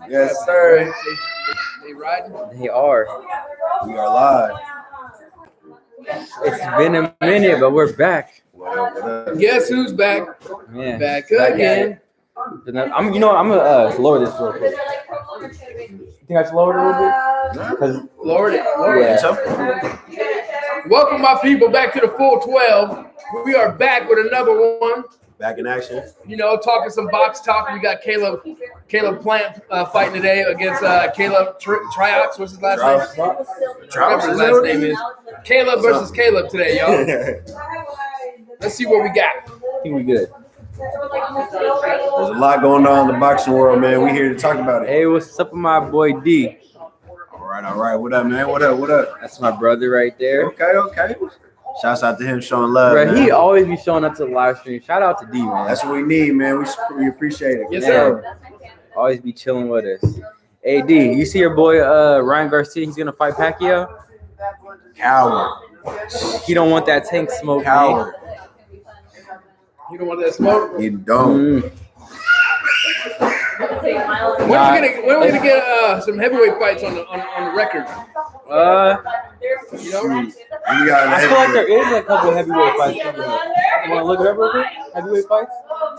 Yes, sir. They riding? They are. We are live. It's been a minute, but we're back. What up? Guess who's back? Man, Back at again. it. I'm gonna lower this real quick. You think I should lower it a little bit? Cause Lord it. Lord it. yeah. Welcome, my people, back to the full 12. We are back with another one. Back in action. You know, talking some box talk. We got Caleb Plant fighting today against Caleb Truax. What's his last name? Whatever his last name is. Caleb versus Caleb today, y'all. Let's see what we got. I think we good. There's a lot going on in the boxing world, man. We here to talk about it. Hey, what's up with my boy D? All right. What up, man? What up? That's my brother right there. Okay. Shouts out to him showing love. Bro, man. he always be showing up to the live stream. Shout out to D, man. That's what we need, man. We appreciate it. Yes, sir. Always be chilling with us. Hey, D, you see your boy Ryan Garcia? He's gonna fight Pacquiao. Coward. He don't want that tank smoke. Coward. You don't want that smoke? You don't. When are we gonna get some heavyweight fights on the record? You got I feel like there is a couple heavyweight fights coming up. You want to look it up real quick? Heavyweight fights?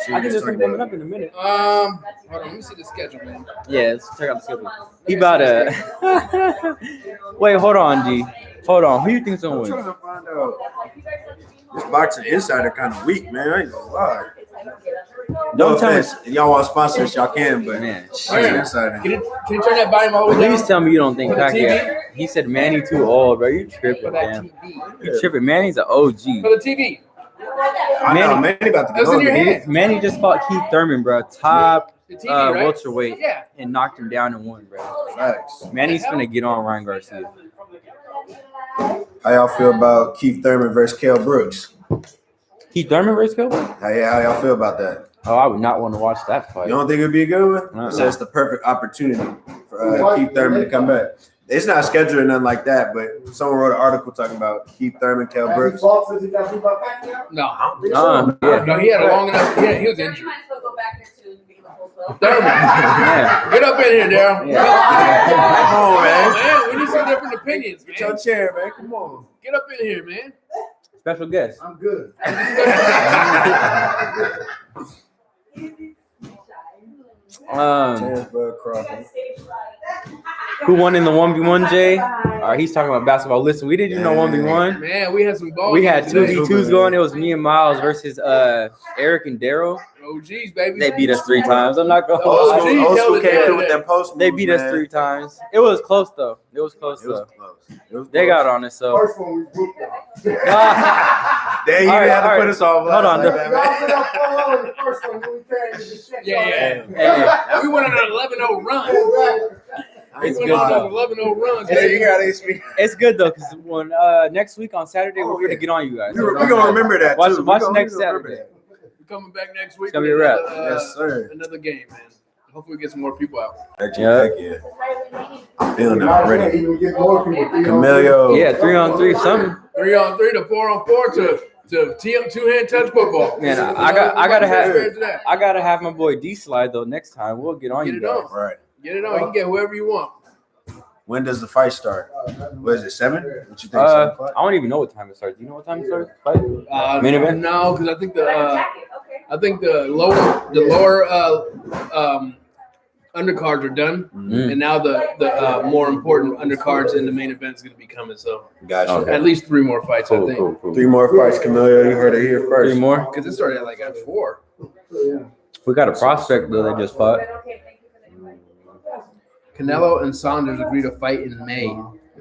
I think there's some coming up in a minute. Hold on, let me see the schedule, man. Yeah, let's check out the schedule. He about to. Wait, hold on, D. Hold on. Who you think's gonna I'm win? trying to find out. This boxing insider kind of weak, man. I ain't gonna lie. No Don't tell me. offense. If y'all want sponsors, y'all can, but Man, boxing insider. Can you turn that volume all the way down? please tell me you don't think For the Pacquiao. He said Manny too old, bro. You For tripping, that man. TV. You tripping. Manny's an OG. For the TV. I know, man. About to That's go in your over head. Manny just fought Keith Thurman, bro. Top The TV, right? welterweight, Yeah. and knocked him down and won, bro. Facts. Manny's finna get on Ryan Garcia. How y'all feel about Keith Thurman versus Kell Brooks? Keith Thurman versus Gilbert? How y'all feel about that? Oh, I would not want to watch that fight. You don't think it'd be a good one? Uh-uh. So it's the perfect opportunity for Keith Thurman to come back. It's not scheduled or nothing like that, but someone wrote an article talking about Keith Thurman, Kell Brooks. No. Yeah. No, he had a long enough. Yeah, he was injured. Thurman. Yeah. Get up in here, Daryl. Yeah. Come on, man. Man, we need some different opinions, Get your man. chair, man. Come on. Get up in here, man. Special guest. I'm good. Chance Bud Crawford. Who won in the 1v1, Jay? All right, he's talking about basketball. Listen, we didn't do no 1v1. Man, we had some balls. We had today. 2v2s going. It was me and Miles versus Eric and Daryl. Oh, geez, baby. They beat us 3 times. I'm not going to Oh, hold geez. you. Old school held it came down through with today. that post. They moves, beat us man. 3 times. It was close, though. It was close, It was though. close. It was They close. got on it, so. First one we booked them. They even All right, had to all put right. us on blast. Hold on, like the- that, Y'all man. been up 4-0 in the first one. We carried the shit. Yeah. Hey, We went on an 11-0 run. it's We good, went on though. an 11-0 run. Hey, you gotta speak. It's good, though, because when next week on Saturday, we're going to get on you guys. We're gonna remember that. Watch too. watch We next gonna remember Saturday. We're coming back next week. It's gonna be a with wrap. another, Yes, sir. Another game, man. Hopefully we get some more people out. that. Yeah. Heck yeah. I'm feeling it already. Even get more people. Camelio. Yeah, 3-on-3, something. 3-on-3 to 4-on-4 to two-hand touch football. Man, I gotta that. I gotta have my boy D slide though. Next time we'll get on Get you it guys. on. Right. Get it on. You can get whoever you want. When does the fight start? What is it, 7? What you think, 7 I o'clock? don't even know what time it starts. Do you know what time it starts? Fight? Main event? No, because I think the lower undercards are done, Mm. and now the more important undercards in the main event is going to be coming. So Gotcha. Okay. at least 3 more fights, I think. Cool. 3 more fights, Camelio. You heard it here first. 3 more? Because it started at 4. We got a prospect though that just fought. Canelo and Saunders agreed to fight in May.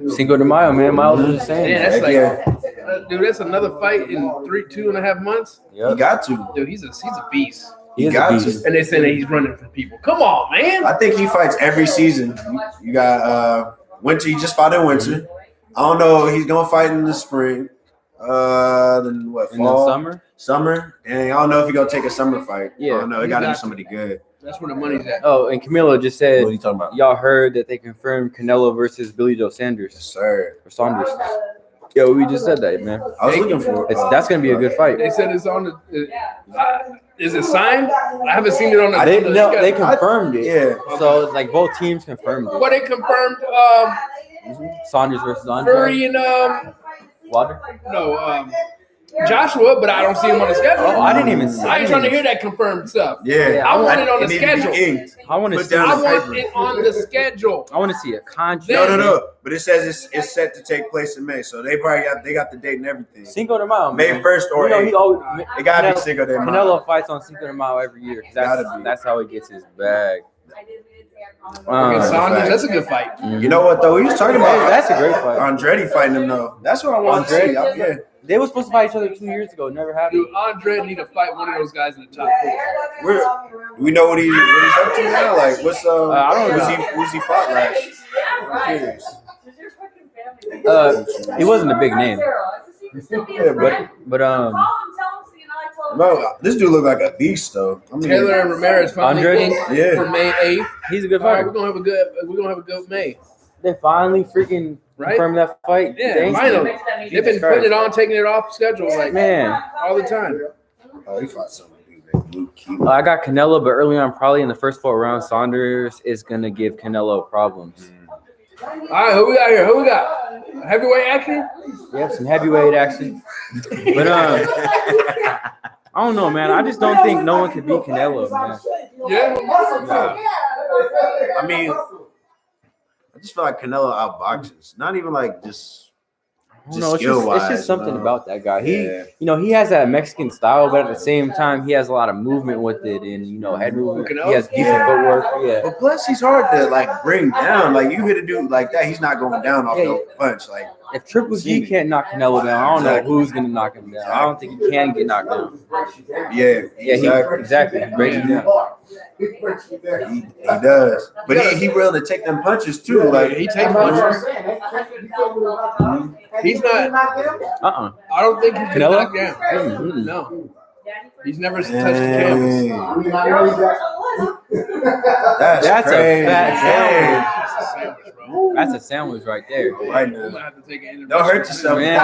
Cinco de Mayo, man. Miles was just saying. Man, that's Heck like, yeah. dude, that's another fight in 2.5 months. You Yep. got to. Dude, he's a beast. He is got a to. beast. And they say that he's running from people. Come on, man. I think he fights every season. You got winter. He just fought in winter. I don't know. He's gonna fight in the spring. Then what? In the Fall, summer? and I don't know if he's gonna take a summer fight. Yeah. I don't know. It He got to got be to. somebody good. That's where the money's at. Oh, and Camilo just said What are you talking about? y'all heard that they confirmed Canelo versus Billy Joe Sanders Yes, sir. or Saunders. Yo, we just said that, man. I was looking for it. That's gonna be a good fight. They said it's on the. Is it signed? I haven't seen it on the. They schedule. confirmed it. Yeah. So it's like both teams confirmed it. What they confirmed? Saunders versus Andre. Fury and Wilder. no, Joshua, but I don't see him on the schedule. Oh, I didn't even. I ain't trying to hear that confirmed stuff. Yeah. I want it on the needs to be schedule. inked. I want to Put see. down I the want paper. it on the schedule. I want to see a contract. No. But it says it's set to take place in May, so they got the date and everything. Cinco de Mayo. May man. 1st or You know, 8th. he always. It gotta be Cinco de Mayo. Canelo fights on Cinco de Mayo every year. 'Cause Gotta be. That's how he gets his bag. Against Saunders, that's a good fight. You know what though? He was talking about That's a great fight. Andretti fighting him though. That's what I want to see. Yeah. They were supposed to fight each other 2 years ago. Never happened. Dude, Andre need to fight one of those guys in the top 4. Do we know what he's up to now? Like what's I don't know. who's he fought last? He wasn't a big name, Yeah, but no, this dude look like a beast though. I mean, Taylor and Ramirez finally Andre? inked Yeah. for May 8th. he's a good All right, fighter. we're gonna have a good May. They finally freaking Right? confirmed that fight. Yeah, Thanks, finally. man. They've been putting it on, taking it off schedule like Man, all the time. oh, he fought some dude named Luke Keelan. I got Canelo, but early on, probably in the first 4 rounds, Saunders is gonna give Canelo problems. All right, who we got here? Who we got? Heavyweight action? We have some heavyweight action, but I don't know, man. I just don't think no one can beat Canelo, man. Yeah. I mean, I just feel like Canelo outboxes. Not even like just No, it's just something about that guy. Yeah. He has that Mexican style, but at the same time, he has a lot of movement with it, and head movement. He has decent footwork. Yeah. But plus, he's hard to like bring down. Like you hit a dude like that, he's not going down off no punch. Like If Triple G can't knock Canelo down, I don't know who's gonna knock him down. I don't think he can get knocked down. yeah, Exactly. He breaks it down. He does. But he willing to take them punches too. Like He takes punches. He's not. Uh-uh. I don't think he can Canelo? knock down. Mm-hmm. No. He's never touched the canvas. That's That's a crazy. fat Damn. That's a sandwich right there. Right I'm now. gonna have to take an intervention. Don't hurt yourself. Man.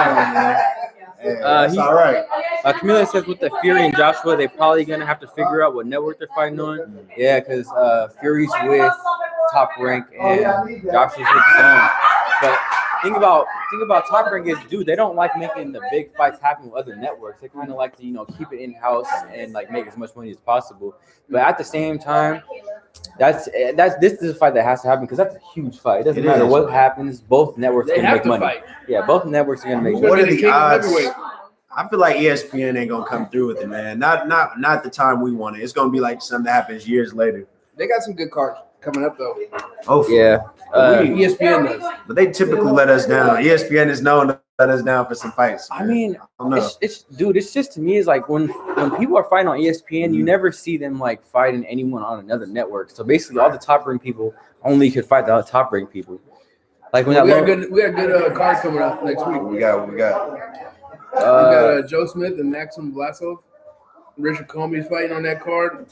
That's all right. Camila says with the Fury and Joshua, they're probably gonna have to figure out what network they're fighting on. Yeah, because Fury's with Top Rank and Joshua's with Zone. But thing about Top Rank is, dude, they don't like making the big fights happen with other networks. They kind of like to keep it in house and like make as much money as possible. But at the same time, this is a fight that has to happen because that's a huge fight. It doesn't matter what happens. Both networks They are gonna have make to money. fight. Yeah, both networks are gonna make Who's money. What gonna are be the the king of odds? heavyweight? I feel like ESPN ain't gonna come through with it, man. Not the time we want it. It's gonna be like something that happens years later. They got some good cards coming up though. Hopefully. Yeah. ESPN does. But they typically let us down. ESPN is known to let us down for some fights. I man. mean, I don't know. it's just to me is like when people are fighting on ESPN, you never see them like fighting anyone on another network. So basically, all the top ranked people only could fight the top ranked people. Like when We got that good cards coming up next week. We got. We got Joe Smith and Maxim Vlasov. Richard Comey's fighting on that card.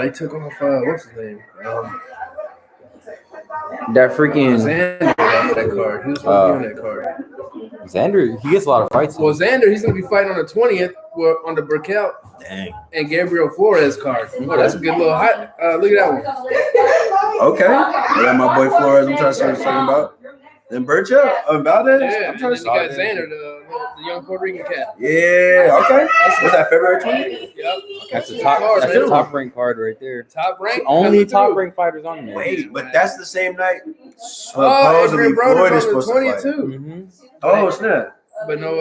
They took off what's his name? that freaking Xander off that card. He was supposed to be on that card. Xander, he gets a lot of fights. Well, Xander, he's gonna be fighting on the 20th on the Burkell Dang. and Gabriel Flores card. Oh, that's a good little hot. Look at that one. Okay. I got my boy Flores. I'm trying to see what he's talking about. Then Bercha about it. Yeah, I'm and trying then to you got Xander, the young Puerto Rican cat. Yeah. Okay. Was that February 20th? Yep. That's a Cards, man. top ranked card right there. Top rank. Only coming top through. ranked fighters on there. Wait, but that's the same night. Adrian Supposedly Broner's Floyd is on supposed the to fight. 22, Mm-hmm. Oh snap! but no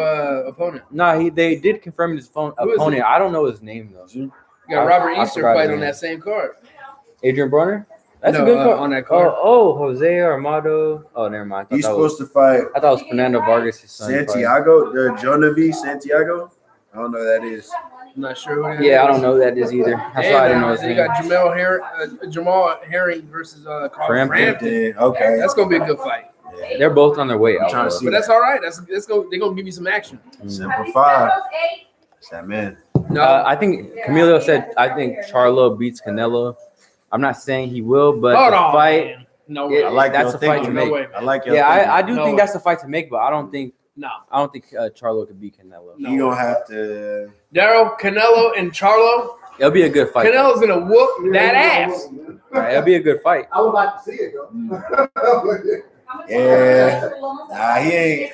opponent. No, they did confirm his Who is opponent. I don't know his name though. You got Robert I Easter forgot fight his on name. that same card. Adrian Broner? That's No, a good card. on that card. Oh, Jose Armado. Oh, never mind. He's supposed to fight I thought it was Fernando Vargas' son. Santiago, the Jonavi Santiago. I don't know who that is. I'm not sure who that Yeah, is. I don't know who that is either. That's why I didn't know his You name. got Jamal Herring versus Carl Frampton. Frampton. Okay. That's gonna be a good fight. They're both on their way out. trying to though. see. But that's all right. They're gonna give you some action. Simple 5. It's that man. No, I think Camilo said I think Charlo beats Canelo. I'm not saying he will, but hold the on, fight. man. No way. I like that's your a fight to thinking. No make. way, man. I like your Yeah, thinking. I do No think way. that's a fight to make, but I don't think No. Charlo could beat Canelo. No. You gonna have to. Daryl, Canelo, and Charlo. It'll be a good fight. Canelo's gonna whoop that ass. Right, it'll be a good fight. I would like to see it though. Yeah. Nah, he ain't.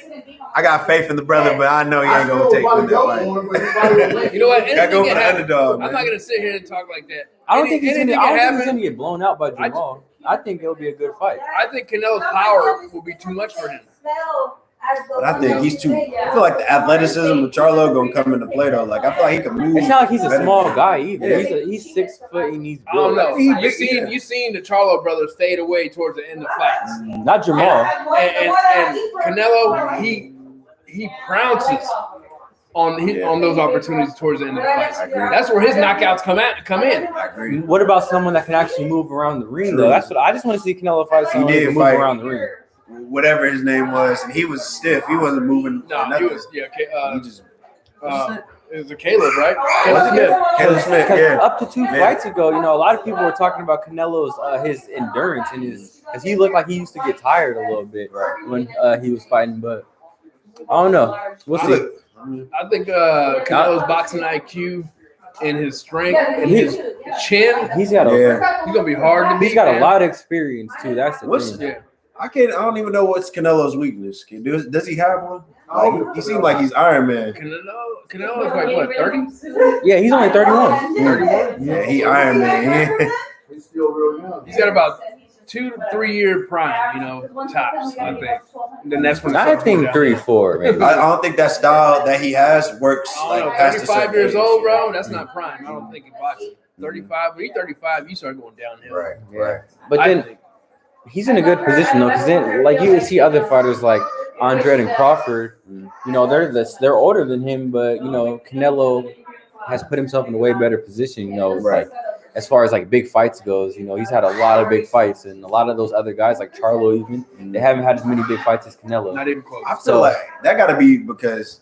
I got faith in the brother, but I know he ain't gonna take with that fight. You know what? Gotta go Anything for can the happen. underdog, I'm man. not gonna sit here and talk like that. I don't think he's Anything gonna. I can don't think he's happen. gonna get blown out by Jamal. I think it'll be a good fight. I think Canelo's power will be too much for him. But I think he's too. I feel like the athleticism of Charlo gonna come into play though. Like I feel like he can move. It's not like he's a better small than- guy either. Yeah. He's 6 foot and he's I don't built. know. He You big, seen yeah. you seen the Charlo brothers fade away towards the end of fights. Not Jamal. And Canelo, he pounces on those opportunities towards the end of the fights. I agree. That's where his knockouts come in. I agree. What about someone that can actually move around the ring though? That's what I just want to see Canelo fight someone who did can move fight. around the ring. Whatever his name was, and he was stiff. He wasn't moving. or No, he nothing. was He just it was a Caleb, right? Caleb Smith. Caleb Smith. Because Yeah. up to 2 fights ago, a lot of people were talking about Canelo's his endurance and because he looked like he used to get tired a little bit when he was fighting, but I don't know. We'll see. Look, I think Canelo's boxing IQ and his strength and his chin, He's got Yeah. he's gonna be hard to beat. he's got a man. lot of experience too. That's the What's- thing. Yeah. I don't even know what's Canelo's weakness. Does he have one? Like, he seems like he's Iron Man. Canelo is like what, 30? Yeah, he's only 31. 31? Yeah, he Iron Man. He's still real young. He's got about 2 to 3 year prime, tops, I think. And then that's when it I starts going think down. 3, 4, maybe. I don't think that style that he has works I don't like know, past a 35 certain years age. old, bro. That's not prime. I don't think in boxing. 35, when you're 35, you start going downhill. Right, Yeah. right. But I then think. he's in a good position though, because then like you see other fighters like Andre and Crawford, they're older than him, but Canelo has put himself in a way better position, Right. like as far as like big fights goes, he's had a lot of big fights, and a lot of those other guys like Charlo even, they haven't had as many big fights as Canelo. Not even close. I feel like that got to be because,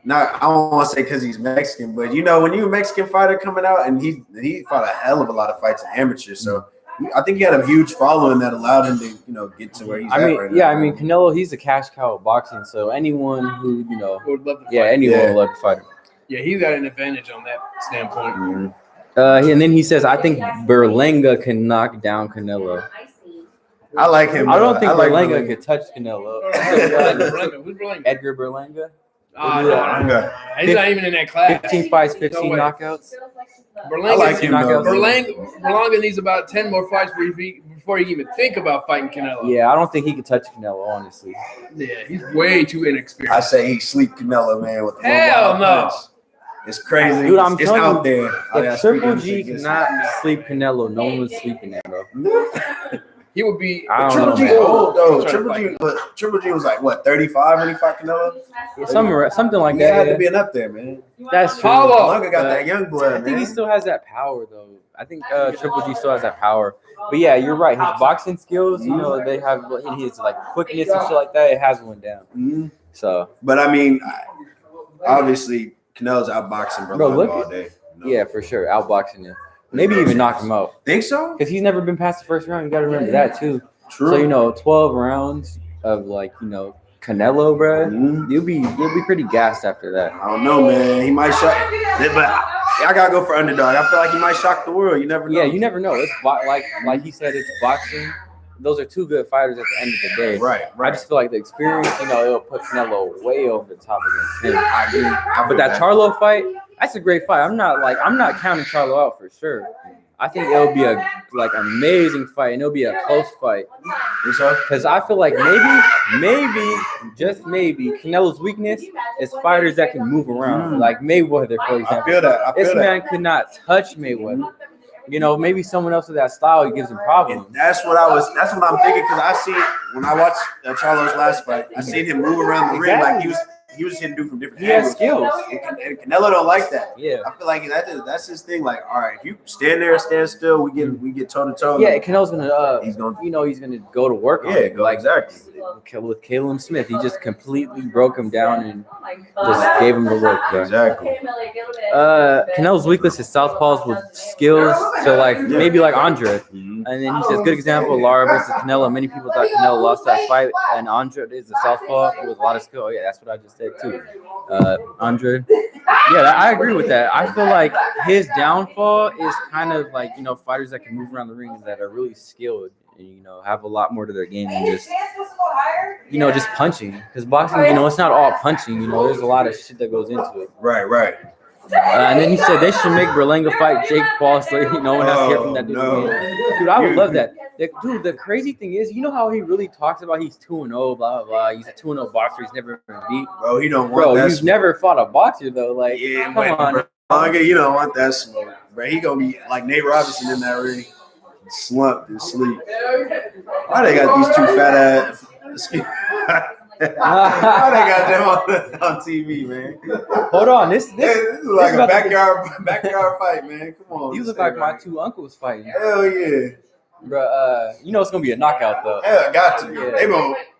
I don't want to say because he's Mexican, but when you're a Mexican fighter coming out and he fought a hell of a lot of fights in amateur, so I think he had a huge following that allowed him to get to where he's at right now. Canelo, he's a cash cow of boxing, so anyone who Would love to fight. anyone Yeah. would love to fight him. Yeah, he's got an advantage on that standpoint. Mhm. And then he says, I think Berlanga can knock down Canelo. I like him. I don't think I like Berlanga could touch Canelo. Who's Berlanga? Edgar Berlanga, No. He's not even in that class. 15 fights, 15 No way. knockouts. I like him. though. Berlanga needs about 10 more fights before he even think about fighting Canelo. Yeah, I don't think he could touch Canelo, honestly. Yeah, he's way too I inexperienced. say he sleep Canelo, man. With the Hell wild no. punch. It's crazy. Dude, I'm it's telling out you, there. If Triple G cannot sleep Canelo, no one's sleeping that, bro. He would be. I don't Triple know, G man. old though. Trying to Triple G was like what 35 when he fought Canelo. Yeah, something like He had that. to be up there, man. That's true. Paulo. Blanca got that young blood, I think man. he still has that power, though. I think Triple G still has that power. But yeah, you're right. His boxing skills, they have his like quickness and shit like that. It has went down. Mhm. So But I mean, obviously Canelo's outboxing Bro, Berlanga look all at- day. yeah, for sure, outboxing him. Maybe even knock him out Think so? because he's never been past the first round. You got to remember that too. True. So 12 rounds of Canelo, bro. Mhm. You'll be pretty gassed after that. I don't know, man. He might shock. But I gotta go for underdog. I feel like he might shock the world. You never know. Yeah, you never know. It's like he said, it's boxing. Those are two good fighters at the end of the day. Right, I right. just feel like the experience, it'll put Canelo way over the top against him. I agree. I But feel that Charlo fight, that's a great fight. I'm not counting Charlo out for sure. I think it'll be a amazing fight, and it'll be a close fight. Think so? Because I feel like maybe, just maybe, Canelo's weakness is fighters that can move around, like Mayweather, for I example. feel that. I feel This that. man could not touch Mayweather. Maybe someone else with that style gives him problems. And that's what I'm thinking because I see when I watched Charlo's last fight, I seen him move around the ring like he was hitting dude from different He has angles. skills. And Canelo don't like that. Yeah. I feel like that's his thing. Like, all right, if you stand there, stand still, we get toe to toe. Yeah, Canelo's gonna, He's gonna- he's gonna go to work on Yeah, it. go exactly. With Caleb Smith, he just completely broke him down and just gave him the work. Bro. Exactly. Canelo's weakness is southpaws with skills. So maybe like Andre. Mhm. And then he says, good example, Lara versus Canelo. Many people thought Canelo lost that fight, and Andre is a southpaw with a lot of skill. Oh, yeah, that's what I just said, too. Andre. Yeah, I agree with that. I feel like his downfall is kind of like, fighters that can move around the ring and that are really skilled and, have a lot more to their game than just, just punching. Because boxing, it's not all punching. There's a lot of shit that goes into it. Right. And then he said they should make Berlanga fight Jake Paul so no one has to hear from that dude. No. Dude, I would love that. Dude, the crazy thing is, how he really talks about he's 2-0, blah, blah, blah. He's a 2-0 boxer. He's never been beat. Bro, he don't want that you've never fought a boxer, though. Like, come on. Berlanga, you don't want that smoke. Bro, he going to be like Nate Robinson in that ring. Slumped and sleep. Why they got these two fat ass? Why they got them on TV, man? Hold on, this is like a backyard fight, man. Come on. You look like my two uncles fighting. Hell yeah, bro. It's gonna be a knockout though. Hell, got to. Yeah.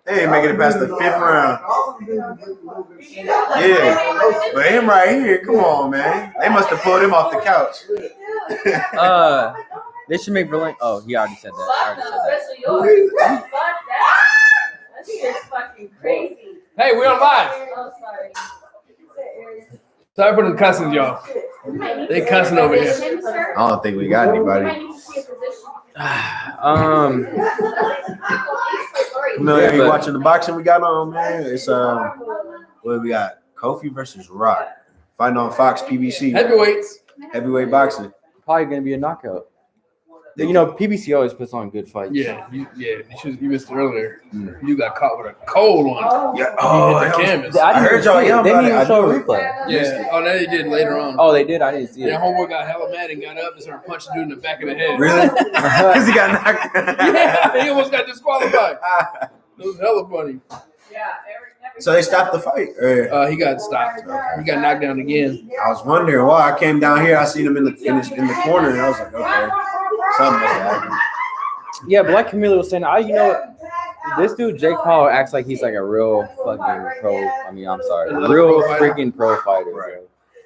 They ain't making it past the 5th round. Yeah, but him right here, come on, man. They must have pulled him off the couch. They should make Berlanga. Oh, he already said that. That's fucking crazy. Hey, we're on live. Oh, sorry. Sorry for the cussing, y'all. They cussing over here. I don't think we got anybody. You watching the boxing we got on, man? It's what we got? Kofi versus Rock fighting on Fox PBC. Heavyweight boxing. Probably gonna be a knockout. PBC always puts on good fights. Yeah, you missed it earlier. You got caught with a cold one. Yeah. Hit the canvas. I heard y'all yell about it. They didn't even show a replay. Yeah. Oh, they did later on. Oh, they did? I didn't see it. Yeah, homeboy got hella mad and got up and started punching dude in the back of the head. Really? Because he got knocked. Yeah, he almost got disqualified. It was hella funny. Yeah. So they stopped the fight? He got stopped. He got knocked down again. I was wondering why. I came down here. I seen him in the corner, and I was like, okay, something must have happened. Yeah, but like Camila was saying, this dude Jake Paul acts like he's like a real fucking pro. I'm sorry, real freaking pro fighter. Right.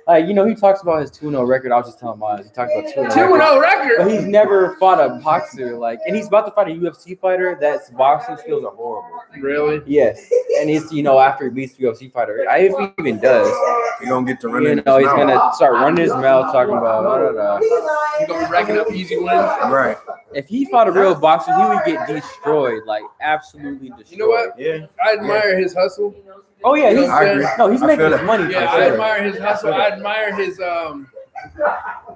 Like, he talks about his 2-0 record. I was just telling Miles. He talks about 2-0 record. But he's never fought a boxer. And he's about to fight a UFC fighter that's boxing skills are horrible. Really? Yes. And he's, after he beats the UFC fighter, if he even does, he's going to get to run he's going to start running his mouth talking about, He's going to be racking up easy wins. Right. If he fought a real boxer, he would get destroyed, like absolutely destroyed. You know what? Yeah. I admire his hustle. Oh yeah, he's making his money. Yeah, I admire his hustle. I admire his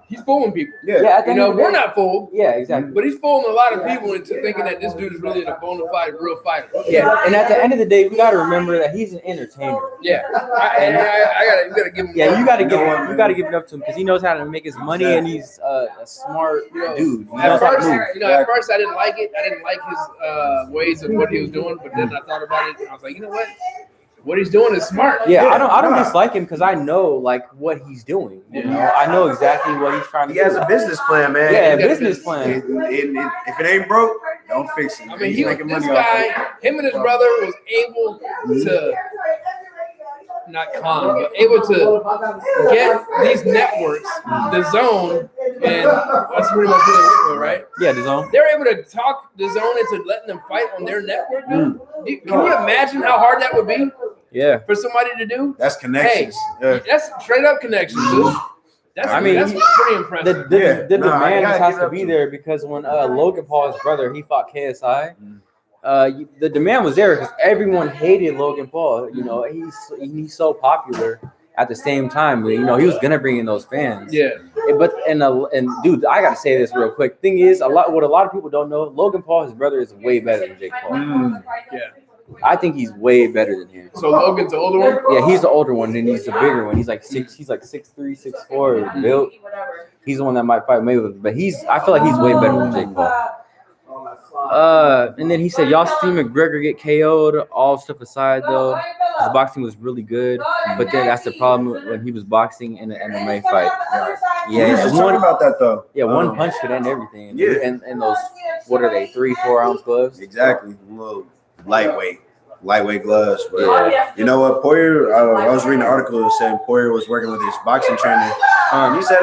he's fooling people. Yeah. We're not fooled. Yeah, exactly. But he's fooling a lot of people into thinking that this dude is really a bona fide real fighter. Yeah, and at the end of the day, we got to remember that he's an entertainer. Yeah, you gotta give him. Yeah, you gotta give it up to him because he knows how to make his money and he's a smart dude. At first I didn't like it. I didn't like his ways of what he was doing, but then I thought about it and I was like, you know what? What he's doing is smart. Yeah, I don't dislike him because I know like what he's doing. I know exactly what he's trying to do. He has a business plan, man. Yeah, business plan. If it ain't broke, don't fix it. I mean, him and his brother was able to able to get these networks, the Zone, and that's pretty much what it was, right? Yeah, the Zone. They're able to talk the Zone into letting them fight on their network. Can you imagine how hard that would be? Yeah, for somebody to do. That's connections. That's straight up connections, dude. That's pretty impressive. The demand has to be there because when Logan Paul, his brother, he fought KSI. The demand was there because everyone hated Logan Paul. He's so popular. At the same time, he was gonna bring in those fans. Yeah. But dude, I gotta say this real quick. Thing is, what a lot of people don't know, Logan Paul, his brother, is way better than Jake Paul. Yeah. I think he's way better than him. So Logan's the older one? Yeah, he's the older one, and he's the bigger one. He's like 6'3", 6'4", built. He's the one that might fight Mayweather, but I feel like he's way better than Jake Paul. And then he said, y'all see McGregor get KO'd, all stuff aside though. His boxing was really good, but then that's the problem when he was boxing in an MMA fight. Yeah, just talking about that though. Yeah, one punch could end everything. Yeah. And those, what are they, 3-4 ounce gloves? Exactly. Little lightweight gloves. But you know what, Poirier, I was reading an article saying Poirier was working with his boxing trainer. He said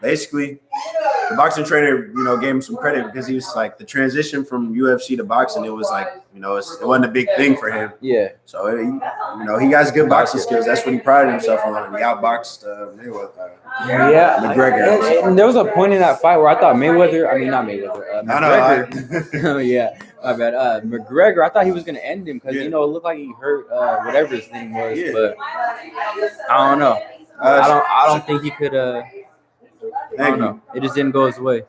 basically the boxing trainer, gave him some credit because he was like the transition from UFC to boxing. It was like, it wasn't a big thing for him. Yeah. So he has good boxing skills. That's what he prided himself on. He outboxed Mayweather. McGregor. And there was a point in that fight where I thought McGregor. Yeah, my bad. McGregor, I thought he was gonna end him because it looked like he hurt whatever his name was, but I don't know. I don't think he could. I don't know. It just didn't go his way.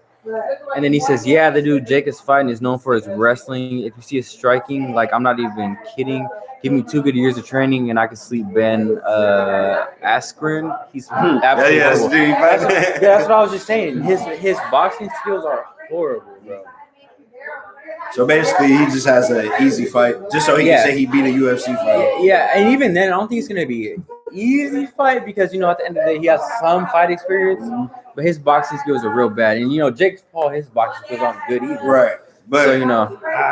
And then he says, "Yeah, the dude Jake is fighting is known for his wrestling. If you see his striking, like I'm not even kidding. Give me 2 good years of training, and I could sleep Ben Askren. He's absolutely horrible. That's what I was just saying. His boxing skills are horrible, bro. So basically, he just has an easy fight, just so he can say he beat a UFC fighter. Yeah, and even then, I don't think it's gonna be an easy fight because at the end of the day, he has some fight experience, but his boxing skills are real bad. And Jake Paul, his boxing skills aren't good either. Right, but so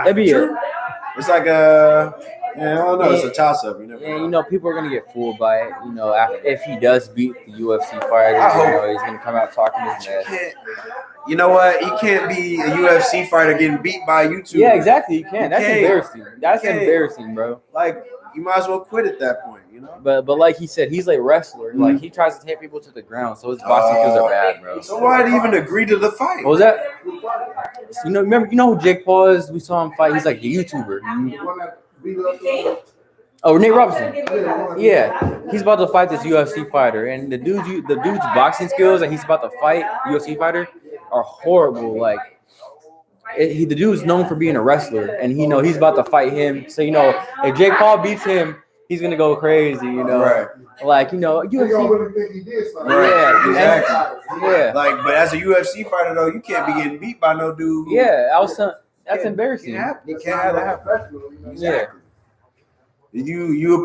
it'd be it's like a. Yeah, I don't know. It's a toss-up. People are gonna get fooled by it. If he does beat the UFC fighter, he's gonna come out talking his mess. You know what? He can't be a UFC fighter getting beat by a YouTuber. Yeah, exactly. You can't. That's embarrassing. That's embarrassing, bro. Like, you might as well quit at that point, But like he said, he's like a wrestler. Like he tries to take people to the ground, so his boxing skills are bad, bro. So why did he even agree to the fight? What was that? Remember, who Jake Paul is? We saw him fight. He's like a YouTuber. Oh, Nate Robinson. Yeah, he's about to fight this UFC fighter, and the dude's boxing skills that he's about to fight UFC fighter are horrible. Like, the dude's known for being a wrestler, and he's about to fight him. So if Jake Paul beats him, he's gonna go crazy. Right. Like UFC. Right. Exactly. Yeah. Like, but as a UFC fighter though, you can't be getting beat by no dude. Yeah, that's embarrassing. You can't have that. Yeah. You a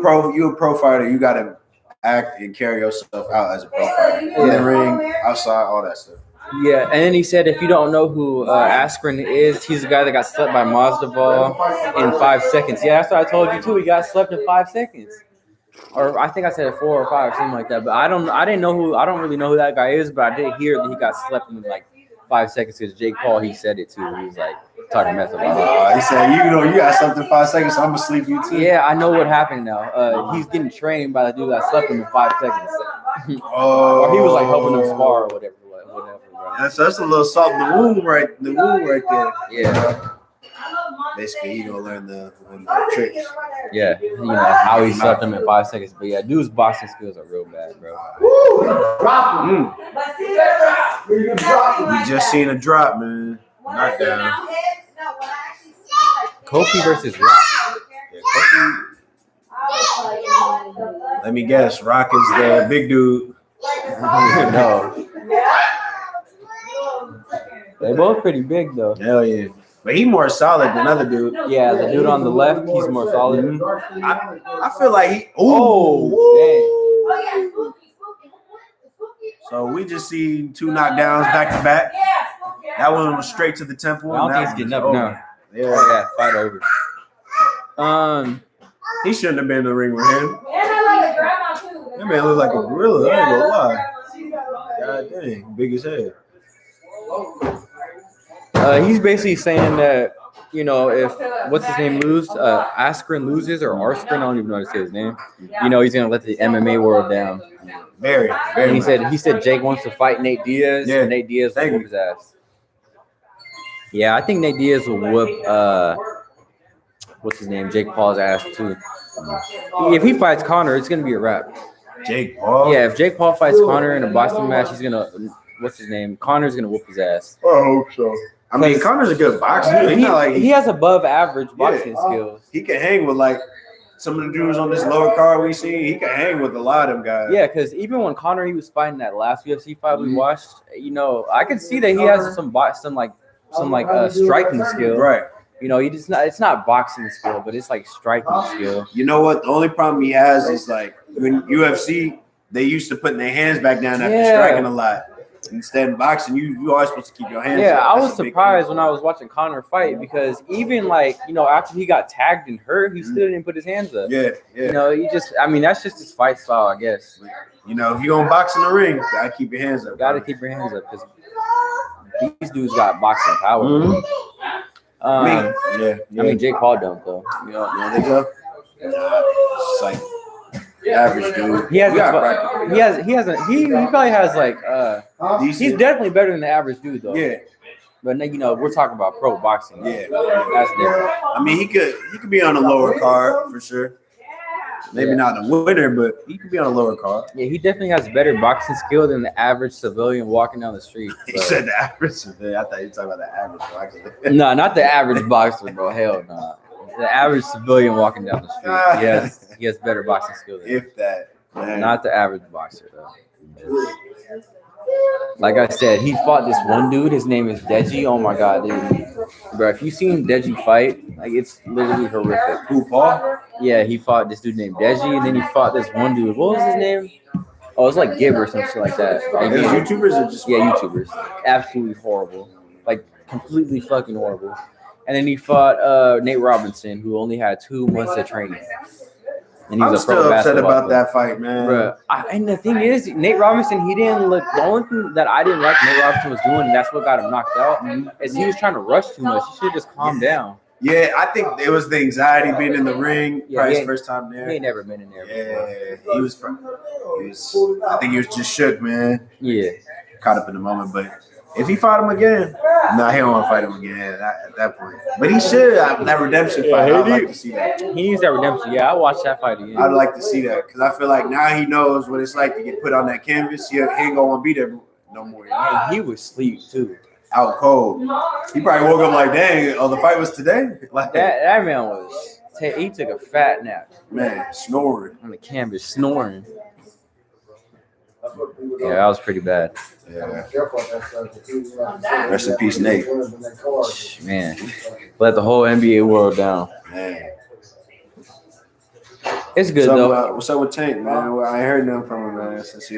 pro fighter. You gotta act and carry yourself out as a pro fighter in the ring, outside, all that stuff. Yeah, and then he said, if you don't know who Askren is, he's the guy that got slept by Mazdaval in 5 seconds. Yeah, that's what I told you too. He got slept in 5 seconds, or I think I said 4 or 5, something like that. But I don't really know who that guy is, but I did hear that he got slept in like 5 seconds because Jake Paul, he said it too. He was like talking mess about it. He said, you got something in 5 seconds, so I'm gonna sleep you too. Yeah, I know what happened now. He's getting trained by the dude that slept him in 5 seconds. Or he was like helping him spar or whatever. That's a little salt in the wound right there. Yeah. Basically, he gonna learn the tricks. Yeah, how he slept him in 5 seconds. But yeah, dude's boxing skills are real bad, bro. We just seen a drop, man. Not down. Kofi versus Rock. Yeah, Kofi. Let me guess. Rock is the big dude. No. They both pretty big though. Hell yeah. But he more solid than other dude. Yeah, the dude on the left, he's more solid. I feel like he. So we just see 2 knockdowns back to back. That one was straight to the temple. I don't think he's getting up now. Yeah, fight over. He shouldn't have been in the ring with him. That man look like a gorilla. I ain't gonna lie. God dang, big as hell. He's basically saying that, if what's his name Askren loses or Askren, I don't even know how to say his name. He's gonna let the MMA world down. Very. And he said Jake wants to fight Nate Diaz. Yeah. And Nate Diaz will whoop his ass. Yeah, I think Nate Diaz will whoop what's his name, Jake Paul's ass too. If he fights Conor, it's gonna be a wrap. Jake Paul. Yeah, if Jake Paul fights Conor in a boxing match, he's gonna. What's his name? Conor's gonna whoop his ass. I hope so. I mean, Conor's a good boxer. He has above average boxing skills. He can hang with like some of the dudes on this lower card we see. He can hang with a lot of them guys. Yeah, because even when Conor he was fighting that last UFC fight we watched, I could see that he has some striking skill. Right. It's not boxing skill, but it's like striking skill. You know what? The only problem he has is like when UFC, they used to putting their hands back down after striking a lot. Instead of boxing, you always supposed to keep your hands up. Yeah, I was surprised when I was watching Conor fight because even after he got tagged and hurt, he still didn't put his hands up. Yeah. That's just his fight style, I guess. If you're gonna box in the ring, you gotta keep your hands up. Keep your hands up because these dudes got boxing power. Mhm. Um, Yeah. I mean, Jake Paul don't though. You know, Yeah, they go. Nah, it's like average dude. he has, You a, gotta fu- practice. he probably has like, he's Decent. definitely better than the average dude though. Yeah, But you know, we're talking about pro boxing. yeah. That's different. I mean, he could be on a lower card for sure. Maybe not a winner, but he could be on a lower card. Yeah, he definitely has better boxing skill than the average civilian walking down the street. He but- said the average. I thought you were talking about the average boxer. No, not the average boxer, bro. Hell no. The average civilian walking down the street. He has better boxing skill than If that, man. not the average boxer though. Like I said, he fought this one dude. His name is Deji. Oh my god, dude. Bro, if you seen Deji fight, like it's literally horrific. Who, Paul? Yeah, he fought this dude named Deji, and then he fought this one dude. What was his name? Oh, it was like Gibb or some shit like that. Like, Is YouTubers or just yeah, YouTubers. Absolutely horrible. Like completely fucking horrible. And then he fought Nate Robinson, who only had 2 months of training. And I'm a pro still upset basketball about player. that fight, man. Bruh, and the thing is, Nate Robinson, he didn't look. The only thing that I didn't like Nate Robinson was doing, and that's what got him knocked out, is he was trying to rush too much. He should have just calmed down. Yeah, I think it was the anxiety being in the ring. Yeah, Probably he his first time there. He ain't never been in there before. Yeah, he was. I think he was just shook, man. Yeah. Caught up in the moment, but if he fought him again, no, he don't want to fight him again at that point. But he should. That redemption fight, I'd like to see that. He needs that redemption. Yeah, I'll watch that fight again. I'd like to see that because I feel like now he knows what it's like to get put on that canvas. He ain't gonna want to be there no more. You know? And he was sleep too. Out cold. He probably woke up like, dang, oh, the fight was today? Like That man was. He took a fat nap man, snoring. on the canvas, snoring. Yeah, that was pretty bad. Yeah. Rest in peace, Nate. Man, let the whole NBA world down. Man. It's good though. What's up with Tank, man? Well, I ain't heard nothing from him, man, since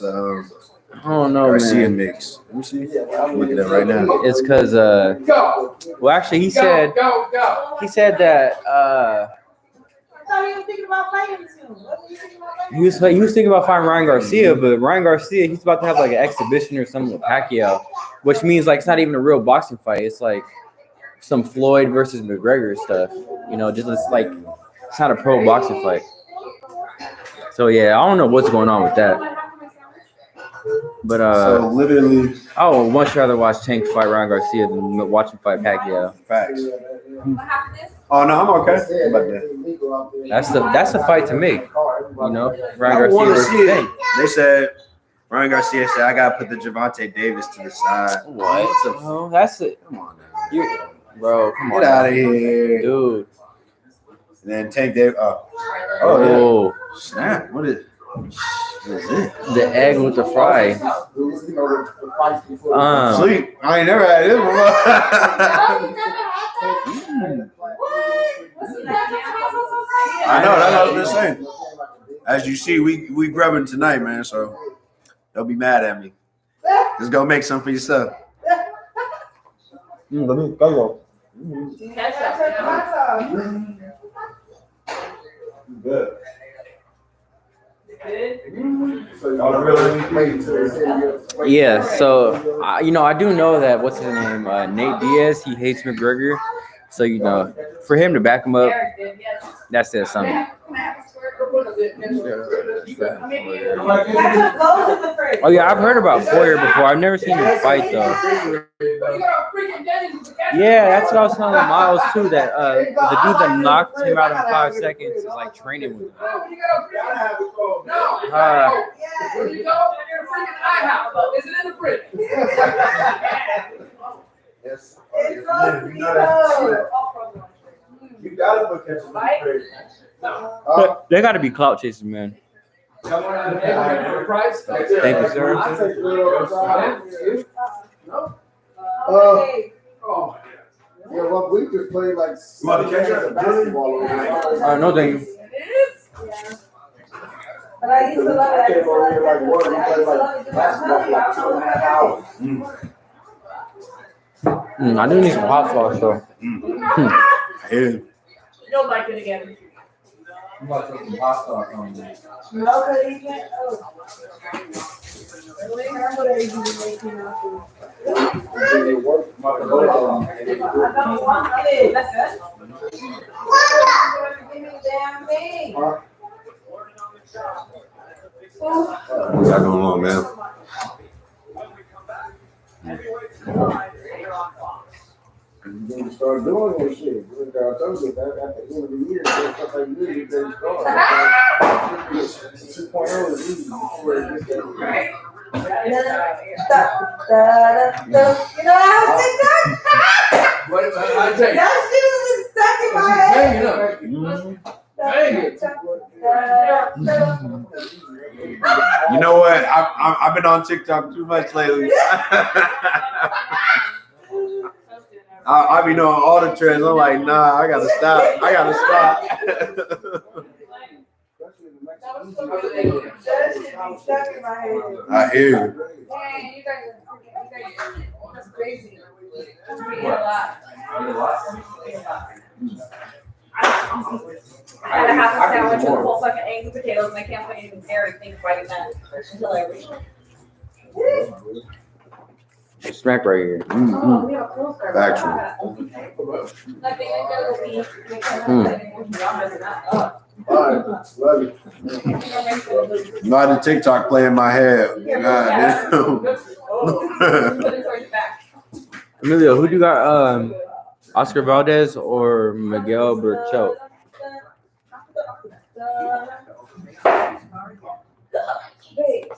I don't know, Garcia man. mix. Let me see. I'm looking at it right now. It's because well, actually, he said that I thought he was thinking about fighting soon. Wasn't he thinking about fighting? he was thinking about fighting Ryan Garcia, but Ryan Garcia, he's about to have like an exhibition or something with Pacquiao, which means like it's not even a real boxing fight. It's like some Floyd versus McGregor stuff. You know, just it's like it's not a pro boxing fight. So yeah, I don't know what's going on with that. But So literally, I would much rather watch Tank fight Ryan Garcia than watch him fight Pacquiao. facts. Oh no, I'm okay. How about that? That's the fight to make. You know, Ryan I Garcia want to versus see it. Tank. They said Ryan Garcia said I gotta put the Javante Davis to the side. What? Oh, that's it. Come on now. Bro, come on. Get out of here. Dude. And then Tank Davis. Oh Oh, yeah. Snap. What is it? the egg with the fry. Sleep. I ain't never had this one. I know, that's what I was just saying. As you see, we grubbing tonight, man, so don't be mad at me. Just go make some for yourself. Let me go. Good. Yeah, so I do know that what's his name, Nate Diaz. He hates McGregor, so for him to back him up, that says something. Oh yeah, I've heard about Poirier before. I've never seen him fight though. Yeah, that's what I was telling Miles too. That the dude that knocked him out in 5 seconds is like training with him. Is it in the fridge? Yes. You gotta put ketchup in the fridge. They got to be clout chasers, man. Thank Thank you, sir. Yeah, well, we just played like want the ketchup? basketball. No, thank you. But I used to love it. Came over here like what? We played like basketball for like 2.5 hours. I do need some hot sauce though. Yeah. You don't like it again. I'm about to put some hot sauce on there. No, because you can't. Oh. What's that going on, man? When you start doing that shit, I told you that at the end of the year, stuff like this, they start. 2.0 is easy. You know how TikTok? That shit was stuck in my head. You know what? I've been on TikTok too much lately. I be knowing all the trends. I'm like, nah, I gotta stop. That shit be stuck in my head. I hear you. Man, you guys, that's crazy. That's pretty a lot. I had a half a sandwich with a whole fucking eggs and potatoes, and I can't put anything there and think biting that until I reach. Smack right here. Oh, we have a close guard. Factual. Nothing I gotta be. Love you. Not the TikTok play in my head. God damn. Emilio, who do you got? Oscar Valdez or Miguel Berchelt?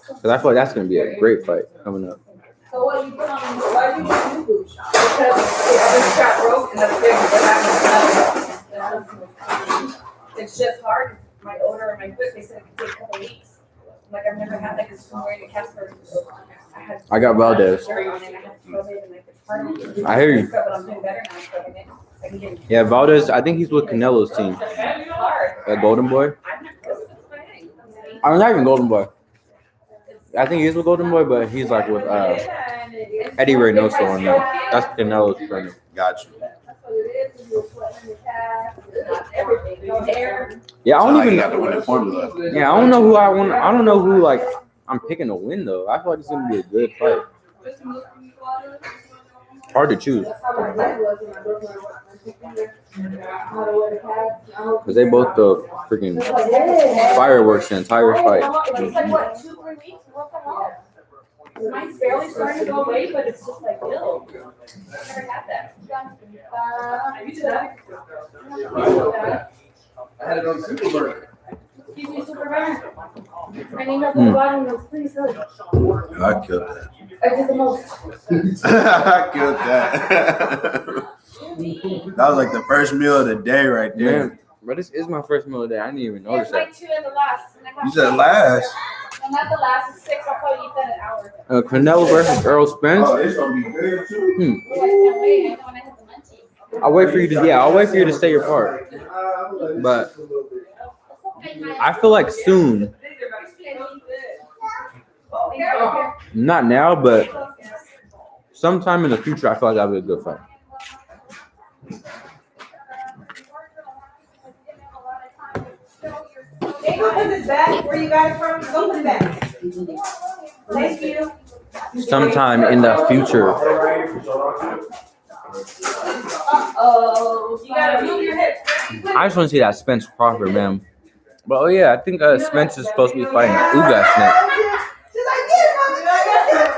Because I feel like that's going to be a great fight coming up. So what you put on? Why do you do boots? Because I just got broke and that's big. It's just hard. My odor and my foot, they said it could take a couple weeks. Like I've never had like this wearing a Casper. I got Valdez. I hear you. But I'm doing better now. So I can get Yeah, Valdez, I think he's with Canelo's team. That Golden Boy. I'm not even Golden Boy. I think he's with Golden Boy, but he's like with Eddie Reynoso on there. That's Canelo's trainer. Got you. Yeah, I don't even got to win the formula. Yeah, I don't know who I want. I don't know who like I'm picking to win though. I feel like it's gonna be a good fight. Hard to choose because they both the freaking fireworks the entire fight. It's like what, 2-3 weeks? What the hell? Mine's barely starting to go away, but it's just like ill. I've never had that. You did that? I had it on Superburger. Excuse me, Superman. I need up the bottom of please. I killed that. I did the most. I killed that. That was like the first meal of the day right there. Yeah, but this is my first meal of the day. I didn't even notice It's like that. 2 and the last. You said last. I'm not the last. It's 6. I'll probably eat that in an hour. Canelo versus Earl Spence. Oh, it's gonna be good too. Oh, I can't wait. I want to hit the munchies. I'll wait for you to. Yeah, I'll wait for you to say your part. But I feel like soon, not now, but sometime in the future, I feel like that'll be a good fight. Hey, go put this back. Where you got it from? Go put it back. Thank you. Sometime in the future. Uh-oh. You gotta move your hips. I just want to see that Spence Crawford, man. But oh yeah, I think Spence is supposed to be fighting Ugas next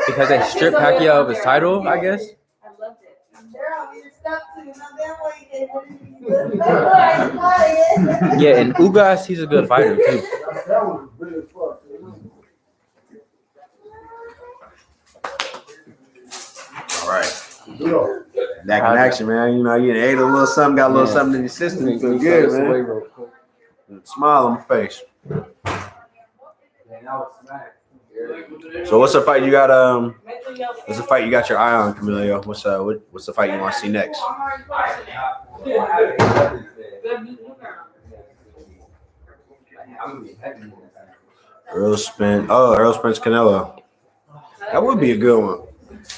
because they stripped Pacquiao of his title, I guess. I loved it. Yeah, and Ugas, he's a good fighter too. All right. Back in action, man. You know, you ate a little something, got a little something in your system. You feel good, man. Smile on my face. So what's the fight you got? What's the fight you got your eye on, Camilo? What's the fight you want to see next? Earl Spence. Oh, Earl Spence Canelo. That would be a good one.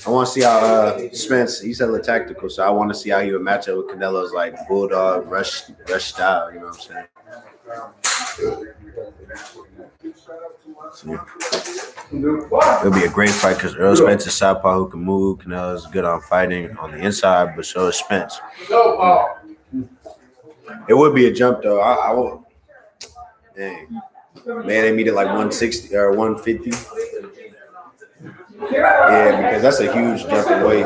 I want to see how Spence. He's a little tactical, so I want to see how he would match up with Canelo's like bulldog rush style. You know what I'm saying? It'll be a great fight because Earl Spence is southpaw who can move. Canelo's good on fighting on the inside, but so is Spence. It would be a jump though. I won't. Dang. Man, they meet at like 160 or 150. Yeah, because that's a huge jump in weight.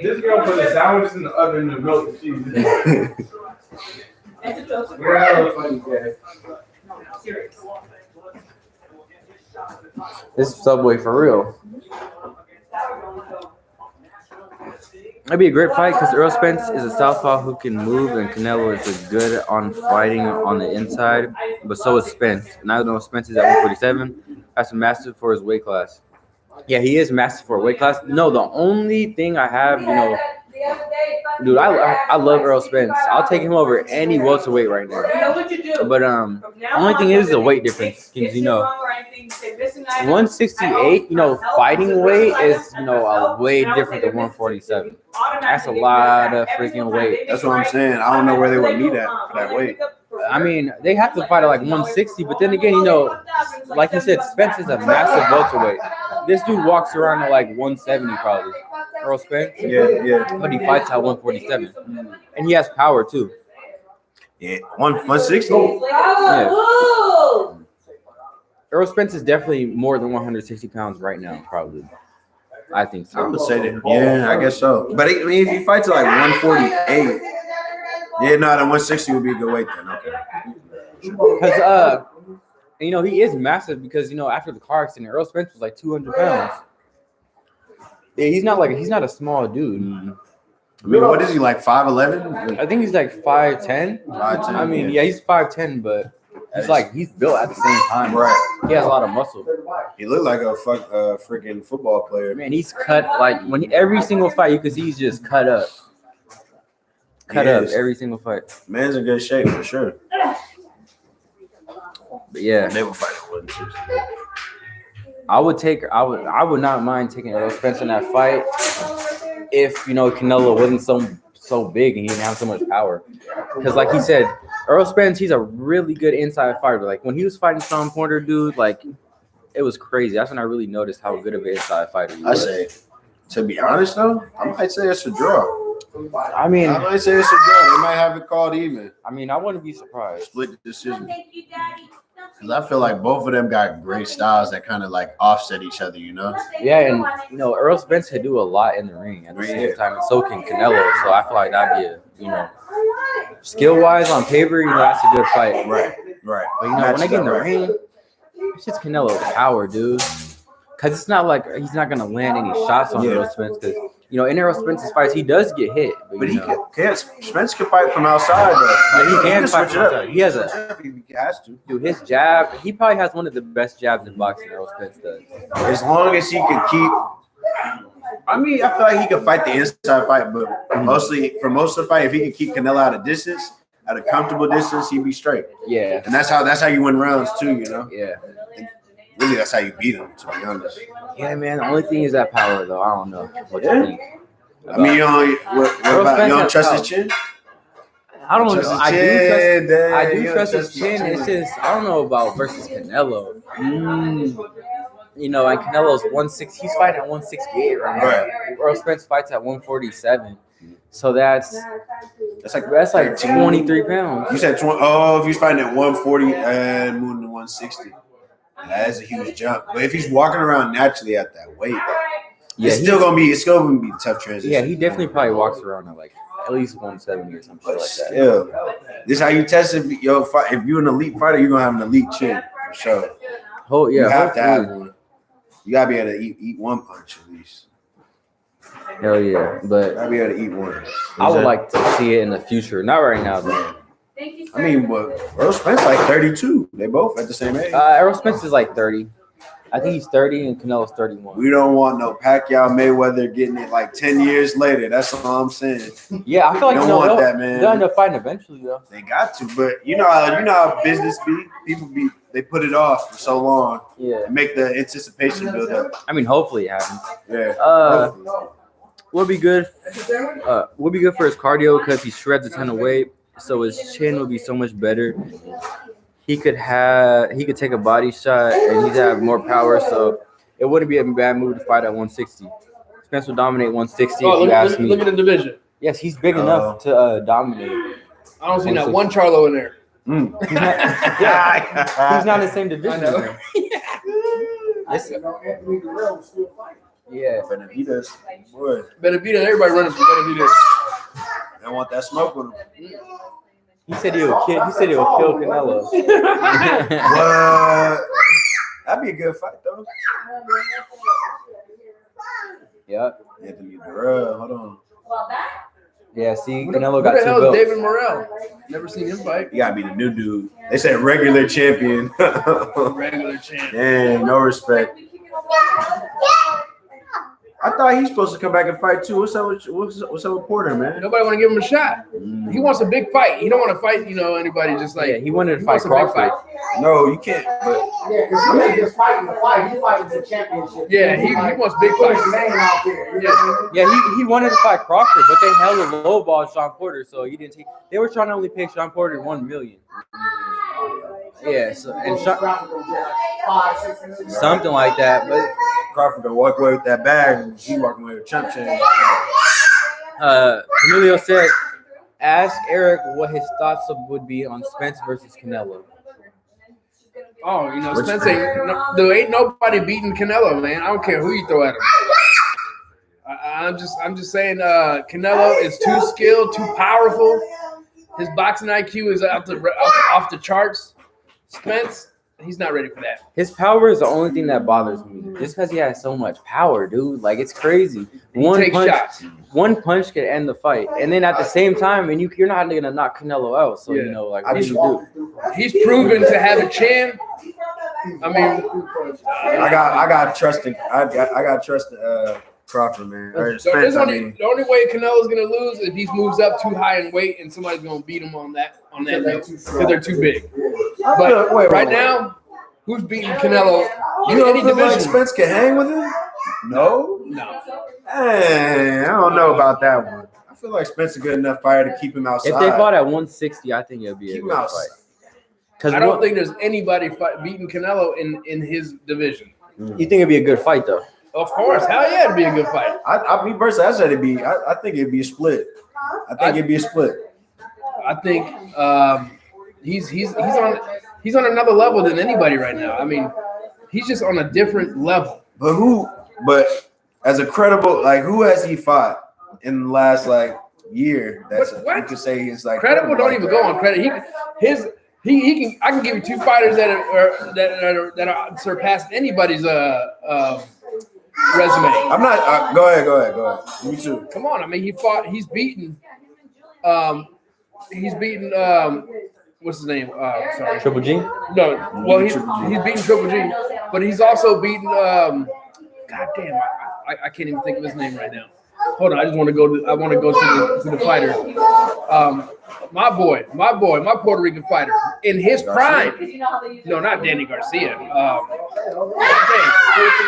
This girl put a sandwich in the oven and milk and cheese. This Subway for real. It'd be a great fight because Earl Spence is a southpaw who can move, and Canelo is good on fighting on the inside. But so is Spence. And I know Spence is at 147. That's massive for his weight class. Yeah, he is massive for a weight class. No, the only thing I have, dude, I love Earl Spence. I'll take him over any welterweight right now. But only thing is the weight difference. Because 168, fighting weight is a way different than 147. That's a lot of freaking weight. That's what I'm saying. I don't know where they would meet at for that weight. I mean, they have to fight at like 160, but then again, like you said, Spence is a massive welterweight. This dude walks around at like 170 probably. Earl Spence? Yeah. But he fights at 147. And he has power too. Yeah, 160? Yeah. Earl Spence is definitely more than 160 pounds right now, probably. I think so. I would say that. Yeah, I guess so. But I mean, if he fights at like 148, yeah, no, then 160 would be a good weight then. Okay. Because he is massive because after the car accident, Earl Spence was like 200 pounds. Yeah, he's not a small dude. I mean, what is he like 5'11"? I think he's like 5'10". 5'10". I mean, yeah, he's 5'10", but he's built at the same time. Right. He has a lot of muscle. He looked like a freaking football player. Man, he's cut like every single fight you can see he's just cut up. Cut up every single fight. Man's in good shape for sure. But yeah, They would fight at 160. I would not mind taking Earl Spence in that fight if Canelo wasn't so big and he didn't have so much power. Because like he said, Earl Spence, he's a really good inside fighter. Like when he was fighting Sean Porter, dude, like it was crazy. That's when I really noticed how good of an inside fighter he was. I say, to be honest though, I might say it's a draw. I mean, I might say it's a draw. They might have it called even. I mean, I wouldn't be surprised. Split decision. Because I feel like both of them got great styles that kind of like offset each other, Yeah, and Earl Spence could do a lot in the ring at the same time, and so can Canelo. So I feel like that'd be skill wise on paper, that's a good fight. Right. But when they get in the ring, it's just Canelo's power, dude. Because it's not like he's not gonna land any shots on Earl Spence. Because in Earl Spence's fights, he does get hit. But he can't. Spence can fight from outside though. Yeah, he can fight from outside. He has He has to. Dude, his jab. He probably has one of the best jabs in boxing. Earl Spence does. As long as he can keep. I mean, I feel like he can fight the inside fight, but mostly for most of the fight, if he can keep Canelo at a distance, at a comfortable distance, he'd be straight. Yeah. And that's how you win rounds too. Yeah. Really, that's how you beat him. To be honest. Yeah, man. The only thing is that power, though. I don't know what you think. I mean, you don't trust his chin? I don't know. I do trust his chin. Chin. It's just I don't know about versus Canelo. And Canelo's 160. He's fighting at 168 right now. Right. Earl Spence fights at 147. So that's like 23 pounds. You said 20. Oh, if he's fighting at 140 and moving to 160, that is a huge jump. But if he's walking around naturally at that weight, it's still gonna be a tough transition. Yeah, he definitely probably walks around at like at least 170 or something like that. Still, this is how you test if you're an elite fighter, you're gonna have an elite chin for sure. You have to have one. You gotta be able to eat one punch at least. Hell yeah, but I'll be able to eat one. I would like to see it in the future. Not right now, though. I mean, but Earl Spence like 32. They both at the same age. Earl Spence is like 30. I think he's 30 and Canelo's 31. We don't want no Pacquiao Mayweather getting it like 10 years later. That's all I'm saying. Yeah, I feel like don't want that, man. They'll end up fighting eventually, though. They got to, but you know how business be. They put it off for so long. Yeah. And make the anticipation build up. I mean, hopefully it happens. Yeah. will be good. Will be good for his cardio because he shreds a ton of weight. So his chin will be so much better. He could take a body shot and he'd have more power. So it wouldn't be a bad move to fight at 160. Spence will dominate 160 if you ask me. Look at the division. Yes, he's big enough to dominate. I don't see not one Charlo in there. He's not in the same division. Yeah, Benavidez, boy, Benavidez, everybody running for Benavidez. they want that smoke with him. he said he'll kill Canelo. What? That'd be a good fight though. Yeah. Anthony Durrell, hold on. Yeah, see, Canelo Who got the 2 hell is belts. David Morrell? Never seen him fight. You gotta be the new dude. They said regular champion. Regular champ. Dang, no respect. I thought he's supposed to come back and fight too. What's up with Porter, man? Nobody want to give him a shot. He wants a big fight. He don't want to fight, anybody just like. Yeah, he wanted to wants fight a big Crawford. No, you can't. But Yeah, because he ain't just fighting the fight. He's fighting for championship. Yeah, he wants big Put his fights. name out there. Yeah. Yeah, he wanted to fight Crawford, but they held a lowball Sean Porter, so he didn't take. They were trying to only pay Sean Porter $1 million. Yeah, so and something like that, but Crawford gonna walk away with that bag, and he walking away with champ chain. Emilio said, "Ask Eric what his thoughts would be on Spence versus Canelo." Oh, Spence ain't nobody beating Canelo, man. I don't care who you throw at him. I'm just saying, Canelo is too skilled, too powerful. His boxing IQ is off the charts. Spence, he's not ready for that. His power is the only thing that bothers me. Just because he has so much power, dude. Like, it's crazy. One punch could end the fight. And then at the same time, you're not going to knock Canelo out. So, Yeah. what do you do? He's proven to have a chin. I mean, I got trust in Crawford, man. Or Spence, the only way Canelo's gonna lose is if he moves up too high in weight and somebody's gonna beat him on that note because they're too big. But right now, who's beating Canelo You in don't any feel like division? Spence can hang with him? No. Hey, I don't know about that one. I feel like Spence is a good enough fighter to keep him outside. If they fought at 160, I think it would be a Keep him good outside. fight. I don't think there's anybody beating Canelo in his division. You think it'd be a good fight, though? Of course, hell yeah, it'd be a good fight. Me personally, I said it'd be. I think it'd be a split. I think it'd be a split. I think he's on another level than anybody right now. I mean, he's just on a different level. But as a credible, who has he fought in the last year? What? You could say he's Credible don't even go on credit. He can. I can give you 2 fighters that are surpassing anybody's resume. I'm not. Go ahead. Me too. Come on, I mean, he's beaten. What's his name? Sorry, Triple G? No, well, he's beaten Triple G, but he's also beaten. God damn, I can't even think of his name right now. Hold on, I want to go to the fighter. My Puerto Rican fighter in his prime. No, not Danny Garcia.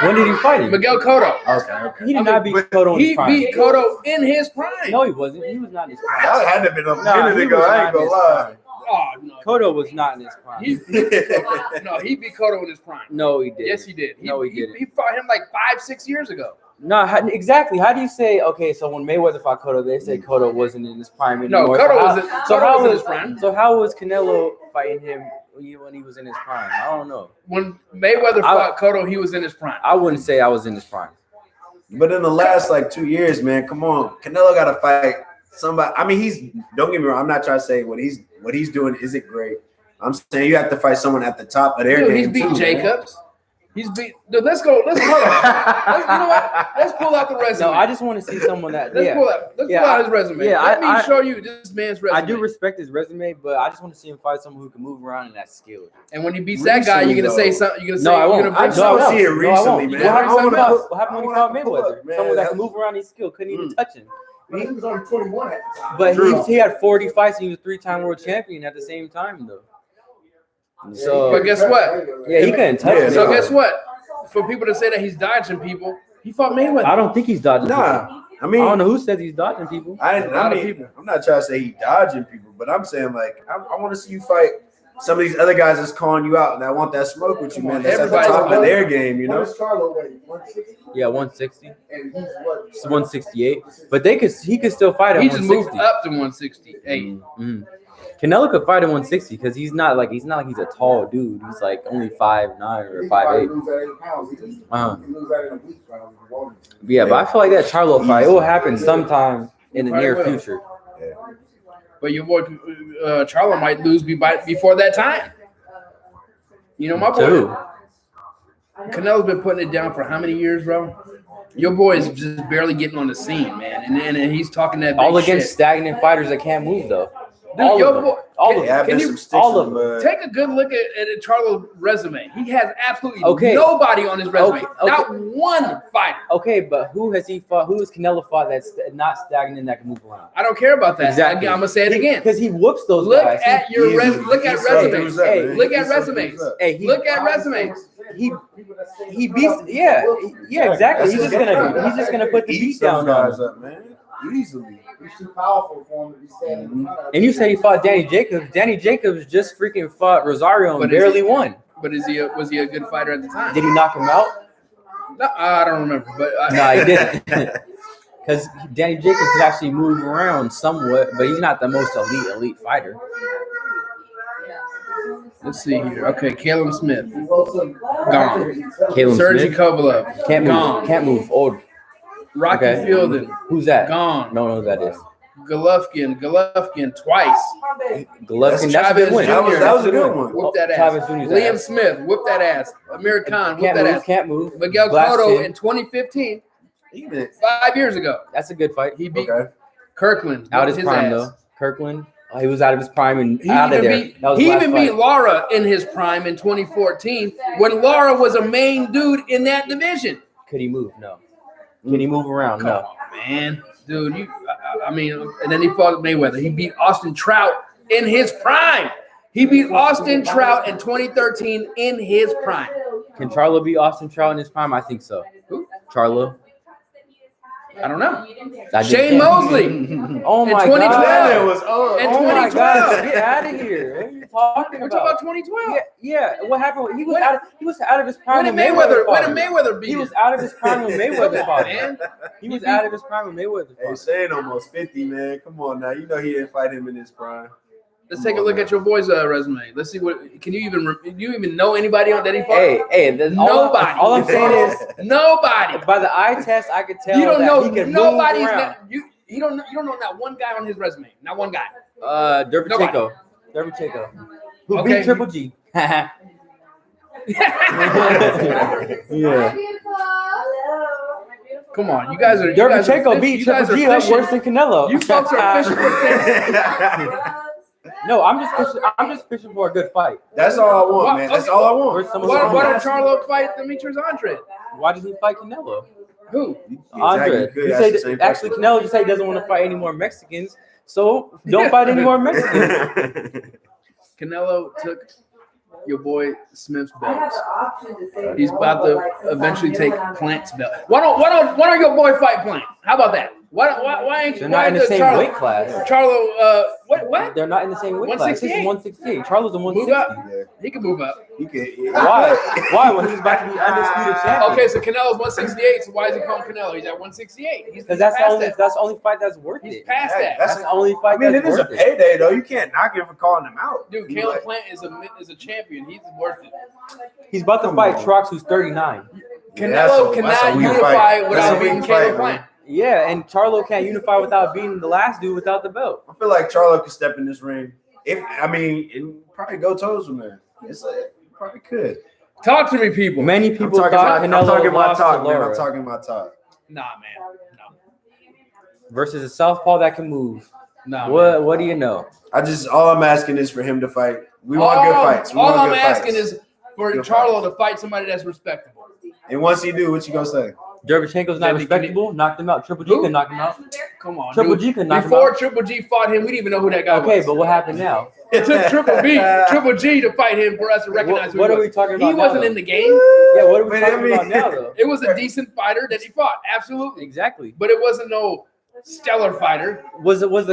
When did he fight him? Miguel Cotto. Okay. He did not beat Cotto in his He prime. beat Cotto in his prime. No, he wasn't. He was not in his prime. That had to have been a minute he ago. was I not ain't gonna in his lie. prime. Oh no. Cotto was not in his prime. He beat Cotto in his prime. No, he didn't. Yes, he did. No, he didn't. He fought him 5-6 years ago. No, exactly. How do you say, okay, so when Mayweather fought Cotto, they say Cotto wasn't in his prime anymore. No, Cotto was in his prime. So how was Canelo fighting him when he was in his prime? I don't know. When Mayweather fought Cotto, he was in his prime. I wouldn't say I was in his prime. But in the last 2 years, man, come on, Canelo got to fight somebody. I mean, don't get me wrong. I'm not trying to say what he's doing isn't great. I'm saying you have to fight someone at the top of their game. He's beat too, Jacobs. He's beat. Dude, let's go. Let's hold on. You know what? Let's pull out the resume. No, I just want to see someone that. Let's pull out his resume. Yeah, Let me show you this man's resume. I do respect his resume, but I just want to see him fight someone who can move around and that's skilled. And when he beats that guy, you're gonna say something. You're gonna say, No, I won't. I just don't see it recently, man. What happened when he fought Mayweather? Man, Someone that can move around, he's skilled, couldn't even touch him. He was only 21 at the time. But he had 40 fights and he was 3-time world champion at the same time, though. So, but guess what? Yeah, he couldn't touch him. So guess what? For people to say that he's dodging people, he fought Mayweather. I don't think he's dodging. Nah, I mean, I don't know who says he's dodging people. I'm not trying to say he dodging people, but I'm saying like I want to see you fight some of these other guys that's calling you out and that want that smoke with you, man. That's at the top of their game, you know. What is Charlo weight? 160? Yeah, 160. And he's what? It's 168. But he could still fight at He just 160. moved up to 168. Mm-hmm. Canelo could fight at 160 because he's not like he's a tall dude. He's like only 5'9" or 5'8". Lose that 8 pounds. He lose that in a week. Yeah, but I feel like that Charlo fight, it will happen sometime in the near future. But your boy Charlo might lose before that time. You know, my boy Dude. Canelo's been putting it down for how many years, bro? Your boy is just barely getting on the scene, man. And he's talking that big All against shit. stagnant fighters that can't move, though. Dude, All your of them. boy, All of them. can you all of them. take a good look at Charlo's resume? He has absolutely Okay. nobody on his resume. Okay. Not one fighter. Okay, but who has he fought? Who has Canelo fought that's not stagnant that can move around? I don't care about that. Exactly. I'm gonna say it again. Because he whoops those Look guys. at your look at resumes. Hey, Look at resumes. Hey, Look at resumes. he beats. Yeah, exactly. He's just gonna put the beat down on guys him. up, man. Easily. He's too powerful for him to be standing in front of him. And you said he fought Danny Jacobs. Danny Jacobs just freaking fought Rosario and But barely won. But was he a good fighter at the time? Did he knock him out? No, I don't remember. But No, he didn't. Because Danny Jacobs can actually move around somewhat, but he's not the most elite fighter. let's see here. Okay, Caleb Smith, He also gone. Caleb Sergey Smith Kovalev, can't move. gone. Can't move. Old. Rocky Okay. Fielding, Who's that? gone. No, who that is. Golovkin twice. Golovkin. That's a good win. That was a good one. Whoop that Chavez ass. Jr.'s Liam ass. Smith, whoop that ass. Amir Khan, whoop Can't that move. ass. Can't move. Miguel Glass Cotto chin. in 2015, Even 5 years ago. That's a good fight. He beat okay. Kirkland. Out of whooped his prime ass. though. Kirkland. He was out of his prime and He out of even there. beat, That was he the last even beat fight. Lara in his prime in 2014 when Lara was a main dude in that division. Could he move? No. Can he move around? Come No. on, man. Dude, I mean, and then he fought Mayweather. He beat Austin Trout in his prime. He beat Austin Trout in 2013 in his prime. Can Charlo beat Austin Trout in his prime? I think so. Who? Charlo. I don't know. I just Shane can't. Mosley. Oh my in 2012. God. It was In Oh my 2012. God. Get out of here. What are you talking We're about? talking about 2012. Yeah. What happened? He was When- out of his prime When when did Mayweather Mayweather? fought When did him. Mayweather beat He him? was out of his prime when Mayweather Come fought on, him. man. He was out of his prime when Mayweather Hey, fought him. Shane almost 50, man. Come on now. You know he didn't fight him in his prime. Let's take a look at your boy's resume. Let's see what. Can you even know anybody on that he fought? Hey, Nobody. all I'm saying is, Nobody. by the eye test, I could tell You don't that know he can nobody's move around. not, you don't know not one guy on his resume. Not one guy. Dervichenko. Dervichenko. Who Okay. beat Triple G. Yeah. Come on, you guys are. Dervichenko beat Triple G up worse than Canelo. You folks are fishing for things. No, I'm just fishing for a good fight. That's all I want, man. That's all I want. Where's someone Why who- don't Charlo fight Demetrius Andrade? Why does he fight Canelo? Who? Andre. Exactly. You That's the say same actually question. Canelo just said he doesn't want to fight any more Mexicans, so don't fight any more Mexicans. Canelo took your boy Smith's belt. He's about to eventually take Plant's belt. Why don't your boy fight Plant? How about that? Why ain't They're why not in the does same Charlo- weight class. Charlo, what? They're not in the same weight class. This is 168. 168. Charlo's a Move 160. up. He can move up. You can, Why? When he's about to be undisputed champion? Okay, so Canelo's 168. So why is he calling Canelo? He's at 168. He's Because that's past the only fight that's worth He's it. past that. That's the only I fight mean, it that's is a worth it. payday, though. You can't knock him for calling him out. Dude, You Caleb like- Plant is a champion. He's worth it. He's about to Come fight on. Truax, who's 39. Yeah, that's Canelo a cannot weak unify fight. without That's a beating weak Caleb fight, Plant. man. Yeah, and Charlo can't unify without beating the last dude without the belt. I feel like Charlo could step in this ring. And probably go toes with him. It's like, probably could. Talk to me, people. Many I'm people talking, thought I'm Canelo talking my lost talk, to man. I'm Lara talking my talk. Nah, man. versus a southpaw that can move. No. Nah, What do you know? All I'm asking is for him to fight. We want good fights. We all want I'm good asking fights. is for Good Charlo to fight somebody that's respectable. And once he do, what you gonna say? Dervichenko's not Can he- respectable. Knocked him out. Triple G Who? can knock him out. Come on, Triple dude. G can knock him Before out. Triple G fought him, we didn't even know who that guy Okay, was. but what happened now? It took Triple G to fight him for us to recognize What who are we talking about? He now, wasn't though? in the game. Yeah, what are we Man, talking about now, though? It was a decent fighter that he fought, absolutely. Exactly. But it wasn't no stellar fighter. Wasn't the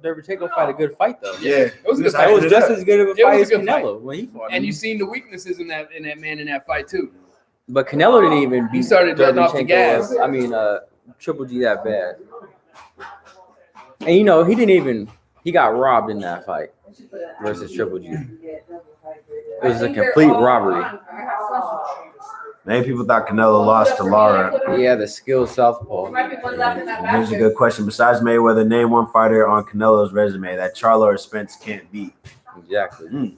Derevchenko fight a good fight though? Yeah, It was a good It fight. was just as good of a It fight was as a good fight. Canelo when he fought him. And you seen the weaknesses in that man in that fight too. But Canelo didn't even beat started letting off the Derevchenko, gas. I mean, Triple G that bad. And you know, he got robbed in that fight versus Triple G. It was a complete robbery. Many people thought Canelo lost to Lara. Yeah, the skill southpaw. Here's a good question. Besides Mayweather, name one fighter on Canelo's resume that Charlo or Spence can't beat. Exactly.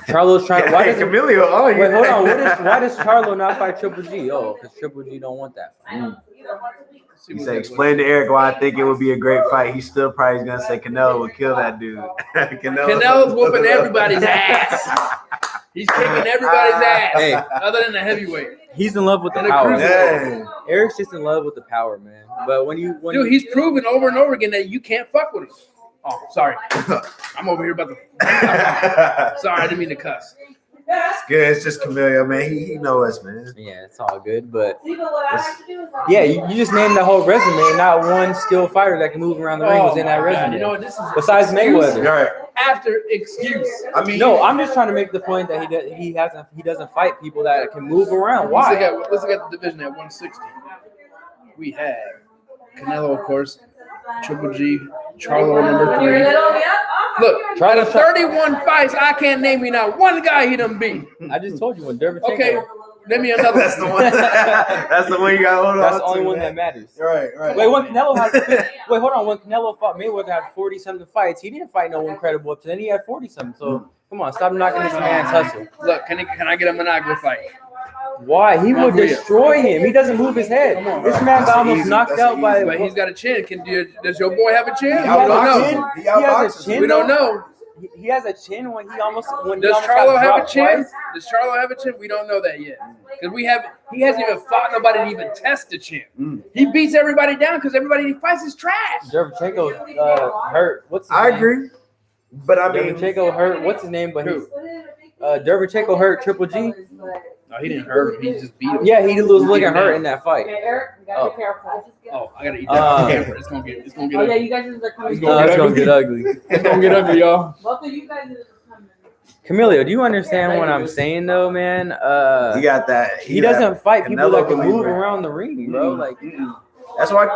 Charlo's trying. Why does Camilo? Oh, wait, hold on. Why does Charlo not fight Triple G? Oh, because Triple G don't want that fight. He said, explain to Eric why I think it would be a great fight. He's still probably going to say Canelo would kill that dude. Canelo's whooping everybody's ass. He's kicking everybody's ass. Hey. Other than the heavyweight. He's in love with the And a power. Dang. Eric's just in love with the power, man. But when Dude, he's proven over and over again that you can't fuck with him. Oh, sorry. I'm over here about to. Sorry, I didn't mean to cuss. It's good. It's just Camilo, man. He know us, man. yeah, it's all good. But yeah, you just named the whole resume. Not one skilled fighter that can move around the ring was in that my God. resume. You know what? This is Besides Mayweather. All right. after excuse. I mean, No, I'm just trying to make the point that he doesn't fight people that can move around. Let's Why? look at the division at 160. We have Canelo, of course, Triple G, Charlo number 3. Look, out of 31 fights, I can't name you not one guy he done beat. I just told you when Derevchenko. Okay, name me another. that's the one. That's the one you got to hold on That's the to, only one man. that matters. Right. Wait, when Canelo hold on. When Canelo fought Mayweather had 40-something fights, he didn't fight no one credible up to then. He had 40-something. So come on, stop knocking this man's hustle. Look, can I get a Monaco fight? Why? He would destroy him. He doesn't move his head. This man got almost knocked out by. But he's got a chin. Does your boy have a chin? He We don't outboxes know. him. He outboxes him. We don't know. He has a chin when he almost Does got Charlo have a dropped chin? twice. Does Charlo have a chin? We don't know that yet. Because he hasn't even fought nobody to even test the chin. He beats everybody down because everybody he fights is trash. Derevchenko hurt. What's his I name? agree, but I mean, Derevchenko hurt. What's his name? But Who? Derevchenko hurt Triple G. No, he didn't hurt him. He just beat him. Yeah, he was looking hurt in that fight. Eric, you gotta be careful. Oh, I gotta eat that camera. It's gonna get Oh yeah, ugly. you guys are coming. It's gonna get ugly. It's gonna get ugly, y'all. Both of you guys are coming. Camilo, do you understand what I'm saying though, man? he got that. He doesn't fight people Canelo that can believer. move around the ring, bro. Like, That's why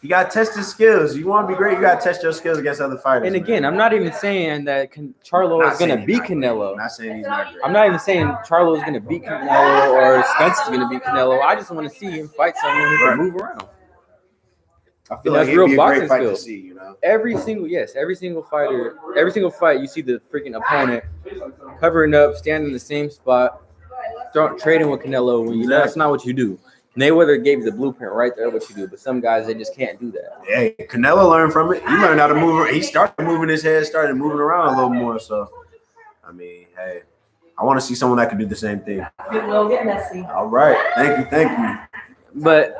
you got to test his skills. You want to be great, you got to test your skills against other fighters. and again, I'm not even saying that Charlo Not is gonna saying beat he's not great. Canelo. I'm not saying he's not great. I'm not even saying Charlo is gonna beat Canelo or Spence is gonna beat Canelo. I just want to see him fight someone who can move around. I feel That's like real it'd be a boxing great fight to skills. see, you know. Every single fighter, every single fight, you see the freaking opponent covering up, standing in the same spot, trading with Canelo. When that's not what you do. Mayweather gave you the blueprint right there, what you do. But some guys, they just can't do that. Hey, Canelo learned from it. He learned how to move. He started moving his head, started moving around a little more. So, I mean, hey, I want to see someone that can do the same thing. It will get messy. All right, thank you. But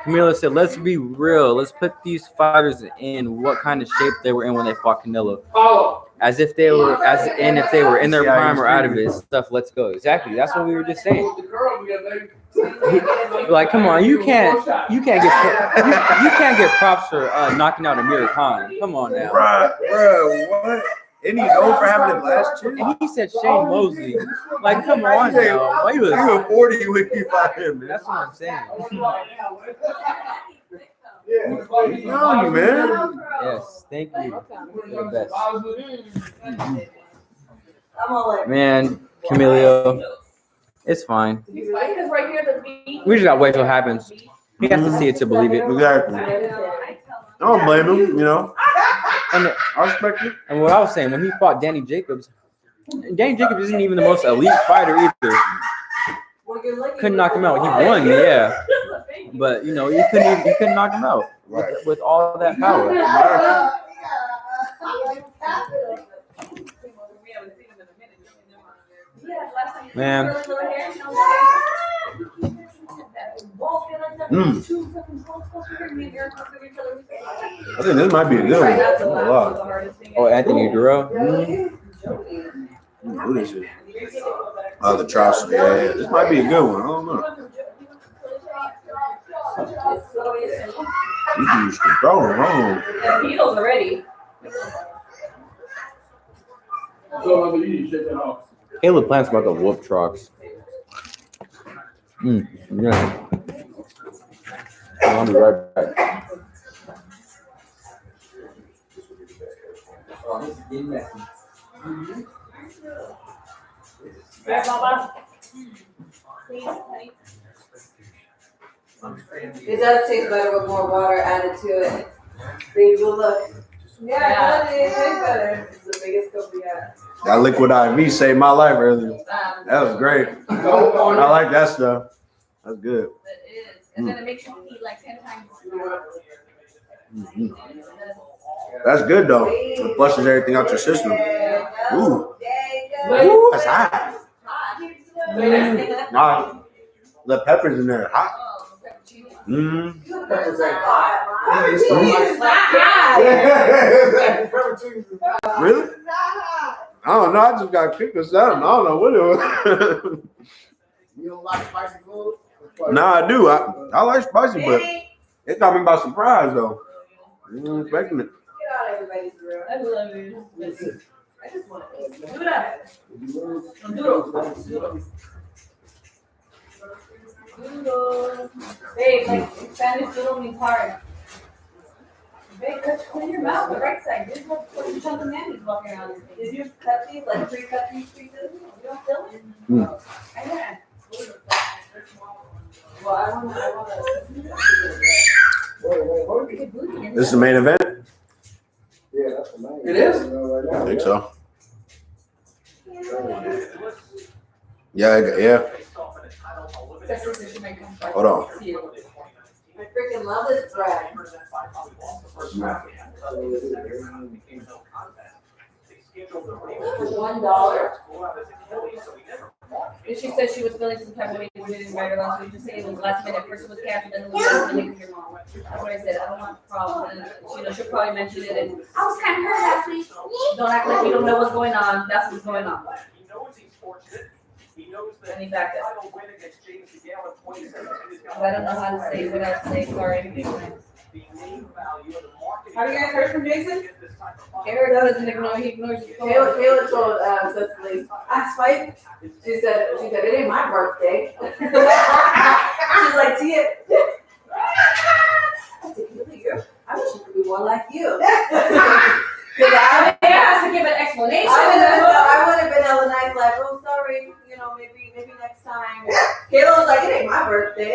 Camilo said, let's be real. Let's put these fighters in what kind of shape they were in when they fought Canelo. As if they were in their prime or out of it. Stuff, let's go. Exactly. That's what we were just saying. Like, come on, you can't get props for knocking out Amir Khan. Come on now. Bro, what? Isn't he known for having the glass chin? And he said Shane Mosley. Like, come on now. Why You were 40 when you fought him, man. That's what I'm saying. He's young, you, man. Yes, thank you. You're the best. I'm all in. Man, Camilo, it's fine. We just gotta wait till it happens. He has to see it to believe it. Exactly. I don't blame him, you know. And I respect it. And what I was saying, when he fought Danny Jacobs isn't even the most elite fighter either. Couldn't knock him out. He won, yeah. But you know, he couldn't knock him out with all that power. Man. Mm. Two fucking calls plus we're gonna be very close to each other. I think this might be a good Right, one. that's the A last, lot. the hardest thing. Oh, Anthony Duro. Who this is? Oh, the Truax. Yeah. This might be a good one. I don't know. These dudes can throw them wrong. Yeah, heels already. So you need to shake that off. Caleb Plant's about to whoop Truax. Yeah. I'll be right back. Right, Mama? Please, honey. It does taste better with more water added to it. Babe, you look. Yeah, it tastes better. It's the biggest cup we have. That liquid IV saved my life earlier. That was great. I like that stuff. That's good. It is. And then it makes you eat like 10 times. Mm-hmm. That's good though. It flushes everything out your system. Ooh. Ooh, that's hot. Nah, the peppers in there are hot. Mm. Really? I don't know. I just got kicked or something. I don't know what it was. You don't like spicy food? Nah, I do. I like spicy, but it caught me by surprise though. I wasn't expecting it. Get out everybody's room. I love you. I just want to eat. Do that. Doodle. Babe, like Spanish doodle means hard. Babe, clean your mouth, the right side. There's no fucking chunk of mayonnaise walking around. Did you cut these, like pre-cut these pieces? You don't feel it? Mm. I know. Well, I want to. This is the main event? Yeah, that's the main. It is? I think so. Yeah. Hold on. I freaking love this bread. $1. And she said she was feeling some type of way. We didn't invite her last week. Just saying it was last minute. First it was Kathy, then it was last minute with your mom. That's what I said. I don't want problems. And she'll probably mention it. And I was kind of hurt last week. Don't act like you don't know what's going on. That's what's going on. And he backed up. I don't know how to say what I say. Sorry. Have you guys heard from Jason? Eric doesn't ignore. He ignores his phone. Kayla told Cecily, I spiked. She said, it ain't my birthday. She's like, Tia. I said, I wish you could be more like you. Because I has to give an explanation. I would have been hella nice, like, oh, sorry, maybe next time. Kayla was like, it ain't my birthday.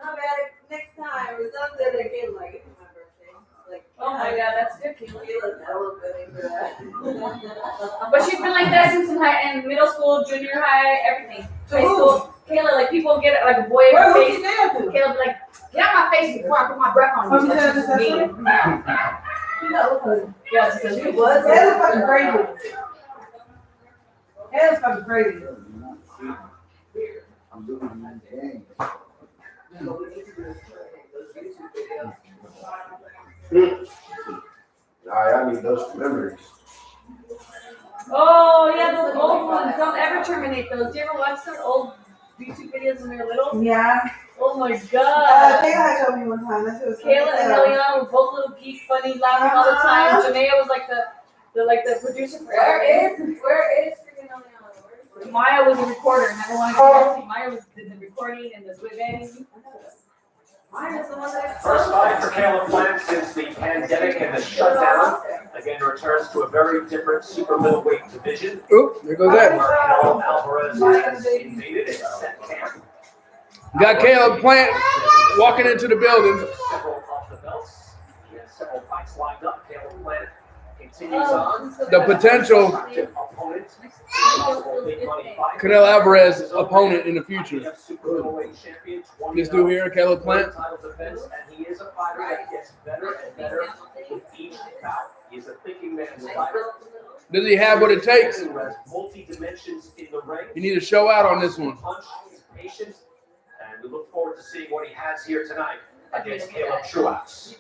Not bad next time or something. And Kayla like, it ain't my birthday. Like, Oh my God, that's good, Kayla. Kayla's hella good for that. But she's been like that since in middle school, junior high, everything. High school. Kayla, like people get like a boy in her face. Kayla be like, get out my face before I put my breath on you. That's just mean. Yeah, she said she was. Kayla's fucking crazy. Kayla's fucking crazy. I'm doing my game. I need those memories. Oh yeah, those old ones. Don't ever terminate those. Do you ever watch those old YouTube videos when they were little? Yeah. Oh my God. Kayla had told me one time that she was Kayla and Eliana were both little geek, funny, laughing all the time. Janaea was like the producer for everything. Where is freaking Eliana? Maya was a recorder, and I don't want to Maya did the recording and the editing. Maya's the one that First fight for Caleb Plant since the pandemic and the shutdown. Again, returns to a very different super middleweight division. Oop, there goes that. Markel Alvarez has invaded and set camp. Got Caleb Plant walking into the building. Several off the belts. He has several fights lined up. Caleb Plant continues on. The potential Opponent. Big money fight. Canelo Alvarez opponent in the future. Super middleweight champion. This dude here, Caleb Plant. Title defense, and he is a fighter that gets better and better with each bout. He's a thinking man's fighter. Does he have what it takes? Who has multi-dimensions in the ring. You need to show out on this one. Punch, he's patient, and we look forward to seeing what he has here tonight against Caleb Truax.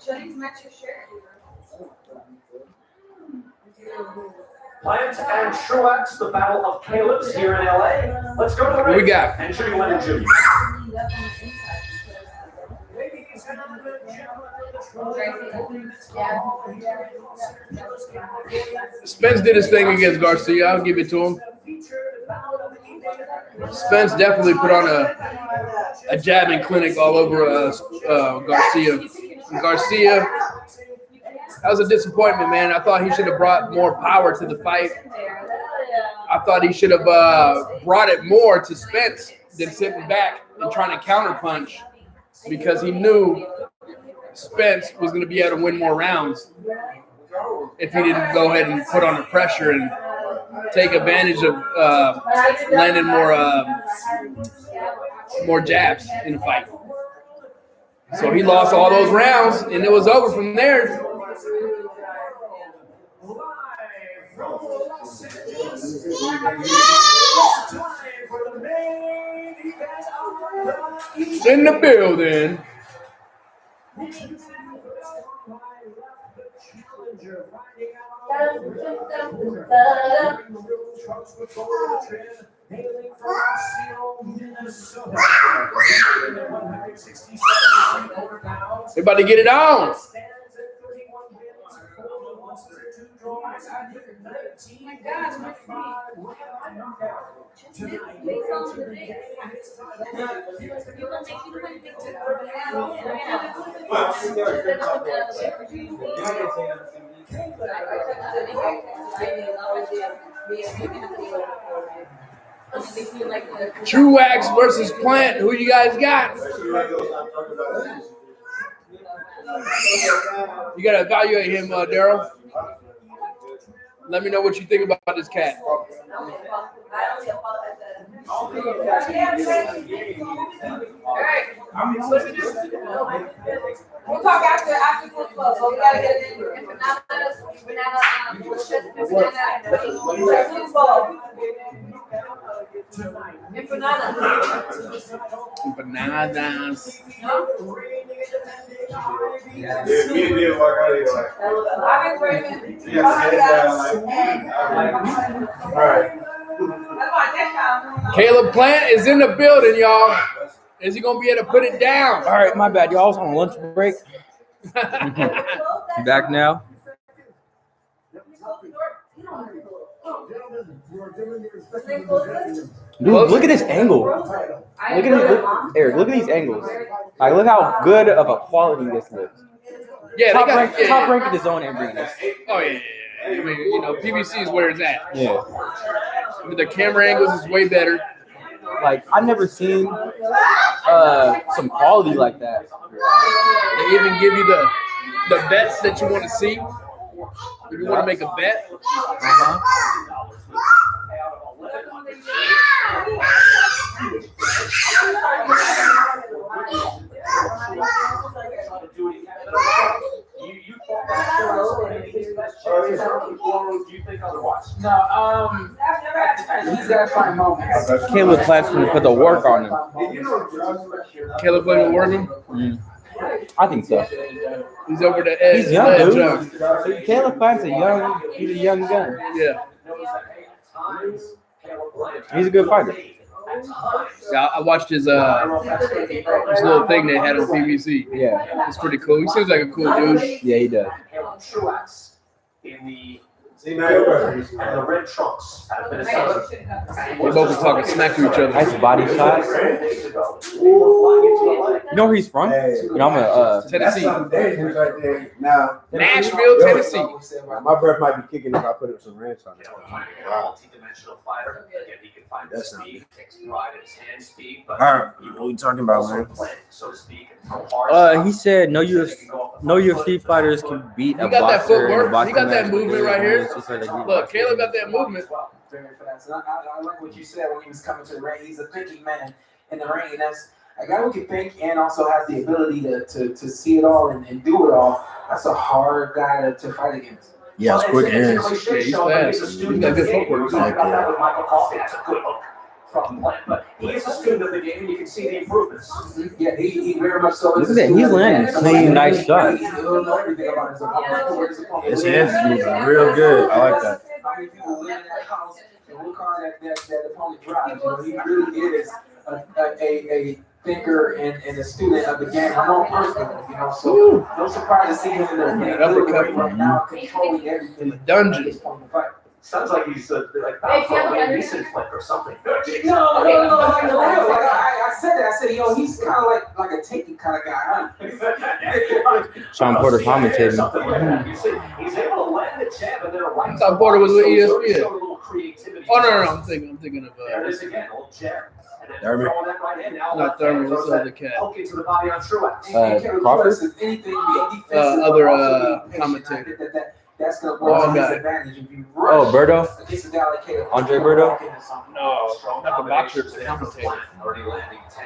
Plant and Truax, the battle of Caleb's here in LA. Let's go to the ring. What we got? And Jimmy Leonard Jr. Spence did his thing against Garcia. I'll give it to him. Spence definitely put on a jabbing clinic all over Garcia. Garcia, that was a disappointment, man. I thought he should have brought more power to the fight. I thought he should have brought it more to Spence than sitting back and trying to counterpunch, because he knew Spence was going to be able to win more rounds if he didn't go ahead and put on the pressure and take advantage of landing more jabs in the fight. So he lost all those rounds, and it was over from there. In the building. Everybody get it on. Truax versus Plant. Who you guys got? You gotta evaluate him, Daryl. Let me know what you think about this cat. We'll talk after football, so we gotta get it in. Empanadas. Caleb Plant is in the building, y'all. Is he gonna be able to put it down? All right, my bad. Y'all was on lunch break. Back now. Dude, look at this angle. Eric, look at these angles. Like, look how good of a quality this looks. Yeah, Top they got rank, top rank in the zone and bringing this. Oh yeah. I mean, you know, PBC is where it's at. Yeah. The camera angles is way better. Like, I've never seen some quality like that. They even give you the bets that you want to see. If you want to make a bet. Caleb Plat's going to put the work on him. Caleb Plant will work him. I think so. He's over the edge. He's young, dude. Caleb Plat's he's a young gun. Yeah. He's a good fighter. Yeah, I watched his little thing they had on PBC. Yeah. It's pretty cool. He seems like a cool dude. Yeah, he does. Truax in the red trunks out of Minnesota. They both are talking smack to each other. Nice body shots. You know where he's from? You know, I'm Tennessee. Now, Nashville, Tennessee. my breath might be kicking if I put some ranch on it. Multi-dimensional fighter. Again, he can find his speed, takes pride in his hand speed, but All right, what we talking about, man? so to speak, and throw hard. he said no UFC fighters can beat a He got that boxer. footwork. in a boxing He got that match. movement right here. It's just like they beat Look, boxers. Caleb got that movement. Very fast. And I like what you said when he was coming to the ring. He's a thinking man in the ring, and that's a guy who can think and also has the ability to see it all and do it all. That's a hard guy to fight against. Yeah, it's quick hands. Yeah, he's fast. He's got good footwork. That's a good hook from Plant, but he is a student of the game, and you can see the improvements. Yeah, he very much so. Look at that. He's landing clean, nice shots. He don't know everything about his opponent. His hands is moving real good. I like that. How many people live in that house and what car that opponent drives? You know, he really is a thinker and a student of the game. I know personally, you know, so no surprise to see him in the uppercut right now, controlling everything in the dungeon. Sounds like he's like about for a Liam Neeson flick or something. No, like I said that. I said, yo, he's kind of like a taking kind of guy, huh? Sean Porter commentating. Something like that. You see, he's able to land the jab and then a right. Sean Porter was with ESPN. Showed a little creativity. Oh no, I'm thinking of There it is again, a little jab. And then Thurman. throwing that right in. Now not Thurman, what's the other cat? hook into the body on Truax. Crawford? Other commentator. That's going to work to his advantage if you rush Oh, Berto? against a guy like Caleb. Andre Berto? No, not the boxer, the commentator.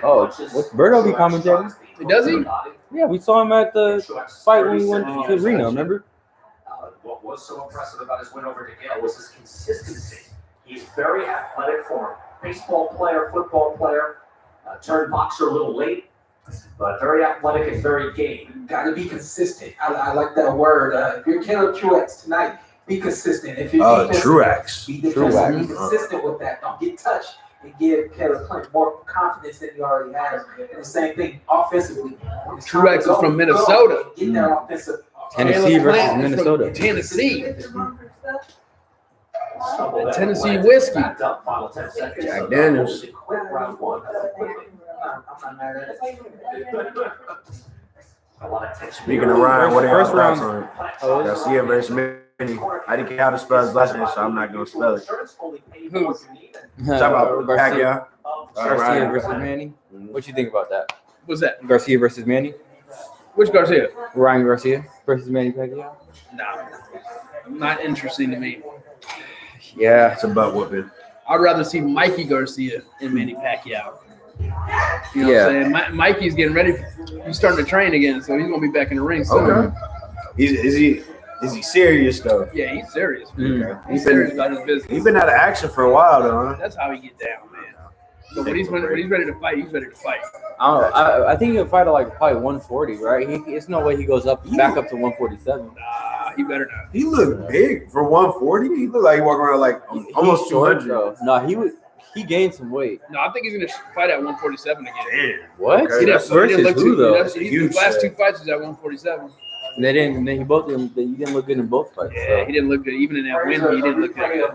Oh, what's Berto be commentating? Does he? Yeah, we saw him at the fight when we went to Reno, remember? What was so impressive about his win over DeGale was his consistency. He's very athletic for a baseball player, football player, turned boxer a little late, but very athletic and very game. Got to be consistent. I like that word. If you're Caleb Truax tonight, be consistent. If you're Truax. be defensive. Be consistent with that. Don't get touched and give Caleb Plant more confidence than he already has. And the same thing offensively. Truax is from Minnesota. Get that offensive. Tennessee versus Minnesota. Tennessee. Tennessee whiskey. Jack Daniels. Speaking of Ryan, what are your First thoughts round. on Garcia versus Manny? I didn't get how to spell his last name, so I'm not going to spell it. Who? Talk about Pacquiao. Garcia versus Manny. What you think about that? What's that? Garcia versus Manny? Which Garcia? Ryan Garcia versus Manny Pacquiao? No, not interesting to me. Yeah. It's a butt whooping. I'd rather see Mikey Garcia and Manny Pacquiao. You know what I'm saying? Mikey's getting ready. He's starting to train again, so he's gonna be back in the ring soon. Okay. Is he serious though? Yeah, he's serious. Okay. He's serious about his business. He's been out of action for a while though, huh? That's how he get down, man. But when he's ready to fight, he's ready to fight. I think he'll fight at like probably 140, right? It's no way he goes back up to 147. Nah, he better not. He looked big for 140. He looked like he walking around like almost 200. No, he gained some weight. No, I think he's gonna fight at 147 again. Damn. What? Okay. He didn't, That's versus he didn't look who, too, though? That's, his last two fights was at 147. And they didn't. He didn't look good in both fights. Yeah, he didn't look good. Even in that win, he didn't look that good.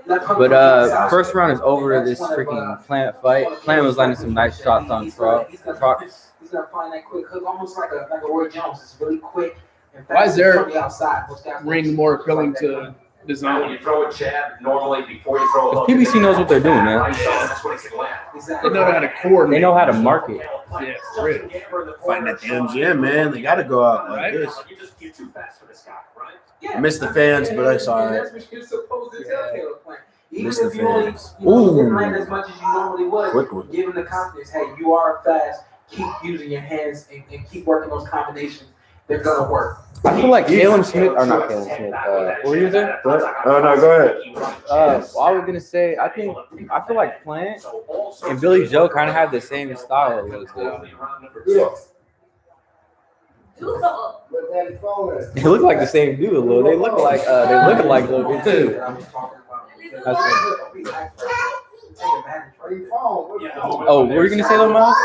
But first round is over. This freaking Plant fight. Plant was landing some nice shots on Truax. He's gonna find that quick hook, almost like a Roy Jones. It's really quick. Why is there from the outside? Most guys ring more appealing to the When zone? you throw a jab, normally before you throw a hook, PBC knows what they're doing, man. that's when it can land. They know how to coordinate. They know how to market. Yeah, for real. Fighting at the MGM, man. They got to go out like Right? this. You're too fast for this guy, right? Yeah. Miss the fans, but that's all right. That's what you're supposed to tell Caleb Plant. Even Miss if the you only fans. didn't land as much as you normally would, Quick one. give him the confidence. Hey, you are fast. Keep using your hands and keep working those combinations. They're gonna work. I feel like Caleb Smith, or not Caleb Smith. What were you saying? Oh no, go ahead. I was gonna say I feel like Plant and Billy Joe kind of have the same style of those days. Yeah. But that phone is. They look like the same dude a little. They look like a little bit too. Oh, what were you gonna say though, Miles?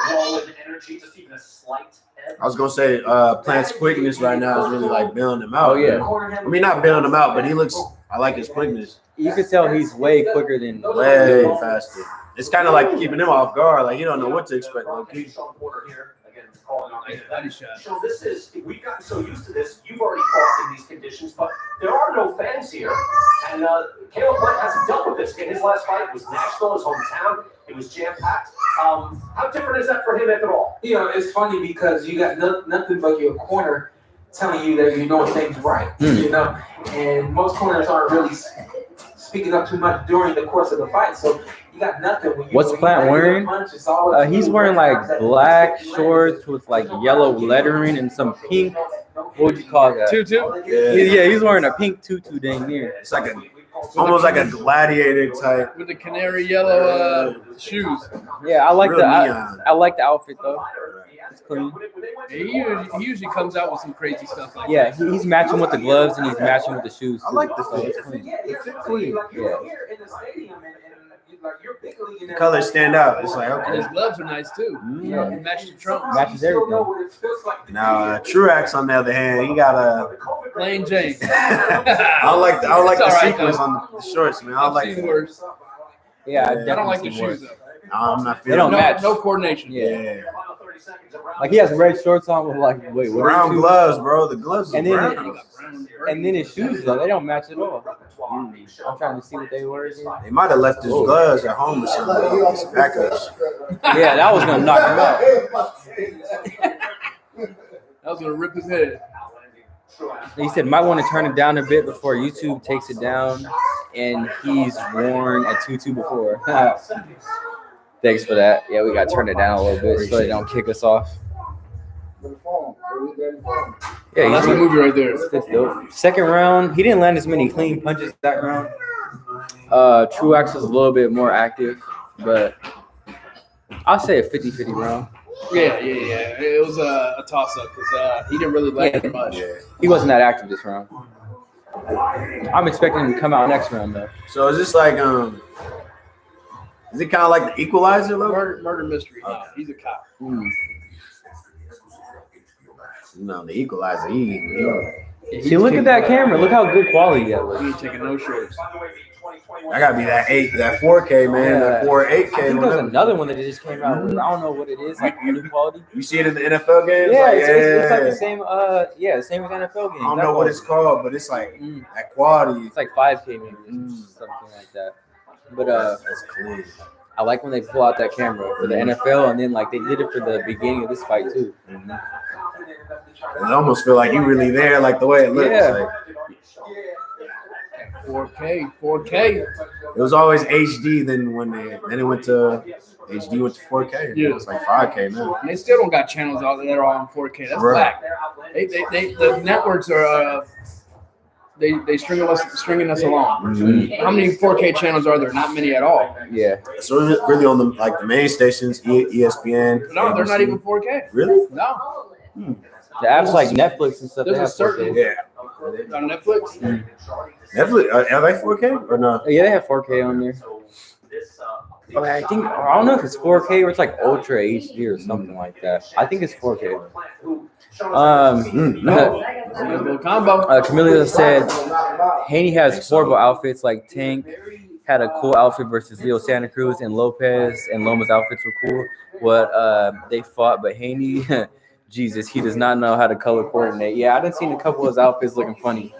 I was gonna say, Plant's quickness right now is really like bailing him out. Oh, yeah. man. I mean, not bailing him out, but he looks. I like his quickness. You can tell he's way quicker than Way faster. It's kind of like keeping him off guard. Like you don't know what to expect. Low-key. Body shot. So this is, we've gotten so used to this, you've already fought in these conditions, but there are no fans here. And Caleb Plant hasn't dealt with this. His last fight was Nashville, his hometown. It was jam-packed. How different is that for him, if at all? You know, it's funny because you got nothing but your corner telling you that you're doing things right. You know, and most corners aren't really speaking up too much during the course of the fight. So you got nothing. When you, What's Plant wearing? He's wearing like black shorts with like yellow lettering and some pink what would you call that? Tutu. Yeah, he's wearing a pink tutu dang near. It's like almost like a gladiator type. With the canary yellow shoes. Yeah, I like Real the neon. I like the outfit though. It's clean. He usually comes out with some crazy stuff like Yeah, he's matching with the gloves and he's matching with the shoes. I Too. like the So fit. it's clean. The fit clean. Yeah. The colors stand out. It's like that. And his okay. gloves are nice too. Yeah. He matches the trunks. Matches everything. Now Truax on the other hand, he got a. Plain Jane. I don't like the It's all right, sequins though. on the shorts, man. I I've like. seen worse. Yeah, I I don't like the definitely shoes seen though. I'm not They feeling. don't No, match. no coordination. Yeah. Like he has red shorts on with like what are Brown his shoes? gloves, bro. The gloves are And then- brown. And then his shoes though, they don't match at all. I'm trying to see what they were again. They might have left his gloves at home or something. Some backups. Yeah, that was gonna knock him out. That was gonna rip his head. He said might want to turn it down a bit before YouTube takes it down, and he's worn a tutu before. Thanks for that. Yeah, we gotta turn it down a little bit so they don't kick us off. Yeah, That's he's a movie right there. That's dope. Second round, he didn't land as many clean punches that round. Truax was a little bit more active, but I'll say a 50-50 round. Yeah. It was a toss-up because he didn't really like it much. Yeah. He wasn't that active this round. I'm expecting him to come out next round though. So is this like is it kind of like the Equalizer, look? Murder mystery. No, he's a cop. No, the Equalizer. See, look at that camera. Look how good quality that He was. ain't taking no shorts. I gotta be that 4K, man. That 8K. I think there's whatever. another one that they just came out with. I don't know what it is. Like new quality. You see it in the NFL games? Yeah, Like, it's like the same. Same as NFL games. I don't know what it's called, but it's like that quality. It's like 5K maybe, something like that. But That's clean. I like when they pull out that camera for the NFL, and then like they did it for the beginning of this fight too. It almost feel like you really there, like the way it looks. Yeah. Like, 4K. it was always HD. Then it went to HD, went to 4K. Yeah. It's like 5K now. And they still don't got channels out there that are on 4K. That's Right. whack. The networks are they stringing us along. How many 4K channels are there? Not many at all. Yeah. So really on the main stations, ESPN. No, they're not ABC. even 4K. Really. No. The apps like Netflix and stuff. There's They a have certain 4K. Yeah. on Netflix. Netflix, are they 4K or not? Yeah, they have 4K on there. Okay, I don't know if it's 4K or it's like Ultra HD or something like that. I think it's 4K. Little combo. Camila said Haney has horrible outfits. Like Tank had a cool outfit versus Leo Santa Cruz, and Lopez and Loma's outfits were cool. They fought, but Haney, Jesus, he does not know how to color coordinate. Yeah, I done seen a couple of his outfits looking funny.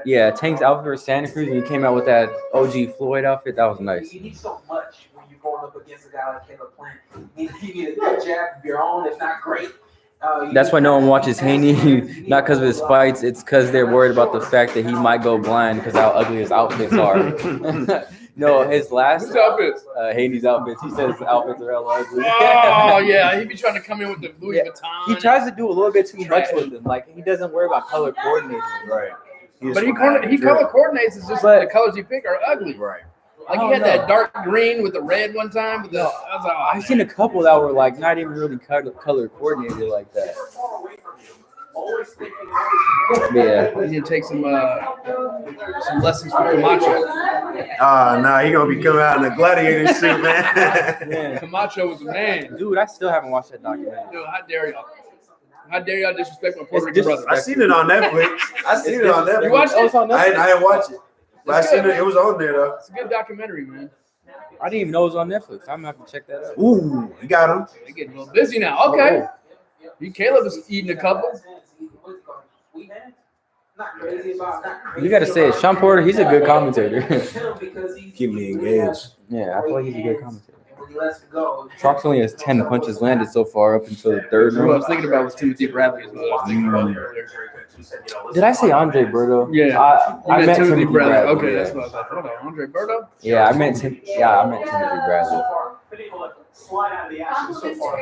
Yeah, Tank's outfit for Santa Cruz when he came out with that OG Floyd outfit, that was nice. You need so much when you're going up against a guy like Caleb Plant. You need a good jab of your own, if not great. That's why no one watches Haney, not because of his fights. It's because they're worried about the fact that he might go blind because how ugly his outfits are. No, his last Whose outfits? Haney's outfits. He says his outfits are hella ugly. Oh yeah, he be trying to come in with the Louis Vuitton. He tries to do a little bit too much with them. Like he doesn't worry about color coordinating. Right. But he color coordinates. It's just the colors he pick are ugly. Right. Like he had that dark green with the red one time. I was like, oh, I've seen a couple that were like not even really color coordinated like that. Yeah. we need to take some lessons from Camacho. Nah, he gonna be coming out in a gladiator suit, man. Yeah. Camacho was a man. Dude, I still haven't watched that documentary. Dude, how dare y'all? How dare y'all disrespect my Puerto Rican brother? I seen it on Netflix. You watched it? I didn't watch it, but I seen it. It was on there though. It's a good documentary, man. I didn't even know it was on Netflix. I'm gonna have to check that out. Ooh, you got him. They getting a little busy now. Okay. Caleb is eating a couple. You gotta say it. Sean Porter, he's a good commentator. Keep me engaged. Yeah, I feel like he's a good commentator. Truax only has 10 punches landed so far up until the third What I round. was thinking about was Timothy Bradley. Is what I was thinking about earlier. Did I say Andre Berto? Yeah. I meant Timothy Bradley. Okay, yeah. that's what I thought. Hold on, Andre Berto. Yeah, I meant Timothy Bradley. slide out of the action so far.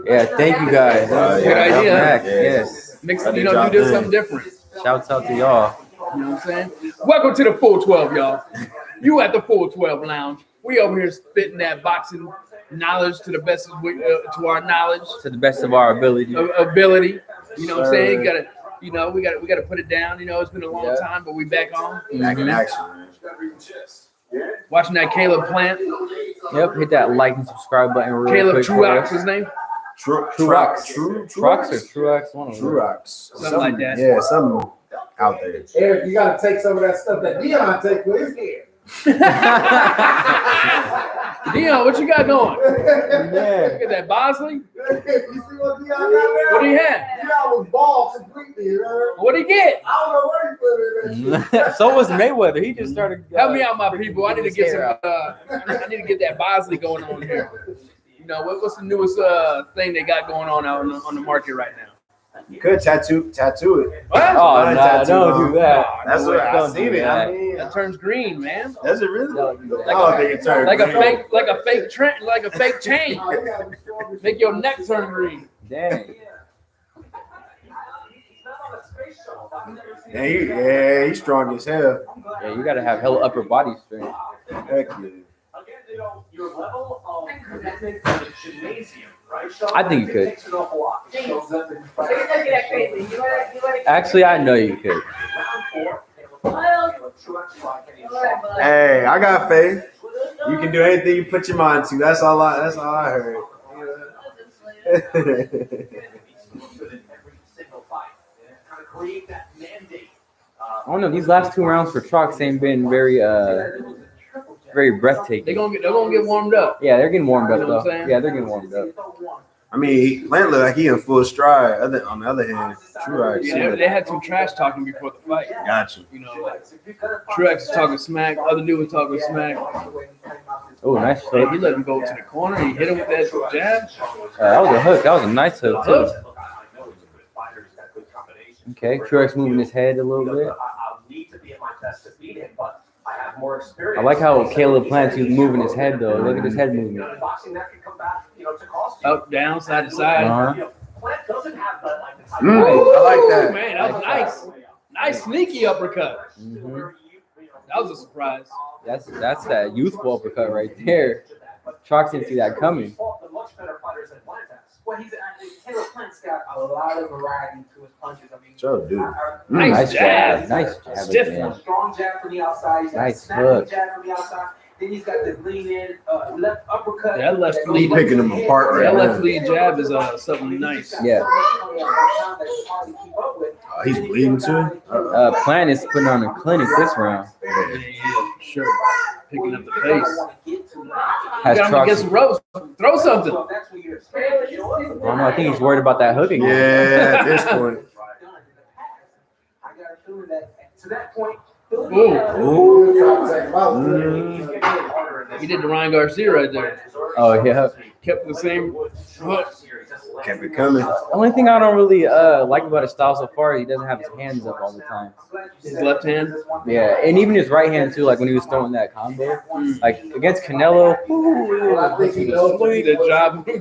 Yeah, thank you guys. Good idea. Back. Yeah. Yes. Mix, I did do drop this in. something different. Shouts out to y'all. You know what I'm saying? Welcome to the Full 12, y'all. You at the Full 12 Lounge. We over here spitting that boxing knowledge to the best of to our knowledge, To the best of our ability. ability. You know what I'm saying? We gotta put it down. You know, it's been a long time, but we back on. Back in action, man. Watching that Caleb Plant. Yep, hit that like and subscribe button real Caleb quick. Truax, his name. Truax. Truax. Truax or Truax? One of them. Truax. Something like that. Yeah, something out there. Eric, you gotta take some of that stuff that Dion take with his hair. Dion, what you got going? Yeah. Look at that Bosley. You see what Dion got there? What do you have? Dion was bald completely, you know? What do you get? I don't know where he put it in. So was Mayweather. He just started. Help me out, my people. I need to his get hair some. out. I need to get that Bosley going on here. You know what's the newest thing they got going on out on the market right now? You could tattoo it. What? Oh, Mine no, tattooed don't on. do that. That's what I Don't seen do it. that. I mean, That turns green, man. does it really? Don't do that. I don't think it turned Like green. a fake chain. Make your neck turn green. Dang. Yeah, he's strong as hell. Yeah, you gotta have hella upper body strength. Heck yeah. Your level of commitment to the gymnasium, right, Sean? I think you could. Takes an awful lot. It shows up in You're looking at crazy. You wanna Actually, I know you could. Hey, I got faith. You can do anything you put your mind to. That's all I heard. I don't know. These last 2 rounds for Truax ain't been very breathtaking. They're gonna get warmed up. Yeah, they're getting warmed up You know what I'm though. saying? Yeah, they're getting warmed up. I mean, Plant looked like he in full stride. On the other hand, Truax. Yeah, they had some trash talking before the fight. Gotcha. You know, like Truax was talking smack, other dude was talking smack. Oh, nice Hey, hook. he let him go to the corner. He hit him with that jab. That was a hook. That was a nice hook too. Okay, Truax moving his head a little bit. I like how Caleb Plant's moving his head though. Look at his head movement. Up, down, side to side. Uh-huh. I like that. Man, that was nice. Nice sneaky uppercut. Mhm. That was a surprise. That's that youthful uppercut right there. Truax didn't see that coming. Well, Caleb Plant's got a lot of variety to his punches. I mean, Sure, dude. Nice jab. Nice jab. Stiff again. one. strong jab from the outside. He's got Nice a snapping hook. jab from the outside. Then he's got the lean in left uppercut. That left lead, Picking them apart right that now. left lead jab is something nice. Yeah. He's bleeding too. Plant is putting on a clinic this round. Yeah, sure. Picking up the pace. Has Got him Truax, against the ropes. Throw something. I don't know. I think he's worried about that hook again. Yeah, at this point. I got a feeling that to that point. Ooh. Mm. He did the Ryan Garcia right there. Oh yeah. Kept the same hook. Kept it coming. The only thing I don't really like about his style so far, he doesn't have his hands up all the time. His left hand. Yeah, and even his right hand too. Like when he was throwing that combo, like against Canelo. I think he knows The job be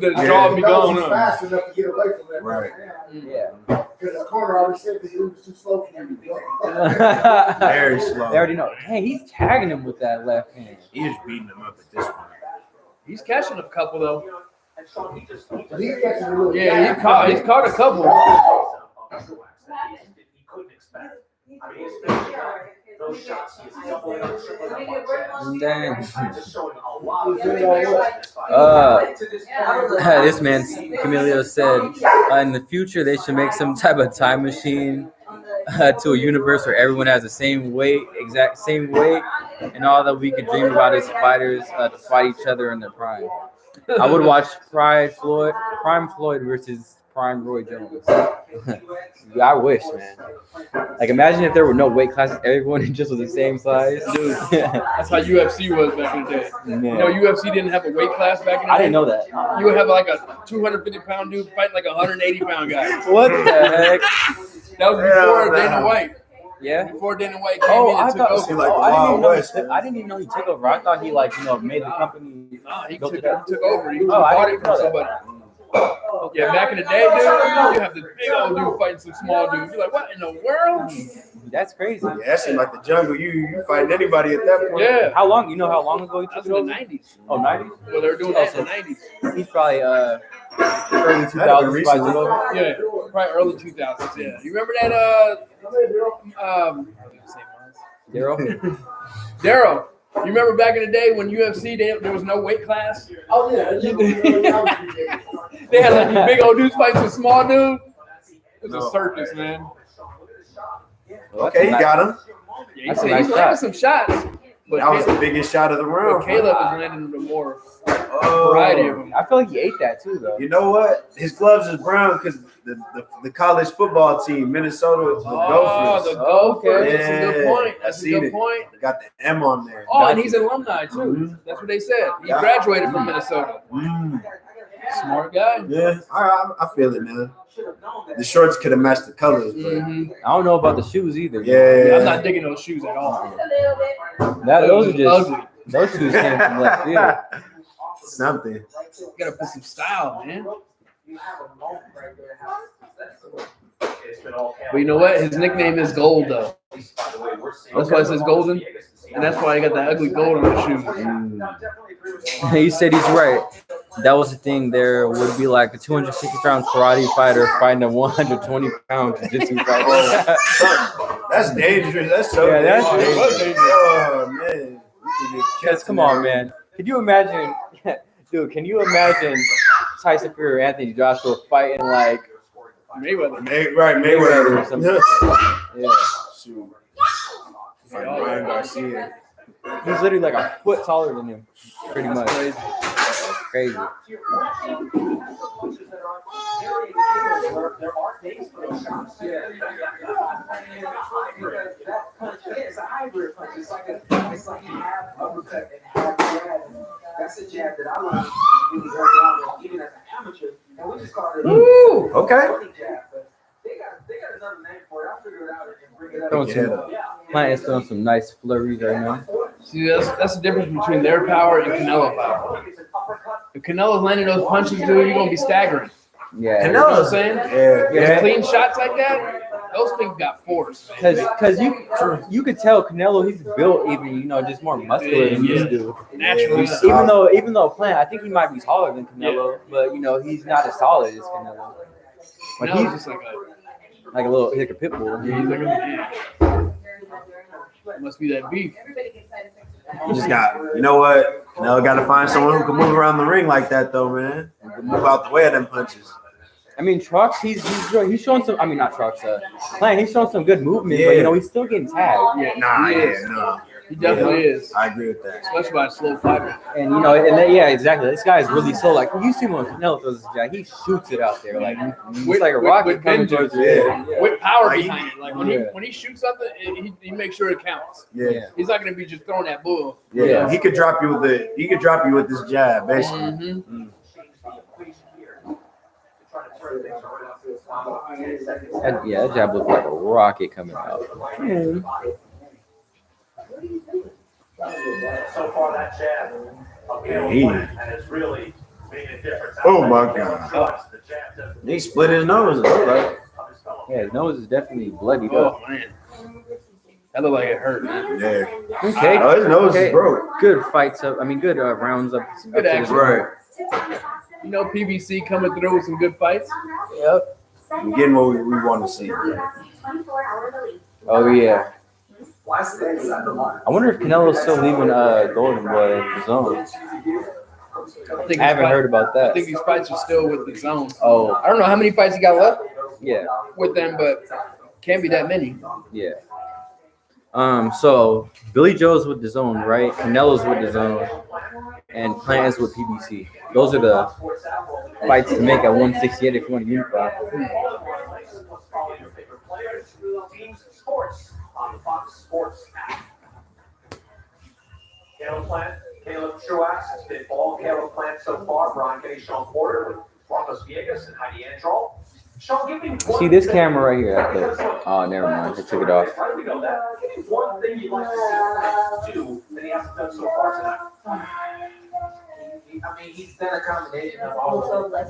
going he's on. fast enough to get away from that. Right. Yeah. Because the corner already said that he was too slow for him to go. Very They slow. already know. Hey, he's tagging him with that left hand. He's beating him up at this point. He's catching a couple though. But he's catching a little Yeah, he's caught a couple. Dang. This man Camilo said in the future they should make some type of time machine to a universe where everyone has the same weight, exact same weight, and all that we could dream about is fighters to fight each other in their prime. I would watch Prime Floyd versus Prime Roy Jones. I wish, man. Like, imagine if there were no weight classes, everyone just was the same size. Dude, that's how UFC was back in the day. You know, UFC didn't have a weight class back in the day. I didn't know that. You would have like a 250-pound dude fighting like a 180-pound guy. What the heck? That was before Dana White. Yeah. Before Dana White came Oh, in I and took thought. over. like Oh, the I didn't Wild even know. West, man. I didn't even know he took over. I thought he like made the company. Nah, he built took it up. over. He Oh, I bought didn't it from know that. somebody. Yeah, back in the day, dude, you have this big old dude fighting some small dudes. You're like, what in the world? That's crazy. Yeah, that seemed like the jungle. You fighting anybody at that point. Yeah. How long? You know how long ago he That took was it in the over? 90s. Oh, 90s? Well, they were doing that in the 90s. He's probably early That'd be 2000s. recently. Yeah, probably early 2000s. Yeah. You remember that? Daryl. You remember back in the day when UFC there was no weight class? Oh yeah. They had like these big old dudes fighting some small dudes. It was No. a circus, man. Okay, you got him. Yeah, That's a he's nice landing shot. some shots. But That was the Caleb, biggest shot of the but round. Caleb is landing the more Oh. variety of them. I feel like he ate that too, though. You know what? His gloves is brown because the college football team, Minnesota, the Oh, the Gophers, Gophers. Yeah, That's a good point. I That's a seen good it. point. got the M on there. Oh, and he's an alumni too. Mhm. That's what they said. He Yeah. graduated from Minnesota. Mm. Smart guy. Yeah, I feel it, man. The shorts could have matched the colors, but Mm-hmm. I don't know about the shoes either. yeah, I'm not digging those shoes at all. Those are just ugly. those shoes came from left field. something. You gotta put some style, man. But you know what? His nickname is Gold, though. That's why it says Golden, and that's why he got that ugly gold on his shoes. He said he's right. That was the thing. There would be like a 260-pound karate fighter fighting a 120-pound jiu-jitsu fighter. That's dangerous. That's so Yeah, that's dangerous. dangerous. Oh man. Because come on, man. Could you imagine, dude? Can you imagine Tyson Fury or Anthony Joshua fighting like Mayweather. Mayweather. or something? Yeah, Shoot. Like Ryan Garcia. he's literally like a foot taller than him, pretty much. Crazy. It's a hybrid punch. It's like you have uppercut and half jab. That's a jab that I learned even as an amateur, and we just call it Woo! Okay. jab. But they got another name for it. I'll figure it out and bring it up. Throwing some, Plant is throwing some nice flurries right now. See, that's the difference between their power and Canelo power. If Canelo's landing those punches, dude, you're gonna be staggering. Yeah. You know what I'm saying? Yeah. Clean shots like that, those things got force. Man. Because you could tell Canelo, he's built even just more muscular than this dude. Naturally. Even though Plant, I think he might be taller than Canelo, but he's not as solid as Canelo. Like Canelo's he's just like a pit bull. he's like a man. Must be that beef. You just got, you know what? Canelo got to find someone who can move around the ring like that, though, man. Who can move out the way of them punches. I mean, Truax, he's showing some. I mean, not Truax. Plant, he's showing some good movement, Yeah. but he's still getting tagged. No. He definitely is. I agree with that. Especially by a slow fighter. And yeah, exactly. This guy is really slow. Like you see when Canelo throws his jab, he shoots it out there. Like it's like a rocket coming towards you. Yeah. With power Like, behind it. Like yeah. when he shoots something, he makes sure it counts. Yeah. He's not gonna be just throwing that bull. Yeah. He could drop you with this jab, basically. Mm-hmm. That jab looked like a rocket coming out. So far, that jab of has really made a difference. Oh my God. He split his nose. It looked like. Yeah, his nose is definitely bloodied Oh up. man. That looked like it hurt, man. Yeah. Okay. Oh, his nose is broke. Good fights up. I mean, good rounds up. Good up to action. Right. You know PBC coming through with some good fights. Yep. We're getting what we want to see. Oh yeah. I wonder if Canelo's still leaving Golden Boy the zone. I haven't heard about I that. think these fights are still with the zone. Oh I don't know how many fights he got left yeah, with them, but can't be that many. yeah. So Billy Joe's with the zone, right? Canelo's with the zone, and Plant is with PBC. Those are the fights to make at 168 if you want to unify. Sports on the Fox Sports app. Caleb Plant, Caleb Truax. It's been all Caleb Plant so far. Brian Kenny, Sean Porter with Marcos Viegas and Heidi Androl. Sean, give me See this camera right here. That's the, oh, never mind. They took it off. How do we know that? Give me one thing you'd like to see do that he hasn't done so far tonight. I mean, he's done a combination of all of them.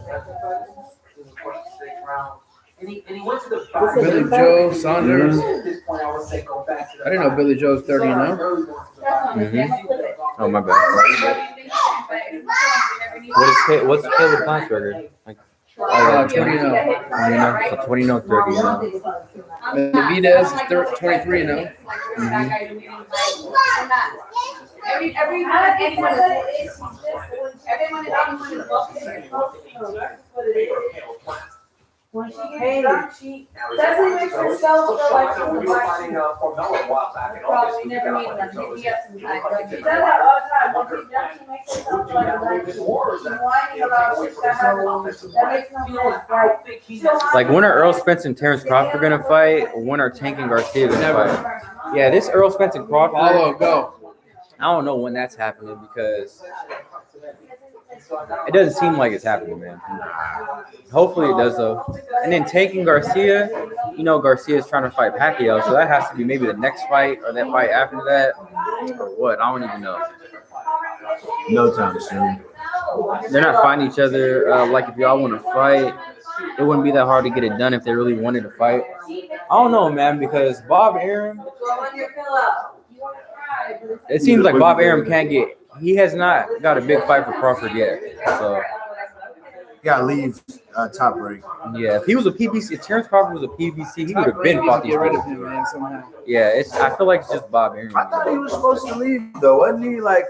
He was pushed to 6th round. And he went to the fight. Billy Joe Saunders. At this point, I would say go back to the I didn't know Billy Joe's 30 now. Oh, my bad. What's Caleb Plant's record? Like, 20 now. So 20 no 30 now. Navidez is 23 now. When she gets drunk, she definitely makes herself feel like she's We a were black fighting for Miller a while back in Probably August. never meet them. Hit me up sometime. She does that all the time. When she's drunk, she makes herself feel like a black sheep. She's whining about shit that happens. That makes no sense. Like, when are Earl Spence and Terrence Crawford gonna fight? Or when are Tank and Garcia gonna fight? Yeah, this Earl Spence and Crawford. Follow, go. I don't know when that's happening because it doesn't seem like it's happening, man. Hopefully it does though. And then Tank and Garcia, you know, Garcia's trying to fight Pacquiao, so that has to be maybe the next fight or that fight after that, or what? I don't even know. No time soon. They're not fighting each other. Like if y'all want to fight, it wouldn't be that hard to get it done if they really wanted to fight. I don't know, man, because Bob Arum, it seems like Bob Arum can't get. He has not got a big fight for Crawford yet. So You gotta leave Top Rank. yeah, if he was a PBC, if Terrence Crawford was a PBC, he would have been fought these Get rid of people. him, man, somehow. Yeah, I feel like it's just Bob Arum. I thought he was supposed to leave though, wasn't he? Like,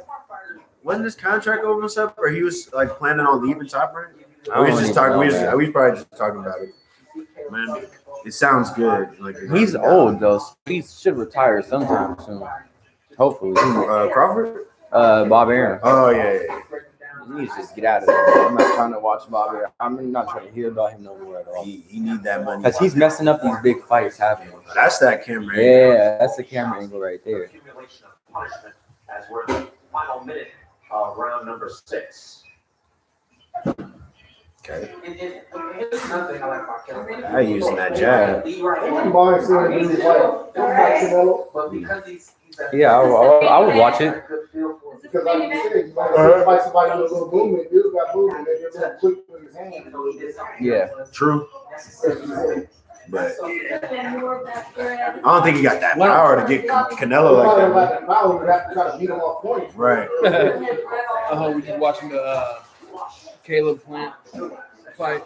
wasn't his contract over and stuff, or he was like planning on leaving Top Rank? I We don't was just even talking. know, We man. was probably just talking about it. Man, it sounds good. Like He's old though. So he should retire sometime soon. Hopefully. Crawford. Bob Arum. Oh yeah. He needs to just get out of there. I'm not trying to watch Bob Arum. I'm not trying to hear about him no more at all. He need that money. Because he's messing up these big fights happening. That's that camera. Yeah, that's the camera angle right there. Accumulation of punishment as we're in the final minute of round number 6. Okay. And here's another thing I like about Kelly. I using that jab. Bobby said he was like, Canelo. But because he's Yeah, I would watch it. Because like you said, you might fight somebody with a little movement, dude got movement, they're real quick with his hand. Yeah. True. But I don't think he got that power to get Canelo like that. Like that power, you have to try to beat him off point. Right. We just watching the Caleb Plant fight.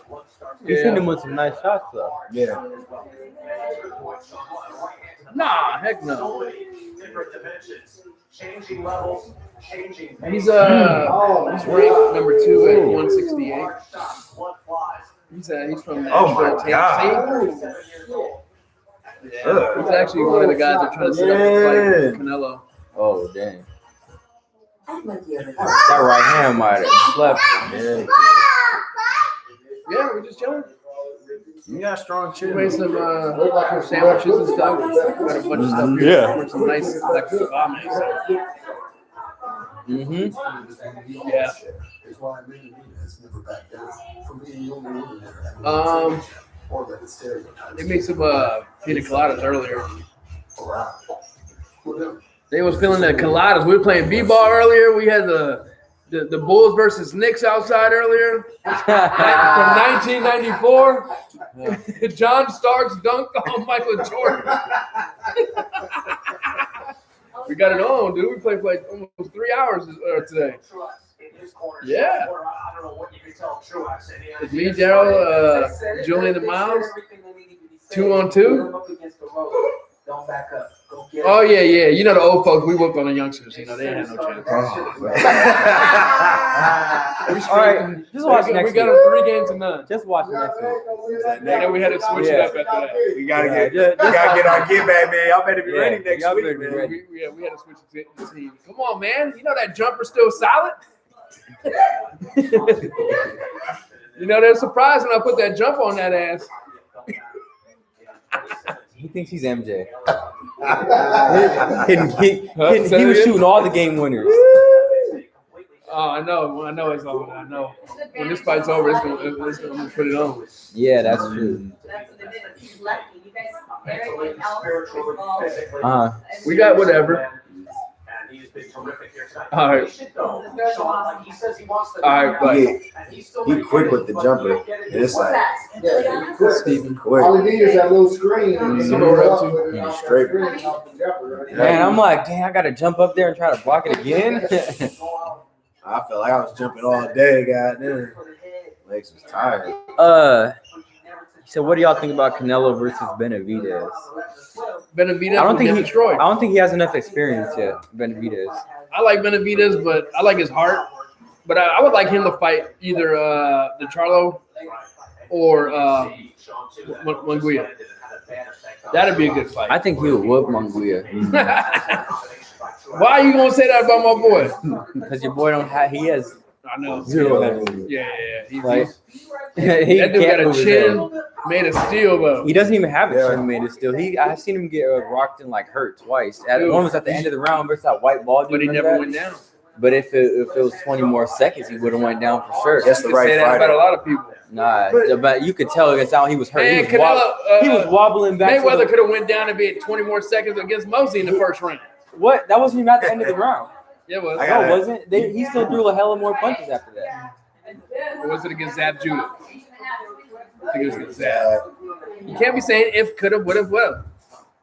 He's hitting him with some nice shots though. Yeah. Nah, heck no. Different dimensions, changing levels, changing. He's ranked number 2 at 168. He's from Oh my Nashville, God. Tennessee. Yeah, he's actually one of the guys that are trying to set up the fight with Canelo. Oh dang. That right hand might have slept him. Yeah, we're just chilling. You got a strong We chin. made some sandwiches and stuff. Got a bunch of stuff here. Yeah. Some nice like salami. Yeah. They made some pina coladas earlier. They was feeling the coladas. We were playing b-ball earlier. We had the Bulls versus Knicks outside earlier from 1994. John Starks dunked on Michael Jordan. We got it on, dude. We played for like almost 3 hours today. Yeah. I don't know what you can tell Truax. It's me, Daryl, Julian, and Miles. 2-on-2. Don't back up. Go get Oh yeah. You know the old folks. We whooped on the youngsters. You know they ain't had no chance. All right, just watch We next got week. them 3 games to none. Just watch next week. And then we had to switch it up after that. We gotta Yeah, get our get back, man. Y'all better be ready next y'all week, better be man. ready. We had to switch the team. Come on, man. You know that jumper's still solid. You know they're surprised when I put that jump on that ass. He thinks he's MJ. He was shooting all the game winners. I know it's on. I know. When this fight's over, it's gonna put it on. Yeah, that's true. That's what it is. He's lefty. You guys, Eric and Alex, We got whatever. And he's been terrific here tonight. All right. He should go. Sean, like he says he wants to. All right, but He quick with the jumper. It's like Stephen. quick. All he needs is that little screen. He's straight. Man, I'm like, dang, I gotta jump up there and try to block it again. I felt like I was jumping all day, goddamn. Legs was tired. So what do y'all think about Canelo versus Benavidez? Benavidez. I don't think destroyed. I don't think he has enough experience yet. Benavidez. I like Benavidez, but I like his heart. But I would like him to fight either the Charlo or Munguia. That'd be a good fight. I think he would whoop Munguia. Why are you gonna say that about my boy? Because your boy don't have. He has I know. zero level. Yeah. He's, Like, he that dude got can't a move his chin head. made of steel though. He doesn't even have a Yeah. chin made it still. I've seen him get rocked and like hurt twice. Dude. One was at the end of the round versus that white ball. But he never went down. But if it was 20 more seconds, he would have went down for sure. That's You the can right say that fighter. about a lot of people. Nah, but you could tell against how he was hurt. Man, He was wobbling back. to Mayweather the- could have went down and be at 20 more seconds against Mosey in the first round. What? That wasn't even at the end of the round. Yeah, it was. I No, got it wasn't. He still threw a hell of more punches after that. Or was it against Zab Judah? I think it was against Zab. Yeah. You can't be saying if, could have, would have, would have.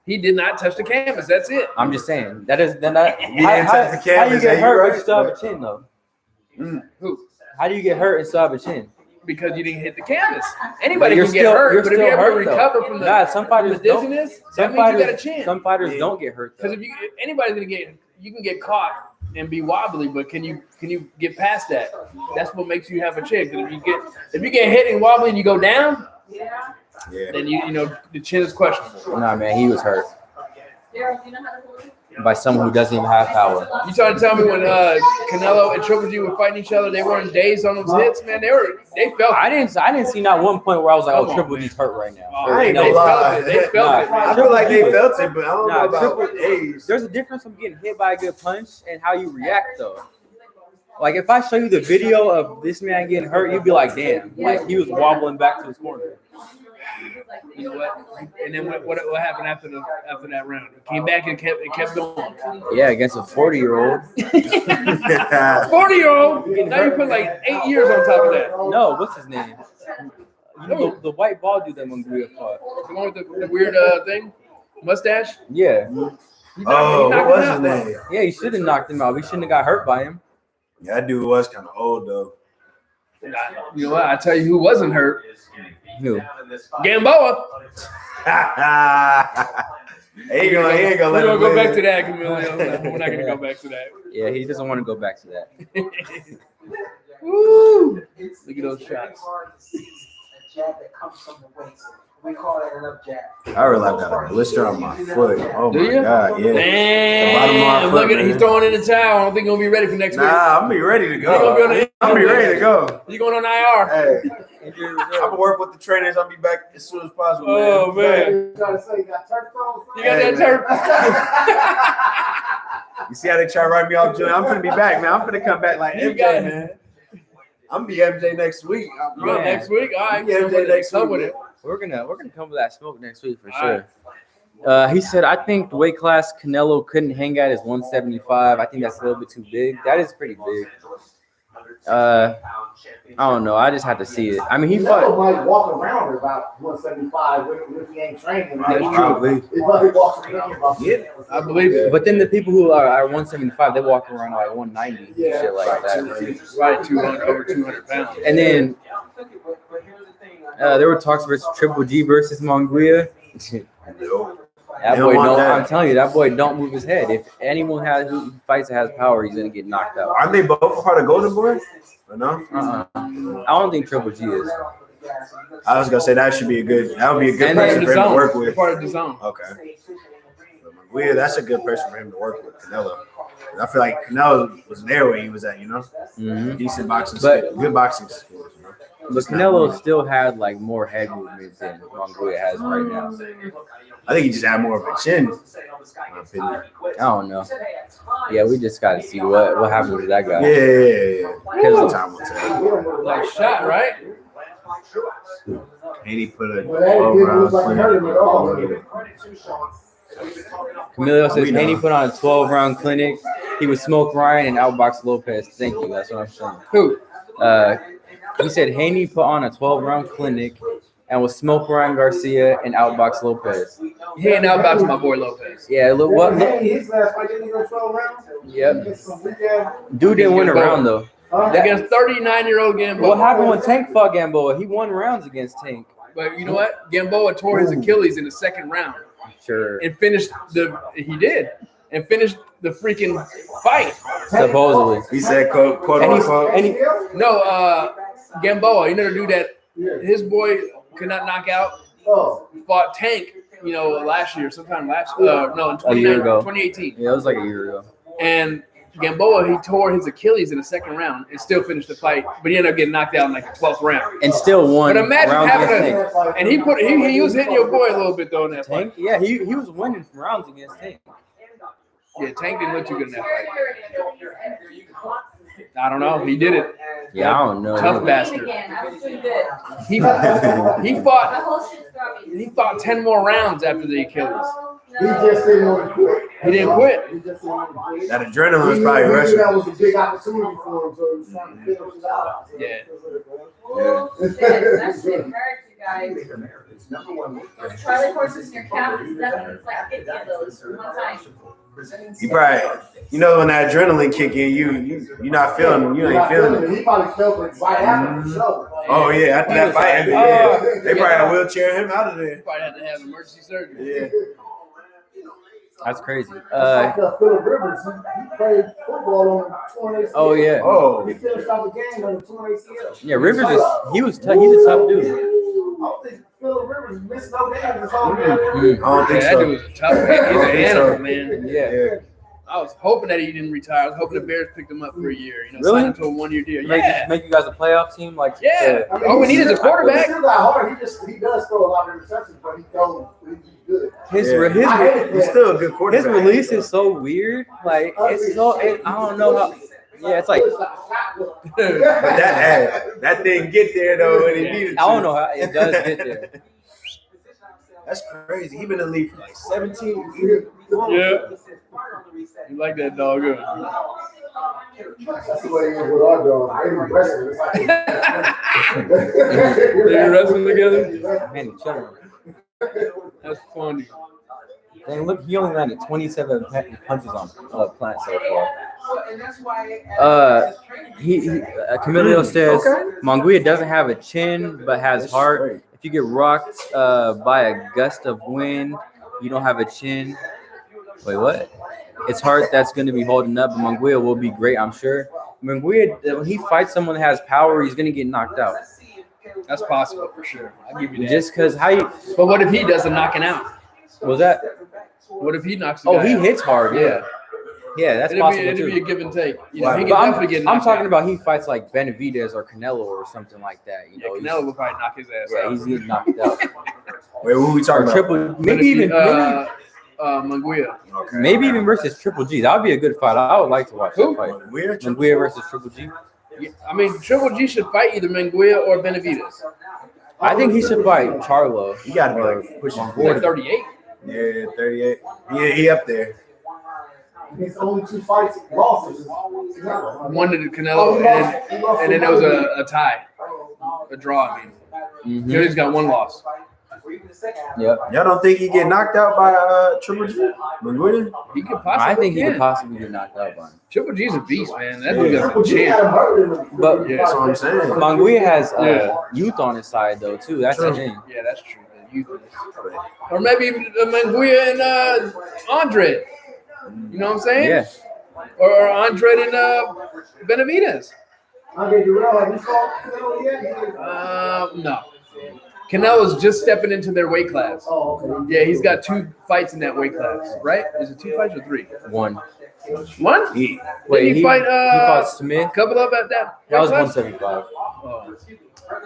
He did not touch the canvas. That's it. I'm just saying that is then that. He didn't touch the How you canvas, get you hurt right. but you still have a chin though? Who? How do you get hurt and still have a chin? Because you didn't hit the canvas. Anybody You're can get still- hurt, you're but if you still ever hurt, though. recover from the, Nah, some fighters from the don't. dizziness, that Some means you got a fighters, chin. some fighters don't get hurt though. Because if anybody's gonna get, you can get caught and be wobbly, but can you get past that? That's what makes you have a chin. 'Cause if you get hit and wobbly and you go down, Yeah. then you know the chin is questionable. Nah, man, he was hurt Daryl, do you know how to hold it? by someone who doesn't even have power. You trying to tell me when Canelo and Triple G were fighting each other, they weren't dazed on those hits, man. They felt. I didn't see not one point where I was like, Come oh, on, Triple man. G's hurt right now. Oh, I ain't they gonna lie. felt it. They felt Nah. it. I feel like they felt it, but I don't know Nah, about Triple A's. There's a difference from getting hit by a good punch and how you react though. Like if I show you the video of this man getting hurt, you'd be like, damn, like he was wobbling back to his corner. You know what? And then what happened after that round? It came back and kept going. Yeah, against a 40-year-old. 40-year-old. Now you put like 8 years on top of that. No, what's his name? You know, the white ball dude that Munguia fought. The one with the weird thing, mustache. Yeah, Oh, what was his name? yeah, he should have knocked him out. We shouldn't have got hurt by him. Yeah, that dude was kind of old though. You know what? I tell you who wasn't hurt. Who? Gamboa. He ain't gonna We're let gonna him go live. back to that, Camilo. We're not gonna go back to that. Yeah, he doesn't want to go back to that. Woo! Look at those shots. A jab that comes from the waist. We call that an up jab. I realized I got a blister on my foot. Oh Do my you? god, yeah. The bottom of my Damn! foot, Look at it. He's man. throwing in the towel. I don't think he'll be ready for next week. Nah, I'm gonna be ready to You gonna be on go. the- I'm gonna be ready to go. You going on IR? Hey, I'm gonna work with the trainers. I'll be back as soon as possible. Oh man! You gotta say you got turf toe? You got Hey, that man. You see how they try to write me off, Junior? I'm gonna be back, man. I'm gonna come back like You MJ, got it. man. I'm gonna be MJ next week. You going next week? All right. Yeah, Come with next it. Come week. with it. We're gonna come with that smoke next week for All sure. He said, I think the weight class Canelo couldn't hang at is 175. I think that's a little bit too big. That is pretty big. I don't know. I just have to see it. I mean, he He fought. might walk around at about 175 if he ain't training. That's true. Probably. He probably walks around about Yeah. I believe it. But then the people who are 175, they walk around like 190, Yeah. shit like that. Right, 200 over 200 pounds. And then But here's the thing. there were talks versus Triple G versus Munguia. Nope. That They boy don't want don't. that. I'm telling you, that boy don't move his head. If anyone who fights that has power, he's gonna get knocked out. Aren't they both a part of Golden Boy? Or no? I don't think Triple G is. I was gonna say that would be a good And person The for him to zone. work They're with. part of the zone. Okay. Weird. That's a good person for him to work with, Canelo. I feel like Canelo was there where he was at, decent boxing, good boxing skills, But Canelo still had like more head movement than Mongolia has right now. I think he just had more of a chin. In my opinion. I don't know. Yeah, we just got to see what happens with that guy. Yeah. Because time will tell. Like shot, right? Haney put a 12 round clinic. Camilo says Haney put on a 12-round clinic. He would smoke Ryan and outbox Lopez. Thank you. That's what I'm saying. Who? He said Haney put on a 12-round clinic and would smoke Ryan Garcia and outbox Lopez. He ain't outboxing my boy Lopez. Yeah, look what. His last fight didn't go 12 rounds. Yep. Dude didn't win a round though. Against 39-year-old Gamboa. What happened when Tank fought Gamboa? He won rounds against Tank. But you know what? Gamboa tore his Achilles in the second round. Sure. And finished and finished the freaking fight. Supposedly. He said, quote unquote. Gamboa, you know the dude that his boy could not knock out, fought Tank, last year, sometime last in a year ago. 2018. Yeah, it was like a year ago. And Gamboa, he tore his Achilles in the second round and still finished the fight, but he ended up getting knocked out in like the 12th round. And still won. But imagine having and he was hitting your boy a little bit though in that Tank? fight. Yeah, he was winning rounds against Tank. Yeah, Tank didn't look too good in that fight. I don't know. He did it. Yeah, I don't know. Tough bastard. He fought 10 more rounds after the Achilles. He just didn't want to quit. He didn't quit. That adrenaline was probably rushing. That was a big opportunity for him, so he was trying to finish it out. That shit hurts, you guys. Charlie horses in your calf is nothing. It's like 50 of those one time. You probably, when that adrenaline kick in, you're not feeling, you ain't feeling it. He probably felt it right after the show. Oh yeah, after that fight, they probably had to wheelchair him out of there. Probably had to have emergency surgery. Yeah. That's crazy. Like Phillip Rivers, he played football on torn ACL. Oh yeah. Oh. He finished out the game on the torn ACL. Yeah, Rivers he's a tough dude. I don't think Phillip Rivers missed no games this whole game. I don't think That so. dude was a tough man. He's an animal, man. Yeah. I was hoping that he didn't retire. I was hoping the Bears picked him up for a year. Really? Signed him to a 1-year deal. Make you guys a playoff team, like Yeah. I mean, All we need is a quarterback. He still got hard. He does throw a lot of interceptions, but he's good. He's still a good his quarterback. release is so weird. Like it's so I don't know how. Yeah, it's like But that didn't get there though when he needed to. I don't know how it does get there. That's crazy. He been in the league for like 17 years. Yeah. You like that dog? That's the way it is with our dog. They be wrestling. They wrestling together? Man, he's chilling. That's funny. Dang, look, he only landed 27 punches on Plant so far. Camilo says Monguia doesn't have a chin but has heart. If you get rocked by a gust of wind, you don't have a chin. Wait, what? It's heart that's going to be holding up. But Monguia will be great, I'm sure. Monguia, when he fights someone that has power, he's going to get knocked out. That's possible for sure. I'll give you that. Just because how you? But what if he doesn't knock him out? Was that? What if he knocks? The guy He out? hits hard. Yeah, yeah, that's possible It'd be a too. give and take. He But can definitely get knocked I'm talking out. about he fights like Benavidez or Canelo or something like that. Canelo will probably knock his ass out. He's getting knocked out. Wait, who we talking about? Triple, maybe Manguia. Maybe even versus Triple G. That would be a good fight. I would like to watch that fight. Manguia versus Triple G. Yeah, I mean, Triple G should fight either Manguia or Benavidez. I think he should fight Charlo. He got to be like pushing Like 40. 38. Yeah, 38. Yeah, he up there. His only 2 fights losses. One to Canelo, and then there was a tie, a draw. I mean, he only's got 1 loss. Yep. Y'all don't think he get knocked out by Triple G? Manguia? He could possibly. I think he could possibly get knocked out by him. Triple G's a beast, man. That dude got a champ. But Yeah, That's what I'm saying. Manguia has youth on his side though too. That's the thing. Yeah, that's true. Man. Or maybe even Manguia and Andre. You know what I'm saying? Yeah. Or Andre and Benavidez. Andre Durrell, have you fought Canelo yet? No. Canelo's just stepping into their weight class. Oh, okay. Yeah, he's got 2 fights in that weight class, right? Is it 2 fights or 3? One. One? He, Wait, Didn't he fight fought Smith. Kovalev at that? That was weight class? 175. Oh,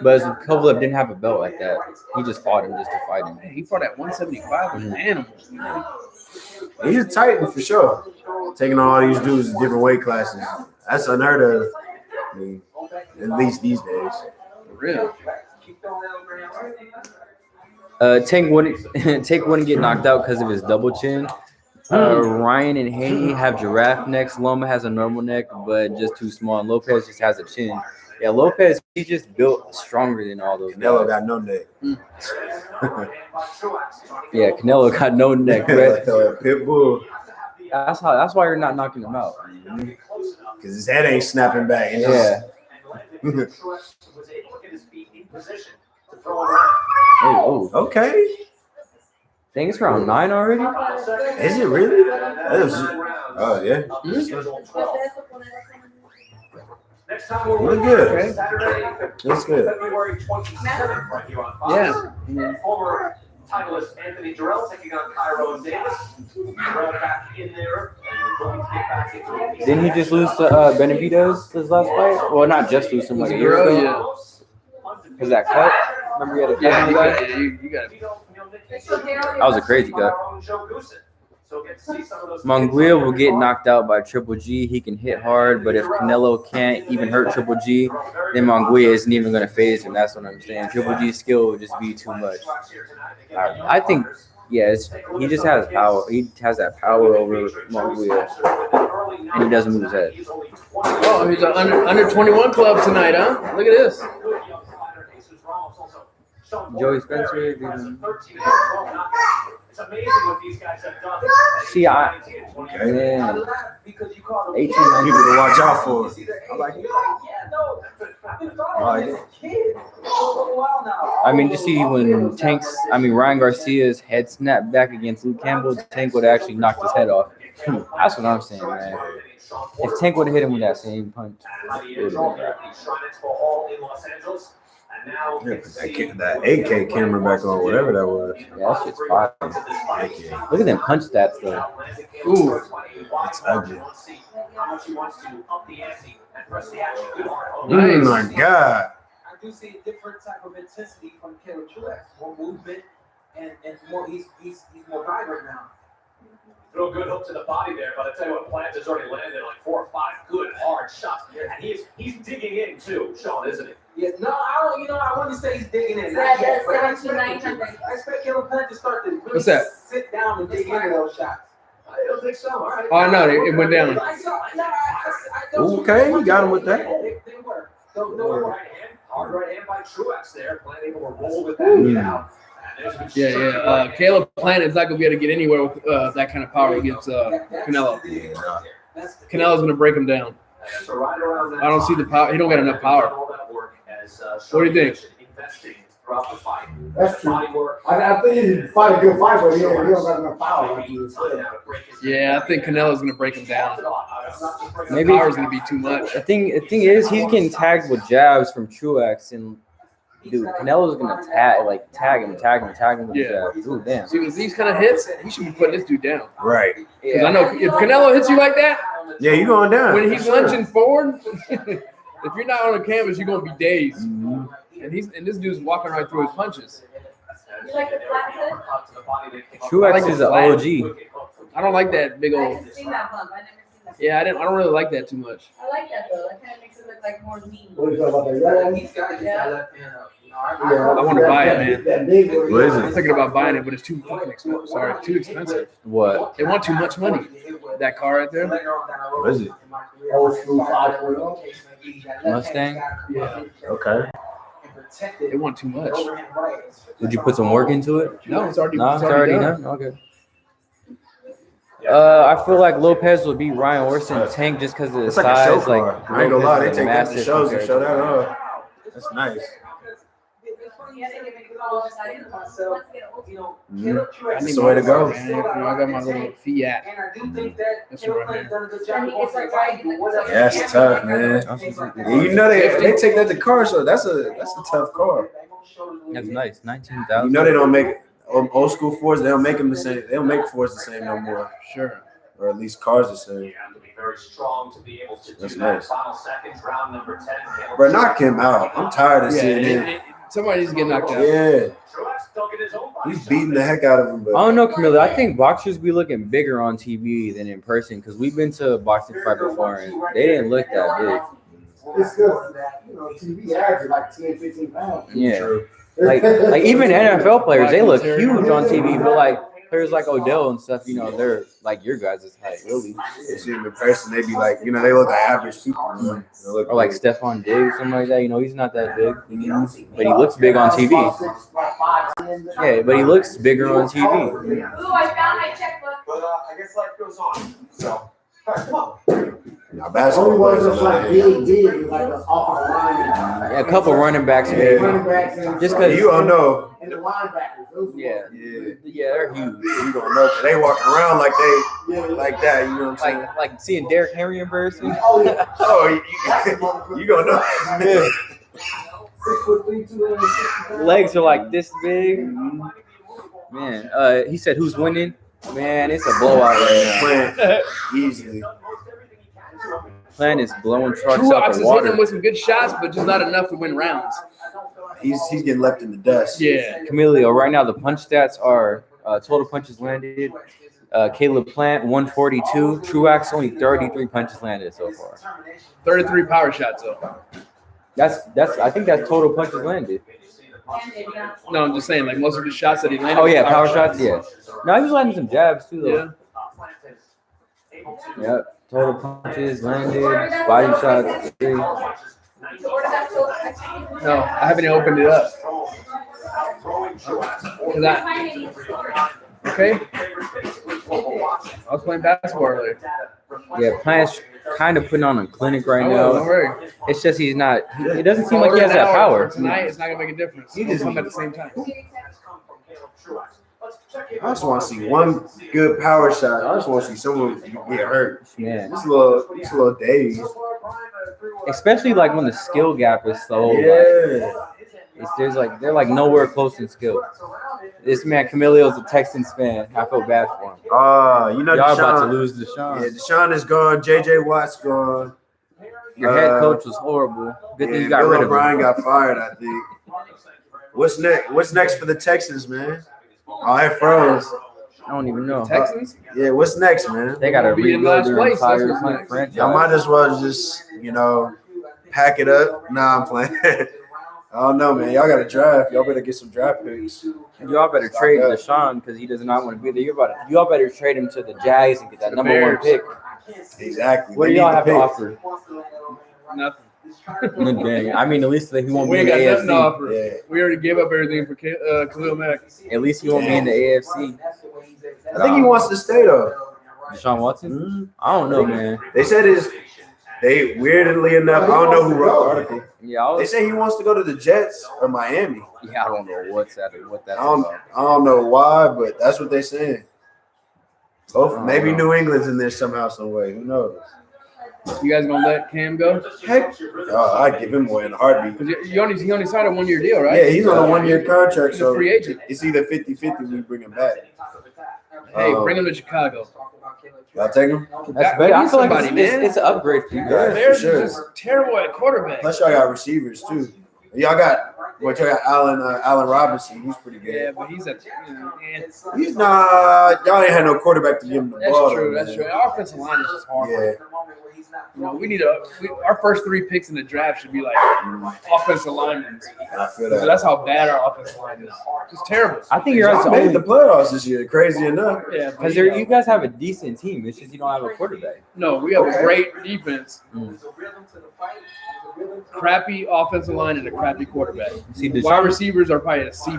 But Kovalev didn't have a belt like that. He just fought him just to fight him. man, he fought at 175 with an animal. he's a titan for sure. Taking all these dudes in different weight classes. That's unheard of. I mean, at least these days. For real. Tank wouldn't get knocked out because of his double chin. Ryan and Haney have giraffe necks. Loma has a normal neck, but just too small. And Lopez just has a chin. Yeah, Lopez, he's just built stronger than all those Canelo guys. got no neck. Yeah, Canelo got no neck, right? Pitbull. That's why you're not knocking him out. Because his head ain't snapping back. It's Yeah. Oh, Okay. dang, it's round 9 already. Is it really? That was, oh, yeah. Next time we're Look good. Okay. Saturday, Looks good. February 27th, right here on Fox. Yeah. Former titleist Anthony Jarrell taking on Cairo and Davis. Jarrell back in there and looking to get back into it. Didn't he just lose to Benavidez his last fight? Well, not just lose him, like a year Girl, ago. Because that cut. Remember he had a cut Yeah, on you the got, guy? you got it. That was a crazy cut. Monguia will get knocked out by Triple G. He can hit hard, but if Canelo can't even hurt Triple G, then Monguia isn't even going to phase him. That's what I'm saying. Triple G's skill will just be too much. I think, yes, he just has power. He has that power over Monguia, and he doesn't move his head. Oh, he's an under 21 club tonight, huh? Look at this. Joey Spencer. It's amazing what these guys have done. See, yeah, 18, People to watch out for. I like it. I like it. I mean, just see when Ryan Garcia's head snapped back against Luke Campbell, Tank would have actually knocked his head off. That's what I'm saying, man. If Tank would have hit him with that same punch, it would have been Yeah, put that 8K camera back on, whatever that was. yeah, that shit's fire. Look at them punch stats, though. Ooh. It's ugly. Nice. Oh my God. I do see a different type of intensity from Caleb Truax. More movement and more. He's more vibrant now. Throw a good hook to the body there, but I tell you what, Plant has already landed like 4 or 5 good hard shots, and he's digging in too, Sean, isn't he? Yeah, no, I don't. You know, I wouldn't say he's digging in. Yeah, Not yet, but I 17,900. expect Caleb Plant to start to really What's that? sit down and dig into those shots. I don't think so. All right. Oh, no, it went down. Okay, you got him with that. They were. No right hand, hard right hand by Truax there. Plant able to roll with that get out. Yeah. Caleb Plant is not going to be able to get anywhere with that kind of power against Canelo. Canelo's going to break him down. I don't see the power. He don't got enough power. What do you think? That's true. I think he'd fight a good fight, but he don't got enough power. Like you said. Yeah, I think Canelo's going to break him down. Maybe Power's going to be too much. The thing is, he's getting tagged with jabs from Truax, and dude, Canelo's gonna tag him with jabs. Ooh, damn. See, with these kind of hits, he should be putting this dude down. Right. Because I know if Canelo hits you like that, Yeah, you going down. when he's lunging forward, if you're not on the canvas, you're going to be dazed. Mhm. And this dude's walking right through his punches. You like the flat Truax like is the an flat. OG. I don't like that big hood? I old. haven't seen that bump. I never seen that. Yeah, I don't really like that too much. I like that though. That kind of makes it look like more mean. What do you think about that? That one? He's got to get that left hand up. You know, I wanna that- buy it, that- man. That big one. What is I'm it? thinking about buying it, but it's too fucking expensive. Sorry, too expensive. What? They want too much money. That car right there. What is it? Old school 5.0. Mustang? Yeah. Okay. They want too much. Would you put some work into it? No, it's already Done. Okay. I feel like Lopez would beat Ryan worse than Tank just because of the It's like a show size. car. I ain't gonna lie, they take that to shows and show that off. That's nice. Yeah, they give me calls. I didn't want to. Let's get a You know, Mhm. Caleb Truax- I need the way to go. Man. You know, I got my little Fiat. And I do think that That's Caleb right Plant's here. done a good Then job. he gets like right in the Yeah, that's tough, man. Yeah, you know they take that to car show. That's a tough car. That's nice. You 19,000. know they don't make old school Fords. They don't make them the same. They don't make Fords the same no more, Sure. or at least cars the same. You have to be very strong to be able to do That's that. nice. Final seconds, round number 10. Bro, knock him out. I'm tired of seeing him. Somebody needs to get knocked out. Yeah, Truax don't get his own body he's shot. beating the heck out of him. I But don't know, Camilla. I think boxers be looking bigger on TV than in person because we've been to a boxing fight before and they didn't look that big. It's because, TV average like 10, 15 pounds. Yeah. Like even NFL players, they look huge on TV, but like players like Odell and stuff, they're like your guys' height, really. you see him in person, they be like, they look like average people. They look Or like big. Stephon Diggs, something like that. He's not that big, but he looks big on TV. Yeah, but he looks bigger on TV. Ooh, I found my checkbook. But I guess life goes on. So, all right, come on. Now, Only basketball ones players that's are like big, like an offensive lineman. Yeah, a couple running backs, Yeah. maybe. Running backs and Just 'cause- you don't know. and the linebackers. Those Yeah, Yeah, they're huge. you don't know. 'Cause they walking around like they like that. You know what I'm saying? Like seeing Derrick Henry in person. Oh yeah. Oh, you gonna know? Yeah. 6'3", 260 Legs are like this big. Man, he said, "Who's winning?" Man, it's a blowout right Playing easily. now. Plan is blowing trucks Truax out is the hitting water. him with some good shots, but just not enough to win rounds. He's getting left in the dust. Yeah. Camilio, right now the punch stats are total punches landed. Caleb Plant 142. Truax only 33 punches landed so far. 33 power shots, though. That's I think that's total punches landed. No, I'm just saying, like most of the shots that he landed. Oh were yeah, power shots. Yeah. No, he was landing some jabs too Yeah. though. Yep. Total punches landed. Body shots 3. No, I haven't even opened it up. Okay. I was playing basketball earlier. Yeah, Plant's kind of putting on a clinic right I will, don't now. worry. It's just he's not. It doesn't seem like he has that power. Tonight, it's not gonna make a difference. He just come at the same time. I just want to see one good power shot. I just want to see someone get hurt. Man, Just a little days. especially like when the skill gap is so. Yeah. They're like nowhere close in skill. This man Camilleo's a Texans fan. I feel bad for him. You know, Y'all about to Deshaun. lose Deshaun. Yeah, Deshaun is gone. J.J. Watt's gone. Your head coach was horrible. Good thing you got Bill rid of O'Brien him. got fired, I think. What's next? What's next for the Texans, man? Oh, it froze. I don't even know. Texans? Yeah, what's next, man? They got to Be in rebuild last their place, that's entire what's next. franchise. Y'all might as well just, pack it up. Nah, I'm playing. I don't know, man. Y'all got to draft. Y'all better get some draft picks. Y'all better Stock trade up. Deshaun because he does not want to be there. Y'all better trade him to the Jags and get that The number one Bears. pick. Exactly. What do They y'all need have the to pick. offer? Nothing. Dang. I mean, at least he won't We be in ain't the got nothing to AFC. offer. Yeah. We already gave up everything for Khalil Mack. At least he won't be in the AFC. I think he wants to stay, though. Deshaun Watson? Mhm. I don't know, man. They said they weirdly enough, I don't know who wrote the article. Yeah, They say he wants to go to the Jets or Miami. I don't know what that's I don't know why, but that's what they're saying. Both, maybe New England's in there somehow, some way. Who knows? You guys gonna let Cam go? Heck, I'd give him away in a heartbeat. Because he only signed a 1-year deal, right? Yeah, he's on a 1-year contract, He's a so free agent. it's either 50-50 when we bring him back. Hey, bring him to Chicago. Y'all take him? That's better. I feel like Somebody, man. it's an upgrade for you Yeah. guys. Bears sure. are just terrible at quarterback. Plus, y'all got receivers too. Y'all got Allen Robinson. He's pretty good. Yeah, but he's a He's not. Y'all ain't had no quarterback to give him the that's ball. true. though, That's man. true. Our offensive line is just horrible. Yeah. We need our first 3 picks in the draft should be like offensive linemen. I feel So that. that's how bad our offensive line is. Just terrible. I think you're Y'all the made only the playoffs this year. Crazy enough. Yeah, because you guys have a decent team. It's just you don't have a quarterback. no, we have Okay. a great defense, Mm. crappy offensive line, and a crappy quarterback. See, Wide Deshaun, receivers are probably a C+.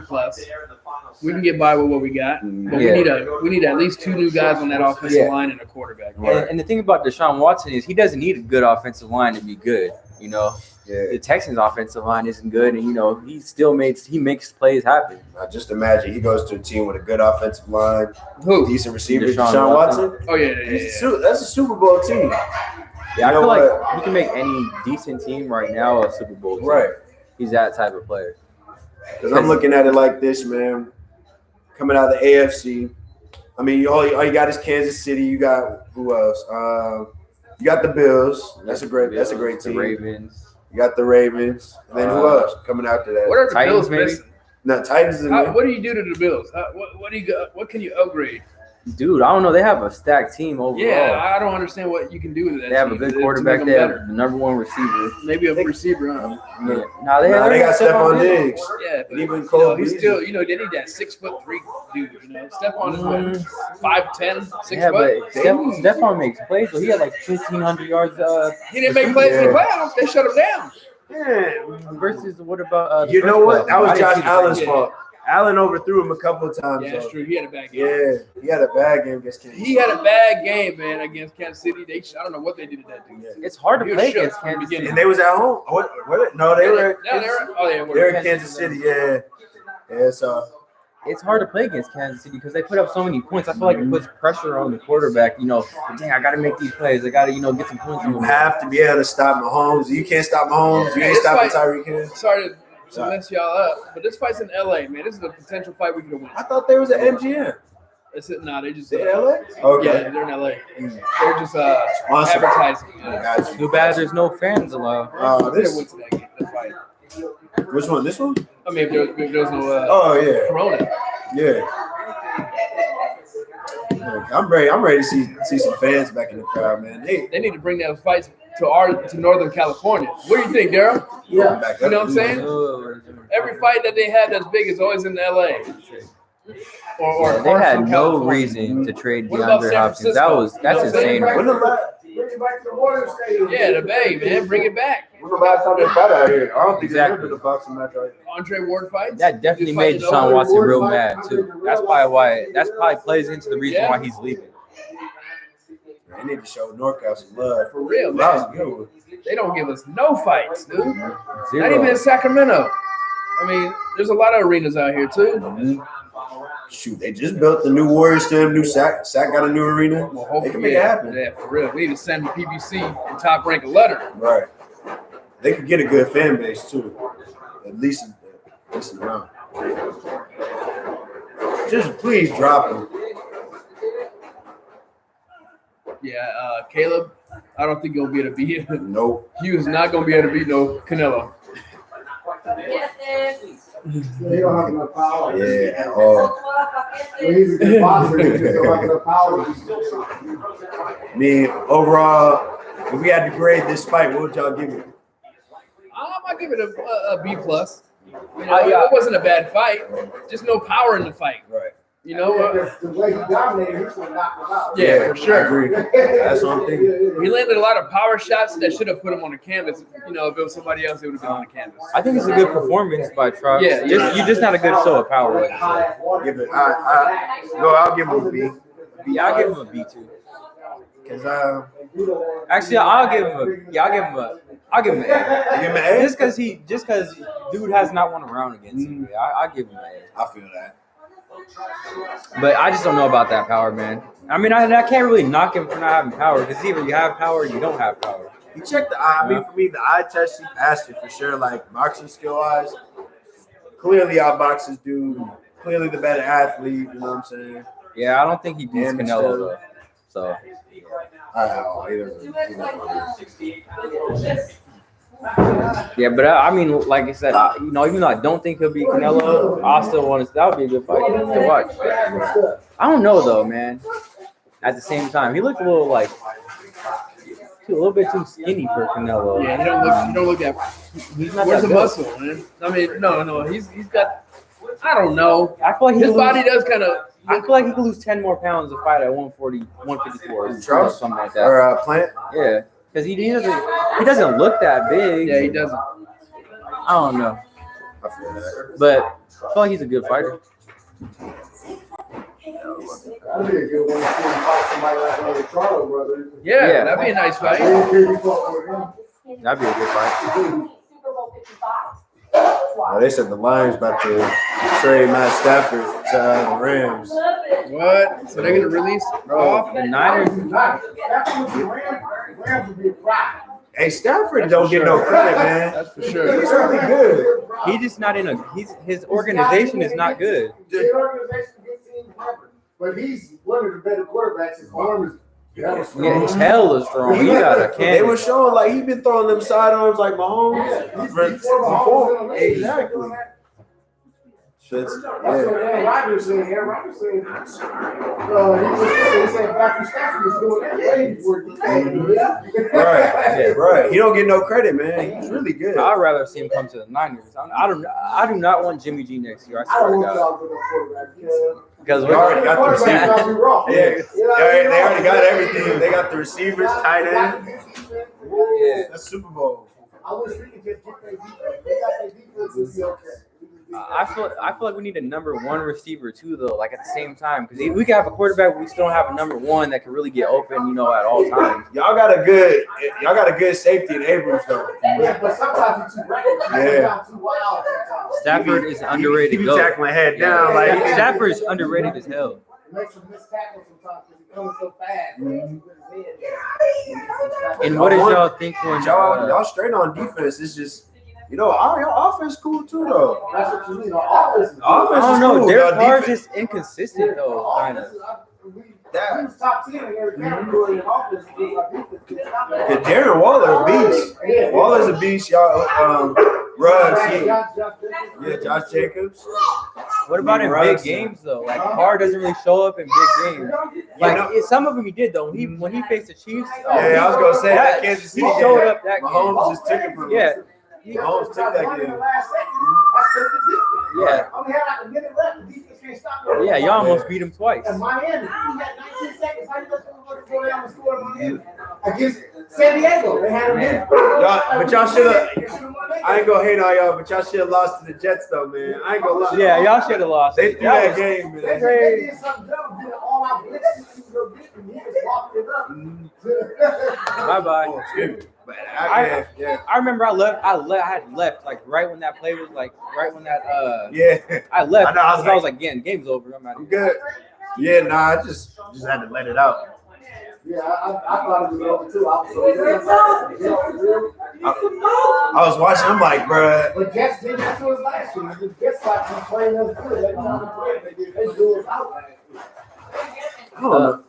We can get by with what we got, but Yeah. we need at least 2 new guys on that offensive Yeah. line and a quarterback. and the thing about Deshaun Watson is he doesn't need a good offensive line to be good. Yeah. The Texans' offensive line isn't good, and he makes plays happen. Now just imagine he goes to a team with a good offensive line, Who? decent receivers. Deshaun Deshaun Watson. Watson. Oh yeah. That's a Super Bowl team. Yeah, I You know feel like what? he can make any decent team right now a Super Bowl team. Right. He's that type of player. Because I'm looking at it like this, man. Coming out of the AFC, I mean, all you got is Kansas City. You got who else? You got the Bills. That's a great team. The Ravens. You got the Ravens. And then who else coming after that? What are the Titans, Bills maybe? missing? No, Titans. What do you do to the Bills? What do you go? What can you upgrade? Dude, I don't know. They have a stacked team overall. Yeah, I don't understand what you can do with that. They have a team good to quarterback. make They them have better. the number one receiver. Maybe a receiver. Huh? Yeah. Nah, they got Stephon Diggs. Yeah, but And even you Cole know, he's Beasley. still, they need that 6'3" dude. You know, Stephon is what, 5'10", 6 Yeah, foot. but Stephon makes plays. So he had like 1,500 yards. He didn't make plays in the playoffs. They shut him down. Yeah. Versus what about? You know what? That was Josh Allen's Yeah. fault. Allen overthrew him a couple of times. Yeah, that's though. true. He had a bad game. Yeah, he had a bad game against Kansas. He had a bad game, man, against Kansas City. I don't know what they did to that dude. It's hard He to was play shook against from the Kansas beginning. City. And they was at home. What? No, they were. Yeah, they They're in Kansas City. Yeah. Yeah. So It's hard to play against Kansas City because they put up so many points. I feel like it puts pressure on the quarterback. You know, dang, I got to make these plays. I got to, get some points. you have to be able to stop Mahomes. You can't stop Mahomes. You ain't stopping Tyreek Hill. Sorry to mess y'all up, but this fight's in LA, man. This is a potential fight we could win. I thought there was an MGM. They just They in LA? Okay. Yeah, they're in LA. They're just Sponsored. advertising. Yeah. Got you. Too bad there's no fans allowed. We could win to that game, that fight. Which one? This one? I mean, if there was no Oh yeah. Corona. Yeah. I'm ready to see some fans back in the crowd, man. Hey, They need to bring that fight to Northern California. What do you think, Daryl? yeah. Back You know up. what I'm saying? Every fight that they have that's big is always in LA. Or They had from no California. reason to trade What about DeAndre San Hopkins. Francisco? That's You know what I'm saying? insane. When the last, Bring it back to the water stadium. Yeah, the Bay, man. Bring it back. when the last time they fought out here? I don't think Exactly. they remember the boxing match out here. Andre Ward fights. That definitely Just made fighting Deshaun over. Watson real mad too. That's probably plays into the reason why he's leaving. They need to show NorCal some love. For real, That was man. a good one. They don't give us no fights, dude. Not even Zero. in Sacramento. I mean, there's a lot of arenas out here too. Shoot, they just built the new Warriors Stadium, new Sac. Sac got a new arena. Well, They hopefully, can make it happen. Yeah, for real. We need to send the PBC and Top Rank a letter. Right. They could get a good fan base too. At least around. Just please drop them. Yeah, Caleb, I don't think he'll be able to beat him. Nope. He was not going to be able to beat no Canelo. They don't have enough power. Yeah, at all. Well, he's a good boxer. He just don't have enough power. I mean, overall, if we had to grade this fight, what would y'all give it? I give it a B plus. You know, it wasn't a bad fight. Just no power in the fight. Right. You know, The way he dominated, he should have knocked him out. Yeah, for sure. I agree. That's what I'm thinking. he landed a lot of power shots that should have put him on the canvas. You know, if it was somebody else, it would have been on the canvas. I think it's a good performance by Truax. Yeah, You just not a good show of power. Give it. I'll give him a B. Yeah, I'll give him a B too. Cause Actually, I'll give him an A. give him an A. Just because dude has not won a round against him. I'll give him an A. I feel that. But I just don't know about that power, man. I mean, I can't really knock him for not having power because either you have power or you don't have power. He checked the eye. I mean, for me, the eye test, he passed it for sure. Like boxing skill wise, clearly our boxers do. Clearly the better athlete. You know what I'm saying? Yeah, I don't think he beats And Canelo still- though. So yeah, but I mean, like I said, even though I don't think he'll beat Canelo, I still want to. That would be a good fight to watch. I don't know though, man. At the same time, he looked a little bit too skinny for Canelo. Yeah, he don't look that. He's not Where's that the good. muscle, man? I mean, no, he's got. I don't know. I feel like His body does kind of. I feel like he could lose 10 more pounds to fight at 140, 154, or Truax? something like that. Or Plant. Yeah, because he doesn't look that big. Yeah, he doesn't. I don't know, I feel that. but I feel like he's a good fighter. That'd be a good one to see him fight somebody like one of the Charlo brothers. Yeah, that'd be a nice fight. That'd be a good fight. Oh, they said the Lions about to trade Matt Stafford to the Rams. What? So they're gonna release off? The Niners. Rams would be a problem. Hey, Stafford don't get no credit, man. That's for sure. He's really good. He's just not in a. His organization is not good. His organization good team ever. But he's one of the better quarterbacks. His arm is hella strong. Yeah, his hell is strong. He got a They cannon. were showing like he been throwing them sidearms like Mahomes. Before Mahomes in the league. Exactly. Shit's, That's what Aaron Rodgers said. Aaron Rodgers said, he said Matthew Stafford was doing that way before he came in the league. Right. He don't get no credit, man. He's really good. I'd rather see him come to the Niners. I do not want Jimmy G next year. I I swear don't to want God. y'all to no quarterback Because They already got the quarterback receivers. gotta be wrong. Yeah, they already got everything. They got the receivers, tight end. Yeah. That's Super Bowl. I wish we could just get their defense. They got their defense, it'll be okay. I feel like we need a number one receiver too, though. Like at the same time, because we can have a quarterback, but we still don't have a number one that can really get open, at all times. Y'all got a good safety in Abrams though. Yeah, but sometimes you're too reckless. Yeah. Too wild sometimes. Stafford is underrated. He be goat. tackling head down like Stafford's underrated as hell. It makes him miss tackles sometimes because he's coming so fast. And what did y'all think when y'all straight on defense. It's just our offense cool too though. That's what you mean. The offense is I Offense don't is know. cool. Derek Y'all Carr's defense- just inconsistent though, kind of. He was top 10 in every category in offense. Yeah, Darren Waller a beast. Waller's a beast, y'all. Ruggs, Josh Jacobs. What about in big games though? Like Carr doesn't really show up in big games. Like some of them he did though. When he faced the Chiefs. Yeah, I was gonna say that Kansas City He showed game. up that game. Mahomes just took it from him. Yeah. Mahomes took that game. Yeah. Only had like a minute left. The defense can't stop it. Yeah, y'all almost beat him twice. And Miami, he had 19 seconds. How you let them go down and score in Miami? Against San Diego, they had a minute. But y'all should have. I ain't gonna hate on y'all, but y'all should have lost to the Jets though, man. I ain't gonna lie. Yeah, y'all should have lost. They threw that game, man. They did something dumb, did all out blitz. He just walked it up. Bye bye. Oh, excuse me. But I remember I had left like right when that play was like right when that yeah. I left. I I was like, again, game's over. I'm good. Yeah, nah, I just had to let it out. Yeah, I thought it was over too. I was watching. I'm like, bruh. But Jets did that to us last year. The Jets got to playing us good. Every time we played, they do us out last year. I don't know.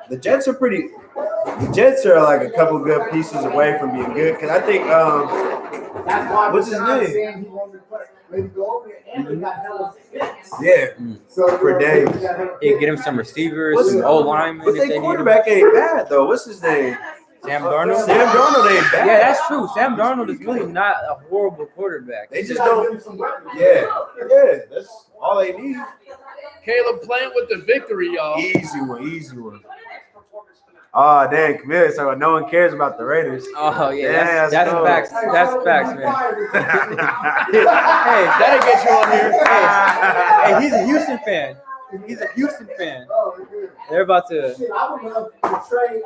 The Jets are pretty. The Jets are like a couple good pieces away from being good. Because I think, That's why what's his name? saying he wanted to play. Maybe go over there and they got hella sticks. Yeah, So for days. Yeah, get him some receivers, some old linemen. But if they their need quarterback ain't bad though. What's his name? Sam Darnold. Sam Darnold ain't bad. Yeah, that's true. Sam Darnold is really not a horrible quarterback. They just don't. Yeah, that's all they need. Caleb playing with the victory, y'all. Easy one. Oh, dang, Camille, so no one cares about the Raiders. Oh yeah, Yeah, that's cool. facts. That's facts, man. Hey, That'll get you on here. hey, he's a Houston fan. He's a Houston fan. They're about to. Shit, I would love to trade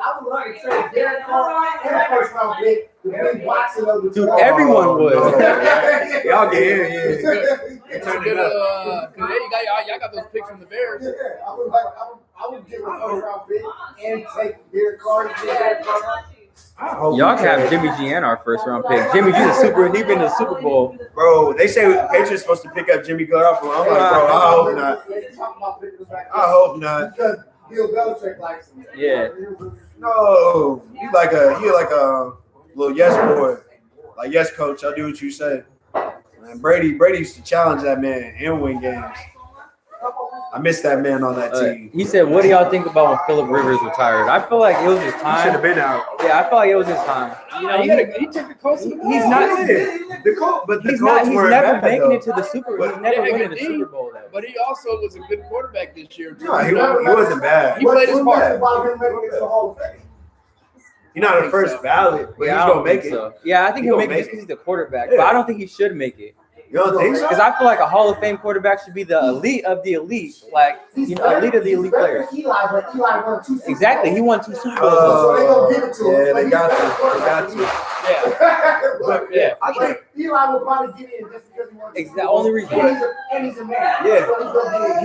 Derek Carr and a first round pick to bring boxing over the Dude, everyone would. Y'all get here, yeah. It's a good, cause y'all got those picks from the Bears. Yeah, I would give a first round pick and take Derek Carr. Y'all can have Jimmy G and our first round pick. Jimmy G's a super. He been to the Super Bowl. Bro, they say the Patriots supposed to pick up Jimmy Garoppolo. I'm like, bro, I hope not. I hope not. Because Bill Belichick likes him. Yeah. No, he like a little yes boy, like yes coach. I'll do what you say. Man, Brady used to challenge that man and win games. I miss that man on that team. He said, "What do y'all think about when Phillip Rivers retired?" I feel like it was his He time. should have been out. Yeah, I feel like it was his time. You know, He took the Colts to the he's not. The Colts, but the He's Colts not. He's weren't never bad, making though. it to the Super. He's never Yeah, winning the he- Super Bowl though. But he also was a good quarterback this year. Too. No, he wasn't bad. He played his part. About him making it to the Hall of Fame. He's not a first ballot, but Yeah, he's I gonna don't make think it. so. Yeah, I think He he'll gonna make it make just because it. he's the quarterback. Yeah. But I don't think he should make it. You don't think so? Because I feel like a Hall of Fame quarterback should be the elite of the elite, like elite of the elite players. Eli, but Eli won 2 Super Bowls. Exactly, he won 2 Super Bowls. So they gonna give it to him. Yeah, But they he's got better to. They got to. Yeah. But Yeah. I think. Eli will probably get in just because he won. It's the only reason. And he's a man. Yeah. So he's gonna get in.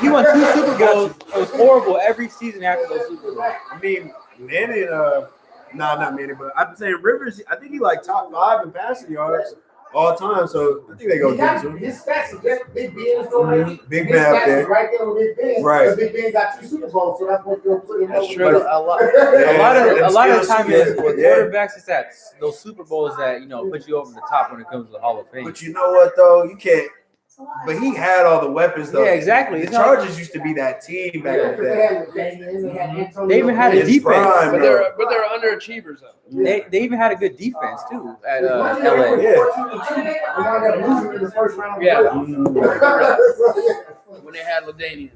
He won two Super Bowls. It was horrible every season after those Super Bowls. I mean, Manning Nah, not many, but I'm saying Rivers. I think he like top 5 in passing yards all time. So I think they go get him. His stats is just Big Ben. So Big his Ben up stats there. is right there with Big Ben. Right. Because Big Ben got 2 Super Bowls, so that's what they'll put him That's over. true. But a lot of the time is with quarterbacks, it's that those Super Bowls that put you over the top when it comes to the Hall of Fame. But you know what though? You can't. But he had all the weapons though. Yeah, exactly. The Chargers used to be that team back in the day. They even had a It's defense. prime, But bro. they're underachievers though. They even had a good defense too at LA. When they had LaDainian.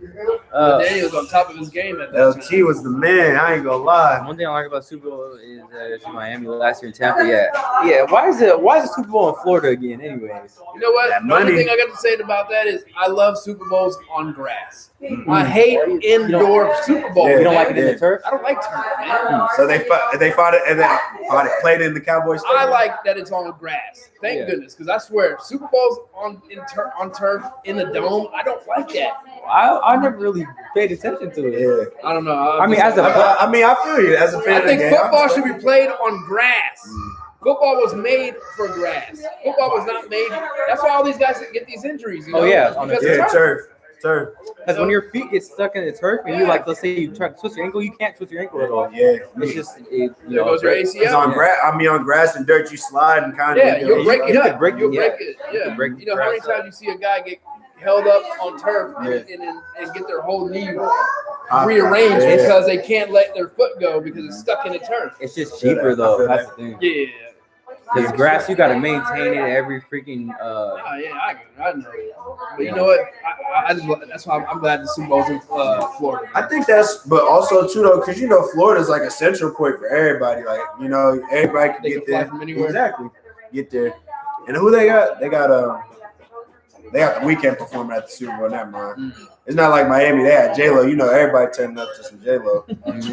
Uh, LaDainian was on top of his game at that time. LT was the man. I ain't gonna lie. One thing I like about Super Bowl is it's in Miami last year in Tampa. Yeah. Why is the Super Bowl in Florida again? Anyways, You know what? That The only money. thing I got to say about that is I love Super Bowls on grass. I hate indoor Super Bowls. Yeah. you don't like it man. in the turf? I don't like turf, man. So they fought it and then played it in the Cowboys. I like that it's on grass. Thank goodness, because I swear Super Bowls on turf in the dome, I don't like that. I never really paid attention to it. Yeah. I don't know. I mean, as a I mean, I feel you as a fan I of the think game. football should be played on grass. Football was made for grass. Football was not made. That's why all these guys get these injuries. You know? Oh, yeah, Because Yeah, of turf. Because when your feet get stuck in the turf and you let's say you try to twist your ankle, you can't twist your ankle at all. Yeah. It's just There goes your It's ACL. on grass. I mean, on grass and dirt, you slide and kind of. Yeah, you'll break it you up. could break it, You'll yeah. break it. You Yeah. could break You know how many grass up. times you see a guy get held up on turf and get their whole knee rearranged Yeah. because they can't let their foot go because it's stuck in the turf. It's just cheaper though. That's the thing. Yeah. Because grass, you got to maintain it every freaking. Oh, yeah, I know. But you know what? I just, that's why I'm glad the Super Bowl's in Florida. I think but also too though, because Florida's like a central point for everybody. Like everybody can They get can fly there. from anywhere. Exactly, get there. And who they got? They got the weekend performer at the Super Bowl. Never mind. It's not like Miami. They had J-Lo. Everybody turning up to some J-Lo. Yeah. And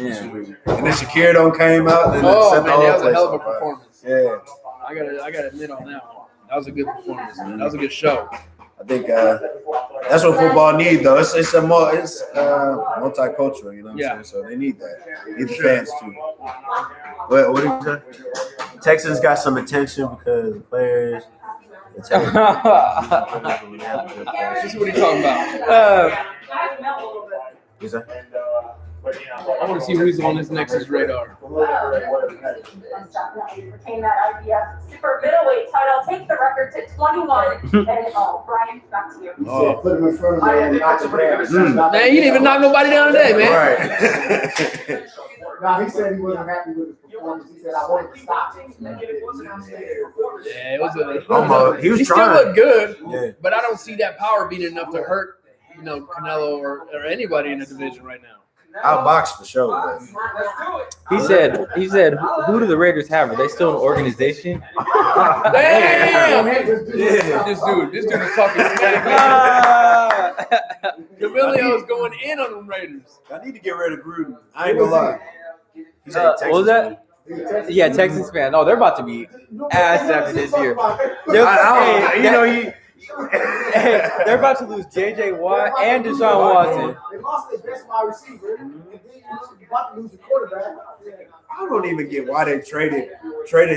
then Shakira don't came out. And Oh set man, the that whole was a place hell of a on fire. performance. Yeah, I gotta admit on that one. That was a good performance. Man. That was a good show. I think that's what football needs, though. It's multicultural, you know what I'm saying? So they need that. They need the fans too. What did you say? Texans got some attention because the players. This is what he talking about. You say? I want to see who's on this Nexus radar. Retain that IBF super middleweight title. Take the record to 21. And Brian, back to you. Oh. Put him in front of him and knock him down. Man, you didn't even knock nobody down today, man. Right. No, he said he wasn't happy with his performance. He said, I wanted to stop. Yeah, it was Almost. He was still trying. looked good, Yeah. but I don't see that power being enough to hurt, Canelo or anybody in the division right now. Outboxed for sure. But. He said, who do the Raiders have? Are they still an organization? Damn! Yeah. This dude is talking smack. Camilio is going in on the Raiders. I need to get rid of Gruden. I ain't gonna lie. He said What was that? Yeah, Texans fan. Oh, they're about to be ass after this year. Hey, they're about to lose J.J. Watt and Deshaun Watson. They lost their best wide receiver, and then you're about to lose the quarterback. I don't even get why they traded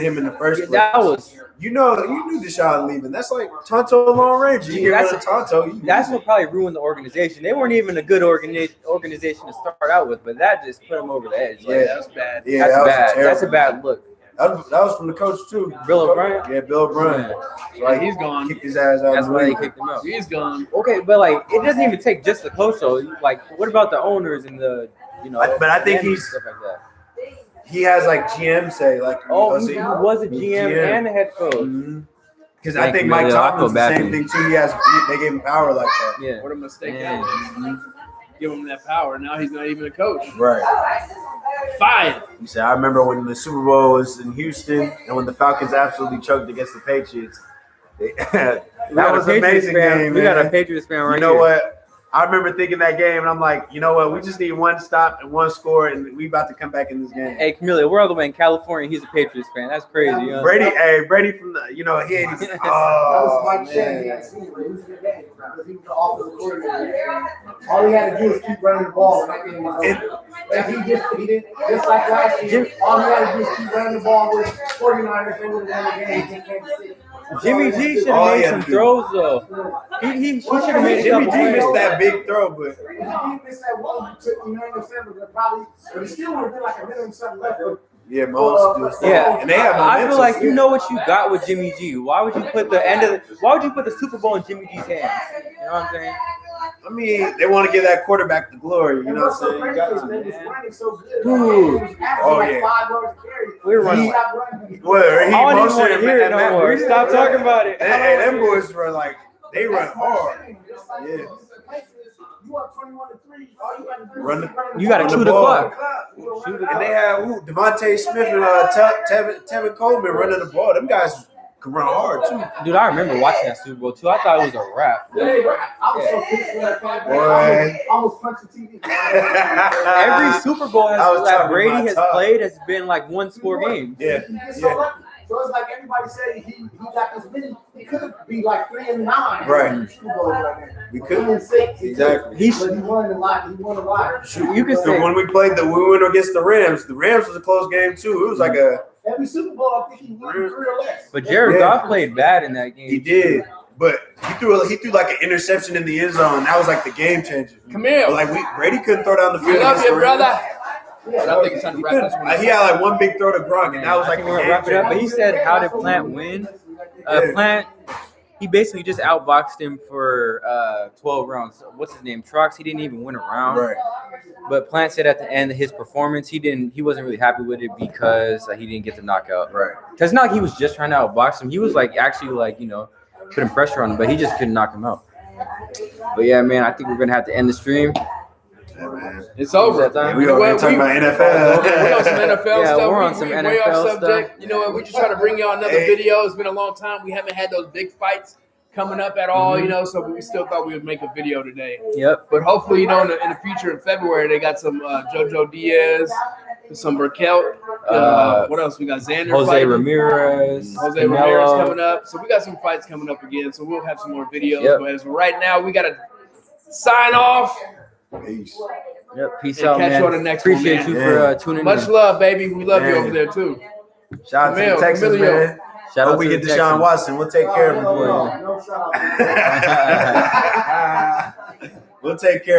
him in the first place. That was you knew Deshaun leaving. That's like Tonto Long Range. You get rid of Tonto. That's what probably ruined the organization. They weren't even a good organization to start out with, but that just put them over the edge. Like, Yeah. That's bad. Yeah, that's that was bad. terrible. That's a bad look. That was from the coach too. Bill O'Brien? Yeah, Bill O'Brien. Like, he's gone. Kicked his ass out. That's of the why they league. kicked him out. He's gone. Okay, but it doesn't even take just the coach though. Like, what about the owners and the But I think and stuff like that. he has like GM say like. Oh, so he was a GM and a head coach. Because I Thank think you, Mike man. I Tomlin's feel the bad same for thing too. They gave him power like that. Yeah. What a mistake Man. that was. Give him that power. Now he's not even a coach. Right. Fired. You said I remember when the Super Bowl was in Houston and when the Falcons absolutely choked against the Patriots. That was an amazing game. We got a man. Patriots fan right You know here. what? I remember thinking that game, and I'm like, you know what? We just need one stop and one score, and we about to come back in this game. Hey, Camille, we're all the way in California. He's a Patriots fan. That's crazy. You know? Brady from the, he ain't. That was Oh Mike Shannon. man. He was the game because he was the offensive coordinator. All he had to do was keep running the ball. And that game was over. And he did just like last year. All he had to do is keep running the ball with 49ers. They would have won the game. Just Kansas City. Jimmy G should All have he made had some to do. throws though. He should have made a Jimmy couple G missed plays. that big throw, but If he missed that one, took but probably, but it still would have been like a minute and something left. yeah, Mahomes do. Yeah, And they have I feel momentum. like you know what you got with Jimmy G. Why would you put the Super Bowl in Jimmy G's hands? You know what I'm saying? I mean, they want to give that quarterback the glory. You know what I'm saying? You got to. Dude. Oh, yeah. We're running. Well, he I don't even motioned want to hear it at no Matt more. Breida. Stop talking about it. Hey, them boys were like, they run hard. Yeah. You are 21-3. All you got to do Run the- You got to Run chew the the ball. clock. And they had Devontae Smith and Tevin Coleman running the ball. Them guys can run hard too. Dude, I remember watching that Super Bowl too. I thought it was a wrap. I was so pissed when that fan Boy. almost punched the TV. Every Super Bowl I was that talking Brady my has talk. played has been like one score game. Yeah. So it's like everybody said he got this many. He could be like 3-9. Right. Super Bowl right now. We could. 3-6. Exactly. But he won a lot. He won a lot. You could say When we played we went against the Rams was a close game too. It was like Every Super Bowl, I think he won 3 or less. But Jared Yeah. Goff played bad in that game. he did. But he threw like an interception in the end zone. That was like the game changer. Come here. But Brady couldn't throw down the We field. love against you, the Rams. brother. But I think it's time to He, wrap this one up. he had like one big throw to Gronk, and that was I like think the we're game gonna wrap it up. But changer. he said, "How did Plant win?" Plant, he basically just outboxed him for 12 rounds. What's his name? Truax. He didn't even win a round. Right. But Plant said at the end of his performance, he wasn't really happy with it because he didn't get the knockout. Right. Because it's not like he was just trying to outbox him. He was actually putting pressure on him, but he just couldn't knock him out. But yeah, man, I think we're gonna have to end the stream. Yeah, man. It's over. Yeah, we already talking about NFL. We on some NFL Yeah, stuff. we're on some way NFL off subject. stuff. You know what? We just try to bring y'all another Hey. video. It's been a long time. We haven't had those big fights coming up at all, you know, so we still thought we would make a video today. Yep. But hopefully, you know, in the future, in February, they got some JoJo Diaz, some Burkelt. What else? We got Xander Jose fighting. Ramirez. Jose Canelo. Ramirez coming up. So we got some fights coming up again. So we'll have some more videos. Yep. But as of right now, we got to sign off. Peace. Yep. Peace And out, catch man. you on the next one, Appreciate man. you Yeah. for tuning Much in. love, baby. We love you Man. over there, too. Shout out to Camille, the Texans, Camilio. man. Shout Hope out we to get the Deshaun Texans. Watson. We'll take care of him for you. No shout out. We'll take care.